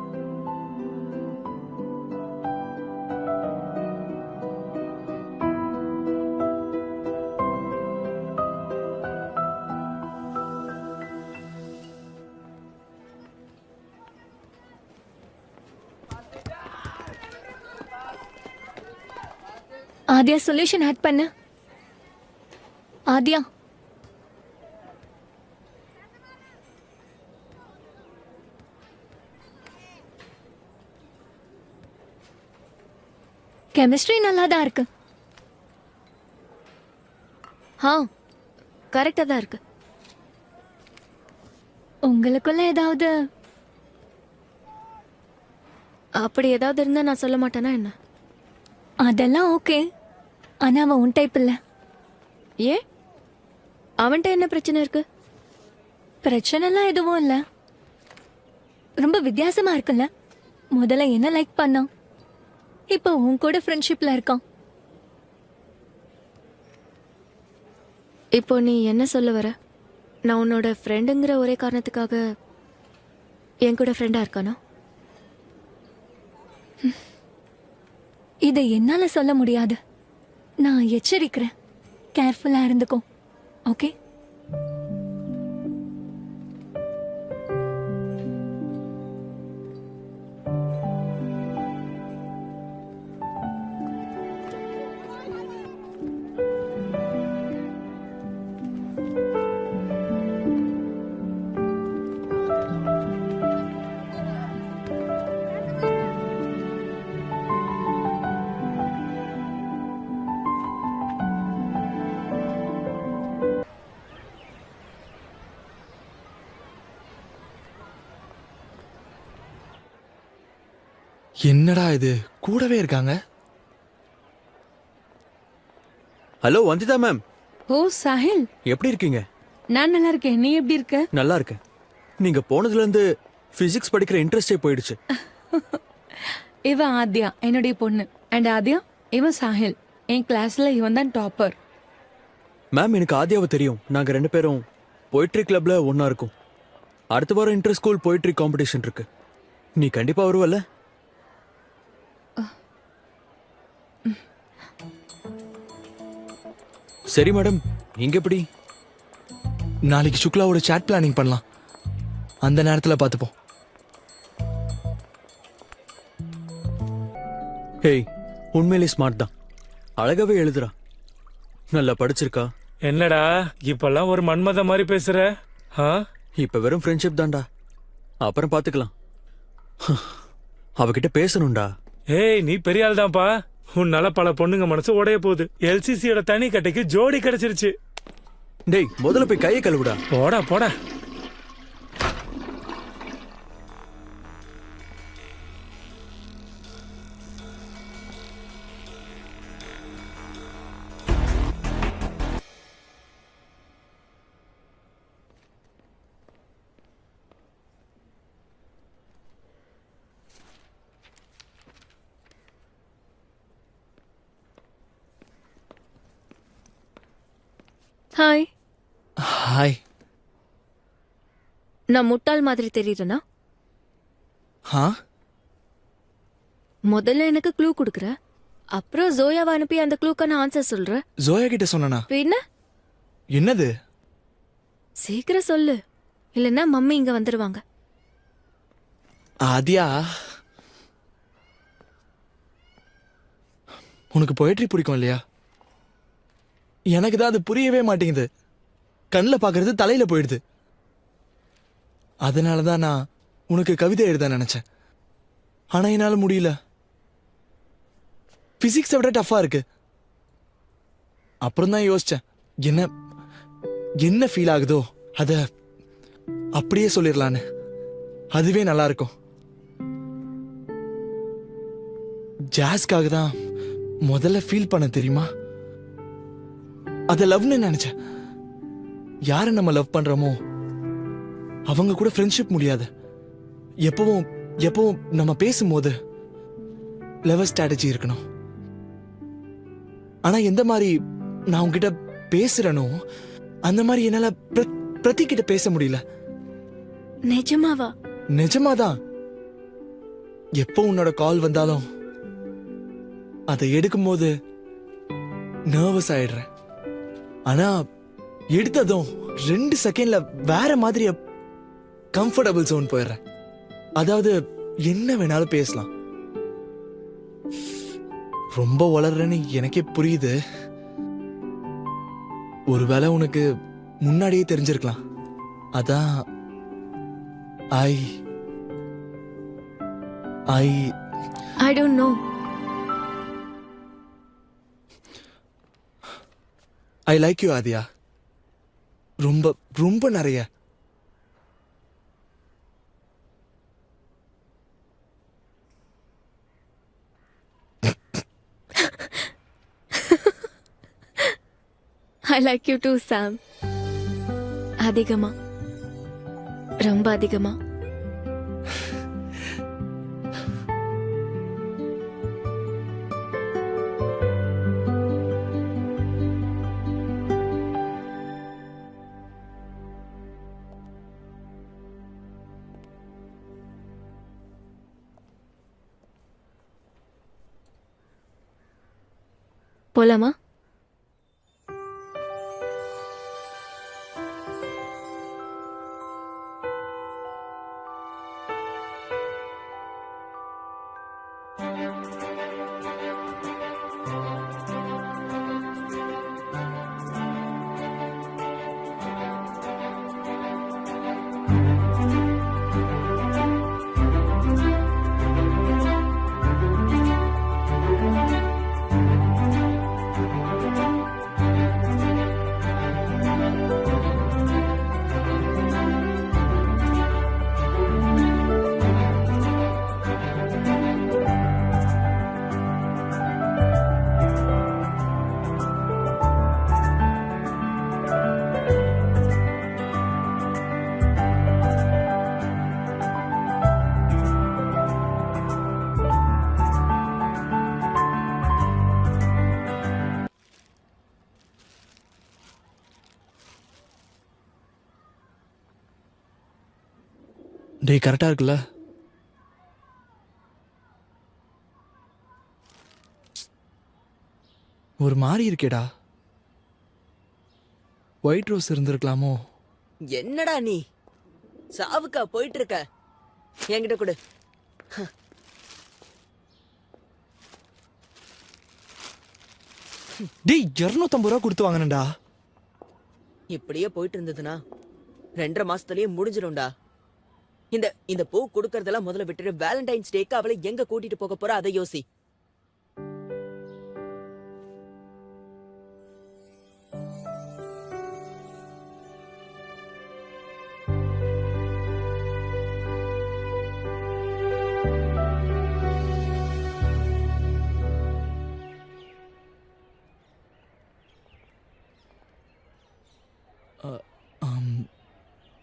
ஆதியா, சொல்யூஷன் ஆட் பண்ண. ஆதியா, கெமிஸ்ட்ரி நல்லா தான் இருக்கு. கரெக்டா தான் இருக்கு. உங்களுக்குள்ள ஏதாவது அப்படி ஏதாவது இருந்தா நான் சொல்ல மாட்டேனா என்ன? அதெல்லாம் ஓகே. ஆனா அவன் உன் டைப் இல்ல. ஏ, அவன்கிட்ட என்ன பிரச்சனை இருக்கு? பிரச்சனைலாம் எதுவும் இல்ல. ரொம்ப வித்தியாசமா இருக்குல்ல. முதல்ல என்ன லைக் பண்ணான், இப்போ உன் கூட ஃப்ரெண்ட்ஷிப்ல இருக்கான். இப்போ நீ என்ன சொல்ல வர? நான் உன்னோட ஃப்ரெண்டுங்கிற ஒரே காரணத்துக்காக என் கூட ஃப்ரெண்டா இருக்கானா? இதை என்னால சொல்ல முடியாது. நான் எச்சரிக்கிறேன். கேர்ஃபுல்லா இருந்துக்கோ. ஓகே? என்னடா இது கூடவே இருக்காங்க. ஹலோ வந்திதா மேம், ஓ சாஹில், எப்படி இருக்கீங்க? நான் நல்லா இருக்கேன். நீ எப்படி இருக்க? நல்லா இருக்கேன். நீங்க போனதுல இருந்து பிசிக்ஸ் படிக்கிற இன்ட்ரெஸ்டே போயிடுச்சு. இவ ஆத்யா, என்னுடைய பொண்ணு. அண்ட் ஆத்யா, இவன் சாஹில். என் கிளாஸ்ல இவன் தான் டாப்பர். மேம் எனக்கு ஆத்யாவை தெரியும். நாங்க 2 பேரும் போயிட்ரி கிளப்ல ஒண்ணா இருக்கோம். அடுத்த வாரம் இன்டர் ஸ்கூல் போயிட்ரி காம்படிஷன் இருக்கு. நீ கண்டிப்பா வருவல்ல? சரி மேடம், நீங்க எப்படி? நாளைக்கு சுக்லாவோட சாட் பிளானிங் பண்ணலாம். அந்த நேரத்துல பார்த்துப்போம். ஹேய், உண்மையிலே ஸ்மார்ட் தான். அழகாவே எழுதுறா. நல்லா படிச்சிருக்கா. என்னடா இப்பெல்லாம் ஒரு மன்மத மாதிரி பேசுற? ஆ? இப்ப வெறும் ஃப்ரெண்ட்ஷிப் தான்டா. அப்புறம் பாத்துக்கலாம். அவகிட்ட பேசணும்டா. ஏய், நீ பெரிய ஆள் தான்ப்பா. உன்னால பல பொண்ணுங்க மனசு உடைய போகுது. எல்சிசியோட தனி கட்டைக்கு ஜோடி கிடைச்சிருச்சு. டேய், முதல்ல போய் கையை கழுவுடா. போடா போடா. ஹாய். ஹாய். நான் முட்டாள் மாதிரி தெரியுறேனா? ஹா? முதல்ல எனக்கு க்ளூ கொடுக்குற, அப்புறம் ஜோயாவை அனுப்பி அந்த க்ளூக்கான ஆன்சர் சொல்ற. ஜோயா கிட்ட சொன்னனா? பின்ன என்னது? சீக்கிரம் சொல்லு, இல்லைன்னா மம்மி இங்க வந்துருவாங்க. ஆதியா, உனக்கு போயிட்ரி பிடிக்கும் இல்லையா? எனக்கு தான் அது புரியவே மாட்டேங்குது. கண்ணில் பார்க்கறது தலையில போயிடுது. அதனால தான் நான் உனக்கு கவிதை எழுத நினைச்சேன். ஆனா என்னால முடியல. பிசிக்ஸை விட டஃபா இருக்கு. அப்புறம் தான் யோசிச்சேன், என்ன ஃபீல் ஆகுதோ அத அப்படியே சொல்லிடலான்னு. அதுவே நல்லா இருக்கும். ஜாஸ்க்காக தான் முதல்ல ஃபீல் பண்ண தெரியுமா? அத லவ்னு நினைச்சேன். யாரை நம்ம லவ் பண்றோமோ அவங்க கூட ஃப்ரெண்ட்ஷிப் முடியாது. எப்பவும் நம்ம பேசும்போது லெவல் ஸ்ட்ராட்டஜி இருக்கணும். ஆனா எந்த மாதிரி நான் உங்ககிட்ட பேசுறேனோ அந்த மாதிரி என்னால பிரதி கிட்ட பேச முடியல. நிஜமாவா? நிஜமாதான். எப்போ உன்னோட கால் வந்தாலும் அதை எடுக்கும்போது நர்வஸ் ஆயிடுறேன். ஆனா எடுத்ததும் 2 செகண்ட்ல வேற மாதிரி கம்ஃபர்டபுள் ஜோன் போயிடுறேன். அதாவது என்ன வேணாலும் பேசலாம். ரொம்ப வளர்றேன்னு எனக்கே புரியுது. ஒருவேளை உனக்கு முன்னாடியே தெரிஞ்சிருக்கலாம். அதான் I don't know. I like you Adhiya. ரொம்ப ரொம்ப நிறைய. I like you too Sam. அதிகமா, ரொம்ப அதிகமா. போலாமா? டேய் கரெக்டா இருக்குல்ல? ஒரு மாதிரி இருக்கேடா. ஒயிட் ரோஸ் இருந்திருக்கலாமோ? என்னடா நீ சாவுக்கா போயிட்டு இருக்க? என்கிட்ட கொடு. டேய் 250 ரூபா கொடுத்து வாங்கினேன்டா. இப்படியே போயிட்டு இருந்ததுன்னா 2.5 மாசத்துலயே முடிஞ்சிடும்டா. இந்த இந்த பூ கொடுக்கறதெல்லாம் முதல்ல விட்டுட்டு வேலண்டைன்ஸ் டேக்கு அவளை எங்க கூட்டிட்டு போக போற அதை யோசி.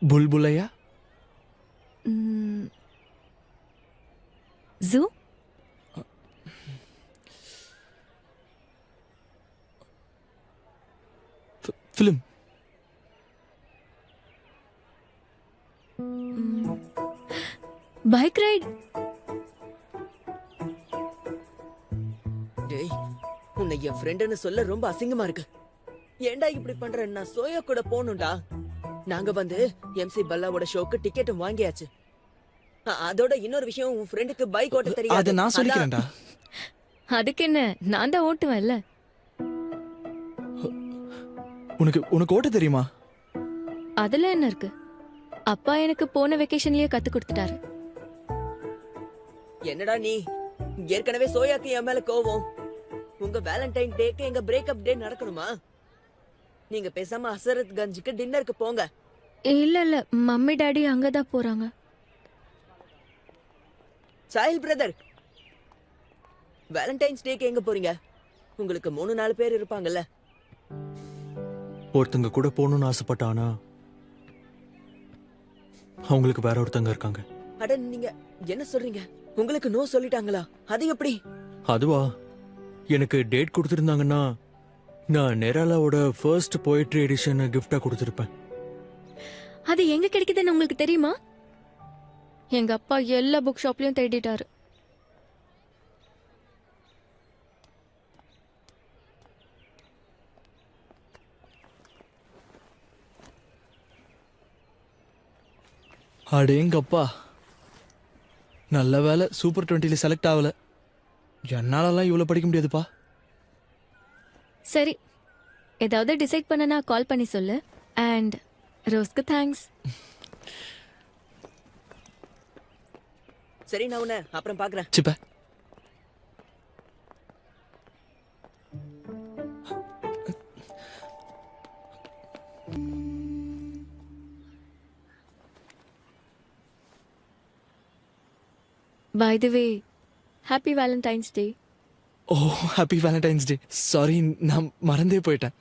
புல்புலையா? Zoo film. Bike ride. டேய், உன்னை என் ஃப்ரெண்டுன்னு சொல்ல ரொம்ப அசிங்கமா இருக்கு. ஏன்டா இப்படி பண்ற? நான் சோயா கூட போகணும்டா. நாங்க வந்து எம்சி பல்லாவோட ஷோக்கு டிக்கெட்டும் வாங்கியாச்சு. அதோட இன்னொரு விஷயம், உன் ஃப்ரெண்டுக்கு பைக் ஓட்ட தெரியாது. அதை நான் சொல்லிக்கிறேன்டா. அதுக்கு என்ன, நான் தான் ஓட்டுவேன்ல. உனக்கு ஓட்ட தெரியுமா? அதுல என்ன இருக்கு? அப்பா எனக்கு போன வெக்கேஷன்லயே கத்து கொடுத்துட்டாரு. என்னடா நீ, ஏற்கனவே சோயாக்கு என் மேல கோவம். உங்க வேலண்டைன் டேக்கு எங்க பிரேக்கப் டே நடக்கணுமா? நீங்க பேசாம ஹசரத் கஞ்சுக்கு டின்னருக்கு போங்க. இல்ல மம்மி டாடி அங்கதான் போறாங்க. சாஹில் பிரதர், வேலண்டைன்ஸ் டேக்கு எங்க போறீங்க? உங்களுக்கு 3-4 பேர் இருப்பாங்கல்ல. ஒருத்தங்க கூட போகணும்னு ஆசைப்பட்டானா அவங்களுக்கு வேற ஒருத்தங்க இருக்காங்க. அட நீங்க என்ன சொல்றீங்க? உங்களுக்கு நோ சொல்லிட்டாங்களா? அது எப்படி? அதுவா, எனக்கு டேட் கொடுத்துருந்தாங்கன்னா நான் நெராலாவோட ஃபர்ஸ்ட் போயட்ரி எடிஷன் கிஃப்டா கொடுத்துருப்பேன். அது எங்க கிடைக்குதுன்னு உங்களுக்கு தெரியுமா? எங்க அப்பா எல்லா புக் ஷாப்லயும் தேடிட்டாரு. அடேங்கப்பா, நல்ல வேலை சூப்பர் 20ல செலக்ட் ஆகல. என்னாலலாம் இவ்வளோ படிக்க முடியாதுப்பா. சரி, ஏதாவது டிசைட் பண்ணனா கால் பண்ணி சொல்லு. அண்ட் ரோஸ்க்கு தேங்க்ஸ். சரி, நான் உன்னை அப்புறம் பாக்குறேன். சிப்ப by the way, happy Valentine's Day. Oh, happy Valentine's Day. Sorry, நான் மறந்தே போயிட்டேன்.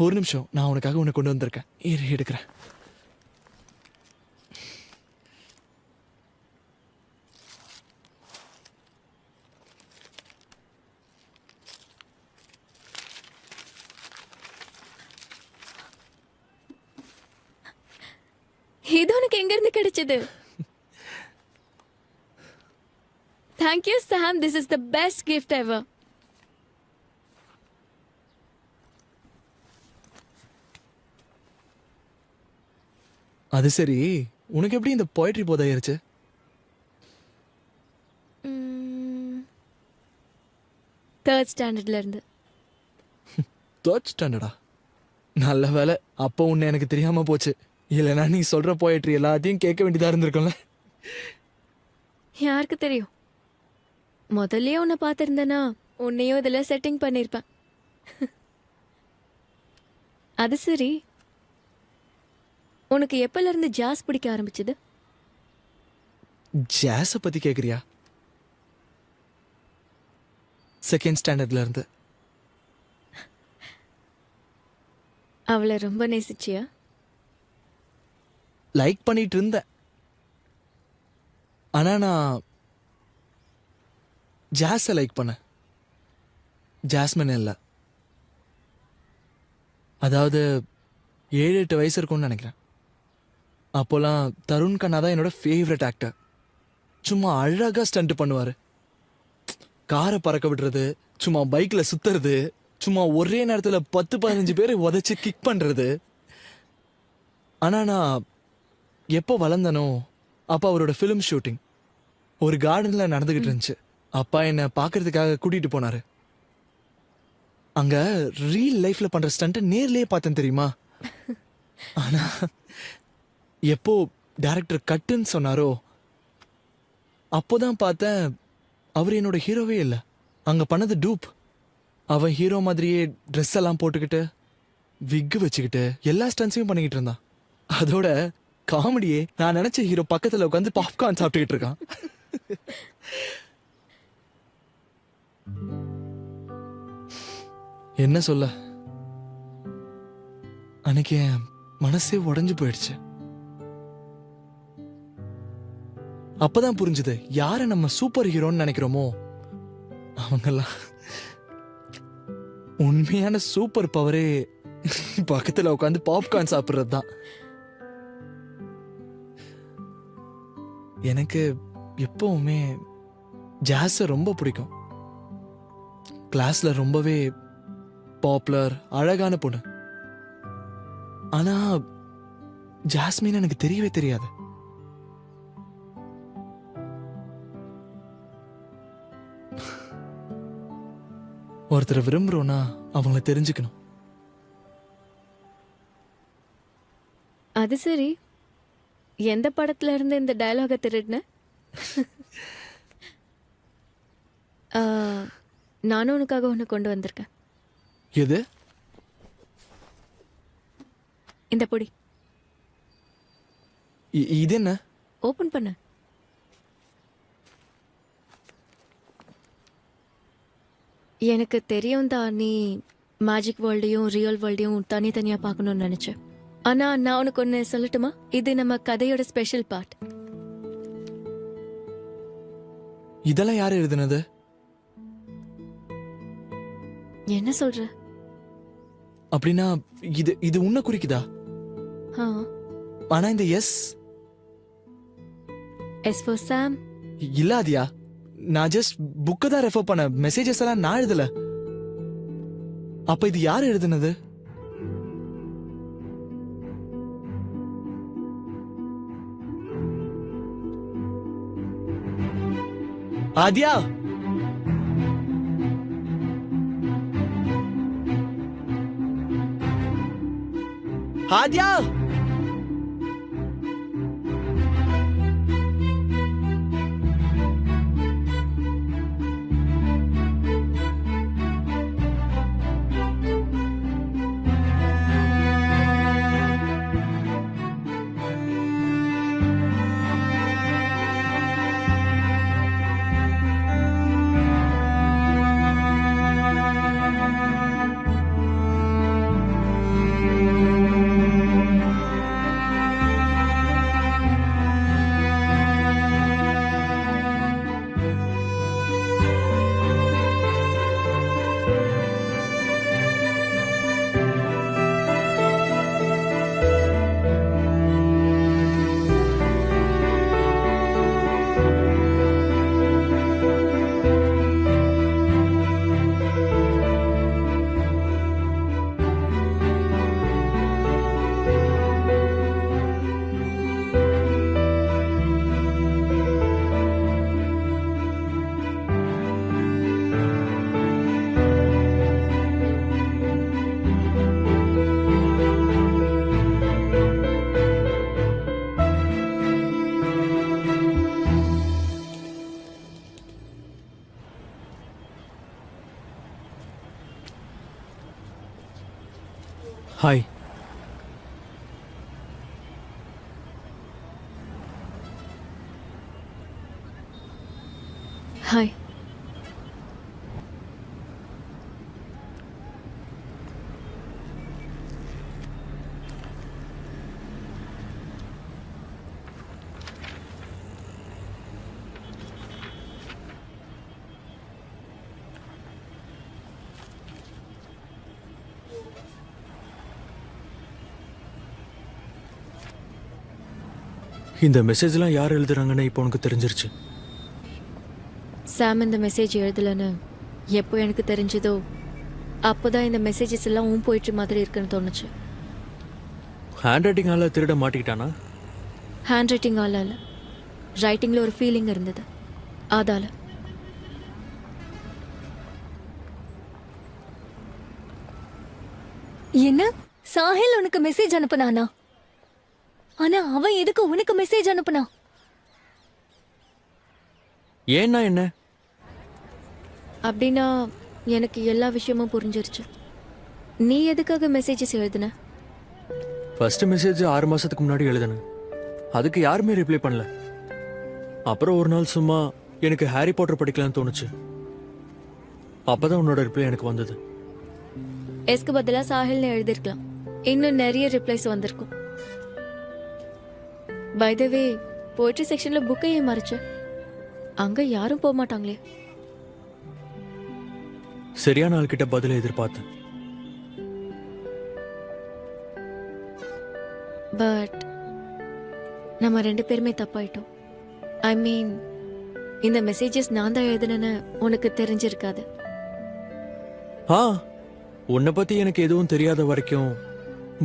ஒரு நிமிஷம், நான் உனக்காக உன்னை கொண்டு வந்திருக்கேன். இரு, எடுக்கிறேன். இது உனக்கு எங்க இருந்து கிடைச்சது? Thank you, Sam. This is the best gift ever. அது சரி, உனக்கு எப்படி இந்த போயட்ரி போதாயிருச்சு? தேர்ட் ஸ்டாண்டர்ட்ல இருந்து. தேர்ட் ஸ்டாண்டர்டா? நல்ல வேலை, அப்போ உன்னை எனக்கு தெரியாம போச்சு. இல்லைன்னா நீ சொல்ற போயட்ரி எல்லாத்தையும் கேட்க வேண்டியதா இருந்திருக்கும்ல. யாருக்கு தெரியும்? முதல்லயே உன்னை பார்த்திருந்தேனா உன்னையும் இதுல செட்டிங் பண்ணிருப்பேன். அது சரி, உனக்கு எப்பல இருந்து ஜாஸ் பிடிக்க ஆரம்பிச்சது? ஜாஸ பத்தி கேக்குறியா? செகண்ட் ஸ்டாண்டர்ட்ல இருந்து. அவளை ரொம்ப நேசிச்சியா? லைக் பண்ணிட்டு இருந்தேன். ஆனா நான் ஜாஸை லைக் பண்ணேன், ஜாஸ்மின் இல்லை. அதாவது 7-8 வயசு இருக்கும்னு நினைக்கிறேன். அப்போலாம் தருண் கண்ணா தான் என்னோட ஃபேவரட் ஆக்டர். சும்மா அழகா ஸ்டண்ட் பண்ணுவாரு. காரை பறக்க விடுறது, சும்மா பைக்ல சுத்துறது, சும்மா ஒரே நேரத்துல 10-15 பேரை உதைச்சு கிக் பண்றது. ஆனா நான் எப்போ வளர்ந்தனோ அப்போ அவரோட ஃபிலிம் ஷூட்டிங் ஒரு கார்டன்ல நடந்துகிட்டு இருந்துச்சு. அப்பா என்னை பார்க்கறதுக்காக கூட்டிட்டு போனாரு. அங்க ரியல் லைஃப்ல பண்ற ஸ்டண்ட்டை நேர்லயே பார்த்தேன் தெரியுமா. ஆனா எப்போ டைரக்டர் கட்டுன்னு சொன்னாரோ அப்போதான் பார்த்தேன் அவர் என்னோட ஹீரோவே இல்லை. அங்க பண்ணது டூப். அவன் ஹீரோ மாதிரியே ட்ரெஸ் எல்லாம் போட்டுக்கிட்டு விக்கு வச்சுக்கிட்டு எல்லா ஸ்டன்ஸையும் பண்ணிக்கிட்டு இருந்தான். அதோட காமெடியே நான் நினைச்ச ஹீரோ பக்கத்துல உட்காந்து பாப்கார்ன் சாப்பிட்டுக்கிட்டு இருக்கான். என்ன சொல்ல, அன்னைக்கு என் மனசே உடைஞ்சு போயிடுச்சு. அப்பதான் புரிஞ்சுது யார நம்ம சூப்பர் ஹீரோன்னு நினைக்கிறோமோ அவங்கெல்லாம் உண்மையான சூப்பர் பவரே பக்கத்துல உட்காந்து பாப்கார்ன் சாப்பிடுறது தான். எனக்கு எப்பவுமே ஜாஸ் ரொம்ப பிடிக்கும். கிளாஸ்ல ரொம்பவே பாப்புலர் அழகான பொண்ணு. ஆனா ஜாஸ்மின் எனக்கு தெரியவே தெரியாது. ஒருத்தரை விரும்புறோம்னா அவங்கள தெரிஞ்சுக்கணும். அது சரி, எந்த படத்துல இருந்து இந்த டயலாக திருடின? நானும் உனக்காக ஒன்று கொண்டு வந்திருக்கேன். எது? இந்த பொடி. இது என்ன? ஓபன் பண்ண. எனக்கு தெரியும் தான் நீ மேஜிக் வேர்ல்டையும் ரியல் வேர்ல்டையும் தனித்தனியா பார்க்கணும்னு நினைச்சேன். ஆனா நான் உனக்கு ஒன்று சொல்லட்டுமா? இது நம்ம கதையோட ஸ்பெஷல் பார்ட். இதெல்லாம் யார் எழுதுனது? என்ன சொல்ற? அப்படின்னா இது இது உன்னை குறிக்குதா? ஆனா இந்த எஸ் ஃபார் சாம் இல்லாதியா? நான் ஜஸ்ட் புக்கை தான் ரெஃபர் பண்ண, மெசேஜஸ் எல்லாம் நான் எழுதல. அப்ப இது யார் எழுதுனது? ஆதியா, ஆதியா, ஹாய். ஹாய். இந்த மெசேஜ்லாம் யார் எழுதுறாங்கன்னு இப்போ உனக்கு தெரிஞ்சிருச்சு. சாம் இந்த மெசேஜ் எழுதலன்னு எப்போ எனக்கு தெரிஞ்சதோ அப்போதான் இந்த மெசேஜஸ் எல்லாம் உன் போயிட்டு மாதிரி இருக்குன்னு தோணுச்சு. ஹேண்ட் ரைட்டிங்கால திருட மாட்டிக்கிட்டானா? ஹேண்ட் ரைட்டிங் ஆல இல்லை, ரைட்டிங்கில் ஒரு ஃபீலிங் இருந்தது அதால. என்ன சாஹில் உனக்கு மெசேஜ் அனுப்புனானா? ஆனா அவன் எதுக்கு உனக்கு மெசேஜ் அனுப்புனா? ஏன்னா என்ன? அப்படின்னா எனக்கு எல்லா விஷயமும் புரிஞ்சிருச்சு. நீ எதுக்காக மெசேஜஸ் எழுதுன? ஃபர்ஸ்ட் மெசேஜ் 6 மாசத்துக்கு முன்னாடி எழுதுனேன். அதுக்கு யாருமே ரிப்ளை பண்ணல. அப்புறம் ஒரு நாள் சும்மா எனக்கு ஹாரி பாட்டர் படிக்கலாம்னு தோணுச்சு. அப்பதான் உன்னோட ரிப்ளை எனக்கு வந்தது. எஸ்க்கு பதிலா சாஹில்னு எழுதிருக்கலாம், இன்னும் நிறைய ரிப்ளைஸ் வந்திருக்கும். பை த வே, போய்ட்ரி செக்ஷன்ல புக்கை ஏன் மறைச்ச? அங்க யாரும் போக மாட்டாங்களே. சரியான ஆள்கிட்ட பதில எதிர்பார்த்தேன். பட் நம்ம 2 பேருமே தப்பாயிட்டோம். ஐ மீன், இந்த மெசேஜஸ் நான் தான் எழுதுனேன்னு உனக்கு தெரிஞ்சிருக்காது. ஆ, உன்னை பத்தி எனக்கு எதுவும் தெரியாத வரைக்கும்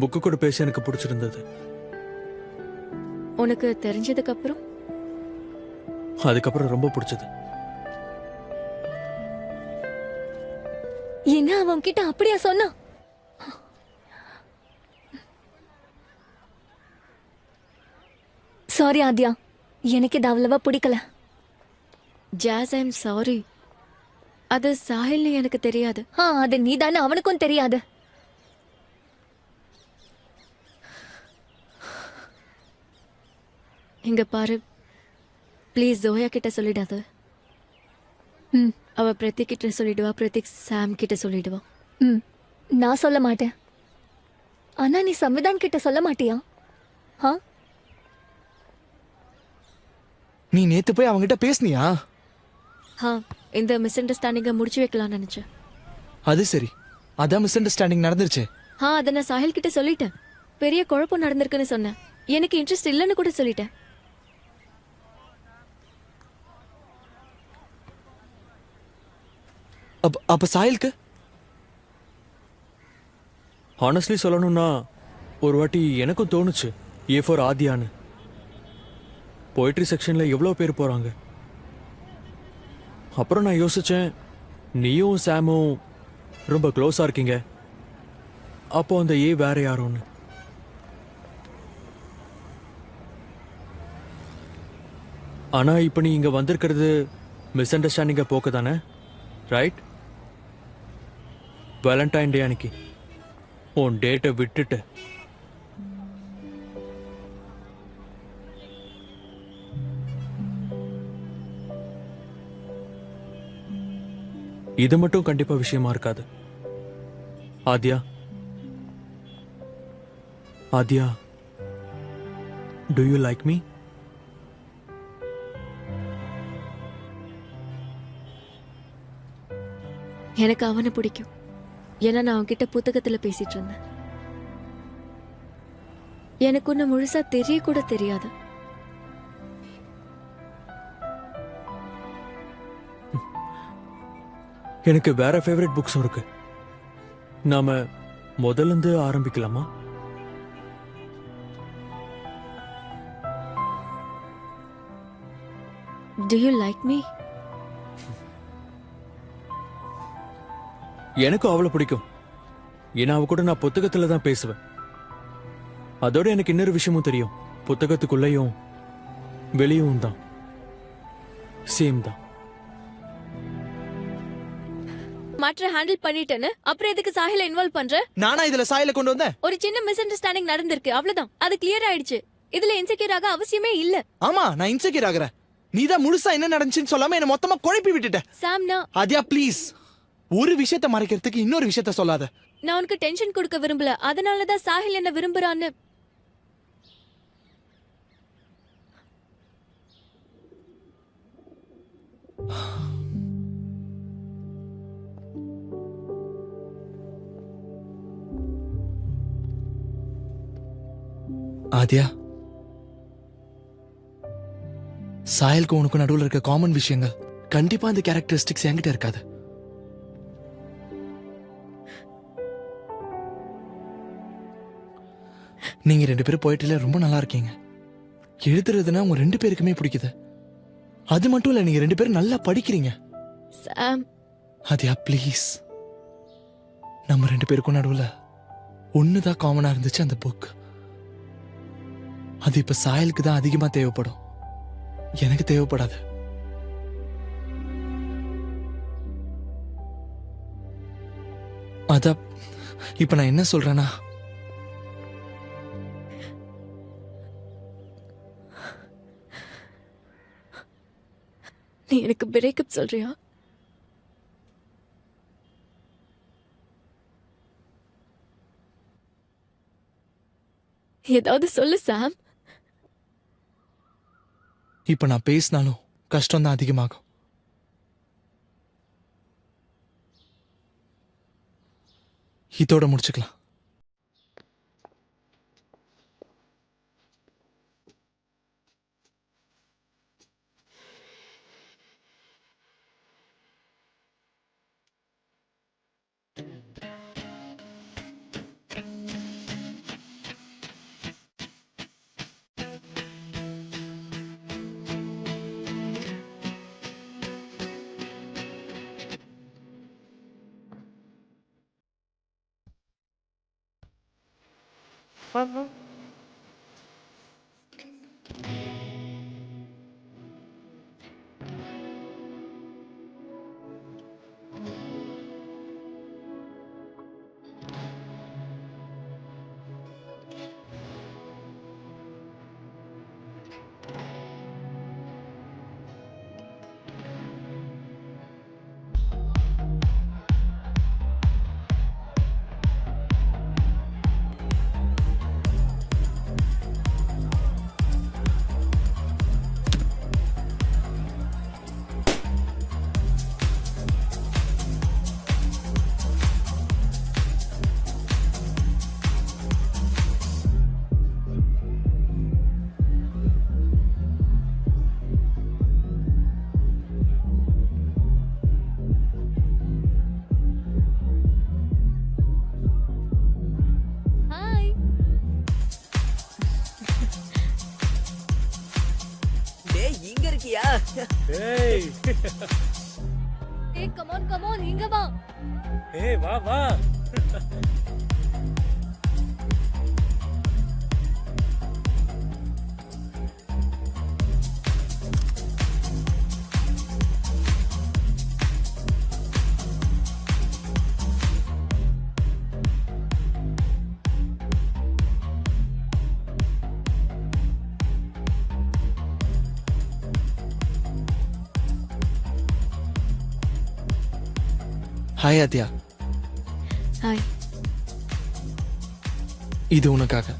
புக்கு கூட பேச எனக்கு பிடிச்சிருந்தது. உனக்கு தெரிஞ்சதுக்கு அப்புறம் அதுக்கப்புறம் ரொம்ப பிடிச்சது. என்ன அவன் கிட்ட அப்படியா சொன்னா? சாரி ஆத்யா, எனக்கு இது அவ்வளவா பிடிக்கல. ஜாஸ், ஐ எம் சாரி. அது சாஹில்னு எனக்கு தெரியாது. அது நீ தானே, அவனுக்கும் தெரியாது. இங்க பாரு, ப்ளீஸ் ஜோயா கிட்ட சொல்லிடாத. அவ பிரதீக் கிட்ட சொல்லிடுவா, பிரதீக் சாம் கிட்ட சொல்லிடுவா. நான் சொல்ல மாட்டேன். ஆனா நீ சம்விதான் கிட்ட சொல்ல மாட்டியா? நீ நேத்து போய் அவங்ககிட்ட பேசுனியா? இந்த மிஸ் அண்டர்ஸ்டாண்டிங்கை முடிச்சு வைக்கலாம்னு நினைச்சேன். அது சரி, அதான் மிஸ் அண்டர்ஸ்டாண்டிங் நடந்துருச்சு. அதை நான் சாஹில் கிட்ட சொல்லிட்டேன். பெரிய குழப்பம் நடந்திருக்குன்னு சொன்னேன். எனக்கு இன்ட்ரெஸ்ட் இல்லைன்னு கூட சொல்லிட்டேன். அப்ப சாஹிலுக்கு ஹானஸ்ட்லி சொல்லணும்னா ஒரு வாட்டி எனக்கும் தோணுச்சு, ஏ ஃபார் ஆதியான்னு. போய்ட்ரி செக்ஷன்ல எவ்வளோ பேர் போறாங்க. அப்புறம் நான் யோசிச்சேன், நீயும் சாமும் ரொம்ப க்ளோஸா இருக்கீங்க, அப்போ அந்த ஏ வேற யாரோன்னு. ஆனா இப்ப நீ இங்க வந்திருக்கிறது மிஸ் அண்டர்ஸ்டாண்டிங்க போக்க தானே, ரைட்? வேலண்டைன் டே அன்னைக்கு உன் டேட்டை விட்டுட்டு இது மட்டும் கண்டிப்பா விஷயமா இருக்காது. Adhya, Adhya, to you like me? எனக்கு அவனை பிடிக்கும். ஏன்னா நான் அவன்கிட்ட புத்தகத்துல பேசிட்டு இருந்தேன். எனக்கு ஒன்னு முழுசா தெரிய கூட தெரியாது. எனக்கு வேற ஃபேவரட் புக்ஸும் இருக்கு. நாம முதல்ல இருந்து ஆரம்பிக்கலாமா? Do you like me? எனக்கும் அவளை பிடிக்கும். ஏன்னா அவ கூட நான் புத்தகத்துல தான் பேசுவேன். அதோட எனக்கு இன்னொரு விஷயமும் தெரியும், புத்தகத்துக்குள்ளேயும் வெளியும் தான் சேம் தான். மாற்ற ஹேண்டில் பண்ணிட்டேன்னு அப்புறம் எதுக்கு சாஹில இன்வால்வ் பண்ற? நானா இதுல சாஹில கொண்டு வந்தேன்? ஒரு சின்ன மிஸ் அண்டர்ஸ்டாண்டிங் நடந்திருக்கு, அவ்வளவுதான். அது கிளியர் ஆயிடுச்சு. இதுல இன்செக்யூர் ஆக அவசியமே இல்ல. ஆமா, நான் இன்செக்யூர் ஆகுறேன். நீதான் முழுசா என்ன நடந்துச்சுன்னு சொல்லாம என்ன மொத்தமா குழப்பி விட்டுட்ட. சாம்னா, ஆத்யா ப்ளீஸ், ஒரு விஷயத்தை மறைக்கிறதுக்கு இன்னொரு விஷயத்த சொல்லாத. நான் உனக்கு டென்ஷன் கொடுக்க விரும்பல, அதனாலதான் சாஹில் என்ன விரும்புறான்னு. ஆத்யா, சாயலுக்கு உனக்கு நடுவில் இருக்க காமன் விஷயங்கள் கண்டிப்பா அந்த கேரக்டரிஸ்டிக்ஸ் என்கிட்ட இருக்காது. நீங்க 2 பேரும் போயிட்டுல ரொம்ப நல்லா இருக்கீங்க. எழுதுறதுன்னா உங்க 2 பேருக்குமே பிடிக்குது. அது மட்டும் இல்ல, நீங்க 2 பேரும் நல்லா படிக்கிறீங்க. சாம், ஆதியா ப்ளீஸ், நம்ம 2 பேருக்கும் நடுவுல ஒண்ணுதான் காமனா இருந்துச்சு, அந்த புக். அது இப்ப சாயலுக்கு தான் அதிகமா தேவைப்படும், எனக்கு தேவைப்படாது. அத இப்ப நான் என்ன சொல்றேன்னா, நீ எனக்கு பிரேக்கப் சொல்றியா? ஏதாவது சொல்லு சாம். இப்ப நான் பேசினாலும் கஷ்டம் தான் அதிகமாகும். இதோட முடிச்சுக்கலாம். ஹாய். டேய் இங்க இருக்கியா? ஏய் ஏய் கம் ஆன் இங்க வா. ஏய் வா வா. Hi Adhya, hi. இது உனக்காக.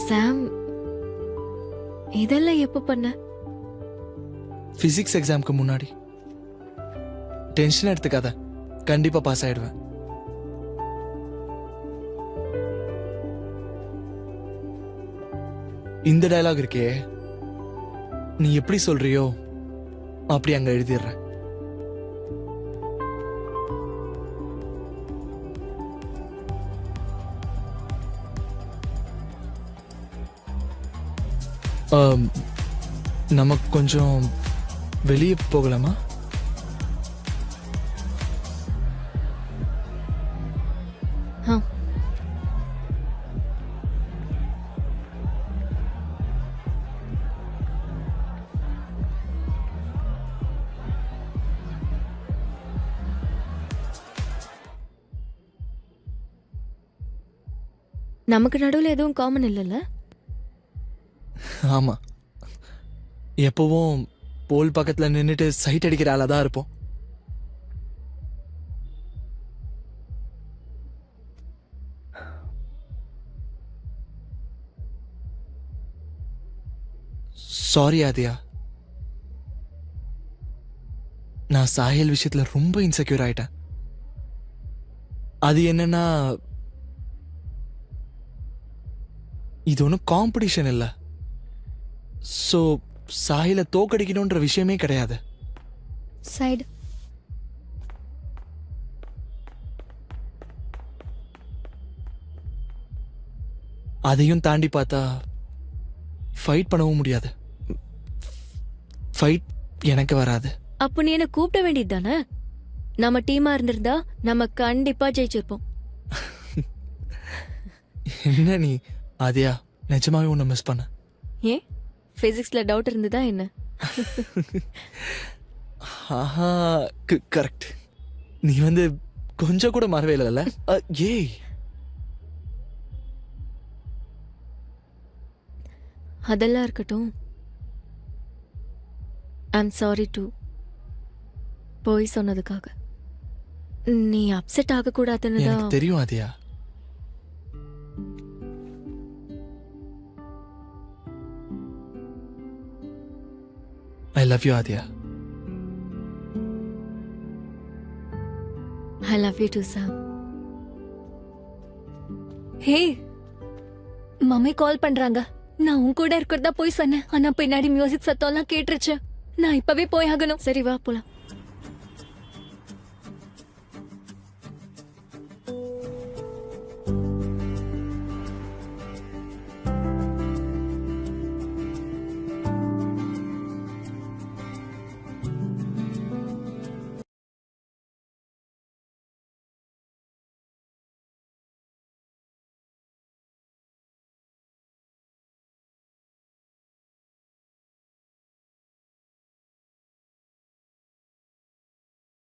சாம், இதெல்லாம் எப்போ பண்ண? பிசிக்ஸ் எக்ஸாம்க்கு முன்னாடி. டென்ஷன் எடுத்துக்காத, கண்டிப்பா பாஸ் ஆயிடுவேன். இந்த டயலாக் இருக்கே, நீ எப்படி சொல்றியோ அப்படி அங்க எழுதிடுறேன். நமக்கு கொஞ்சம் வெளியே போகலாமா? நமக்கு நடுவில் எதுவும் காமன் இல்லைல்ல? ஆமா, எப்பவும் போல் பக்கத்துல நின்னுட்டு சைட் அடிக்கிற ஆளா தான் இருப்போம். சாரி ஆதியா, நான் சாஹில் விஷயத்துல ரொம்ப இன்செக்யூர் ஆயிட்டேன். அது என்னன்னா, இது ஒன்றும் காம்படிஷன் இல்லை. ஸோ சாஹில தோக்கடிக்கணுன்ற விஷயமே கிடையாது. சைடு அதையும் தாண்டி பார்த்தா ஃபைட் பண்ணவும் முடியாது. ஃபைட் எனக்கு வராது. அப்ப நீ என்ன கூப்பிட வேண்டியது தானே? நம்ம டீமா இருந்திருந்தா நம்ம கண்டிப்பா ஜெயிச்சிருப்போம். என்ன நீ ஆதியா, நிஜமாவே உன்னை மிஸ் பண்ண. ஏன் பிசிக்ஸ்ல டவுட் இருந்ததா என்ன? ஆஹா, கரெக்ட். நீ கொஞ்சம் கூட மறவே இல்லைல்ல. ஏய், அதெல்லாம் இருக்கட்டும். ஐம் சாரி டு போய் சொன்னதுக்காக. நீ அப்செட் ஆக கூடாதுன்னு எனக்கு தான். தெரியும் Adhiya. I love you Adhiya. I love you too Sam. Hey, mummy call பண்றாங்க. நான் உன் கூட இருக்கிறதா போய் சொன்னேன். ஆனா பின்னாடி மியூசிக் சத்தம்லாம் கேட்டுருச்சு. நான் இப்பவே போய் ஆகணும். சரி வா போலாம்.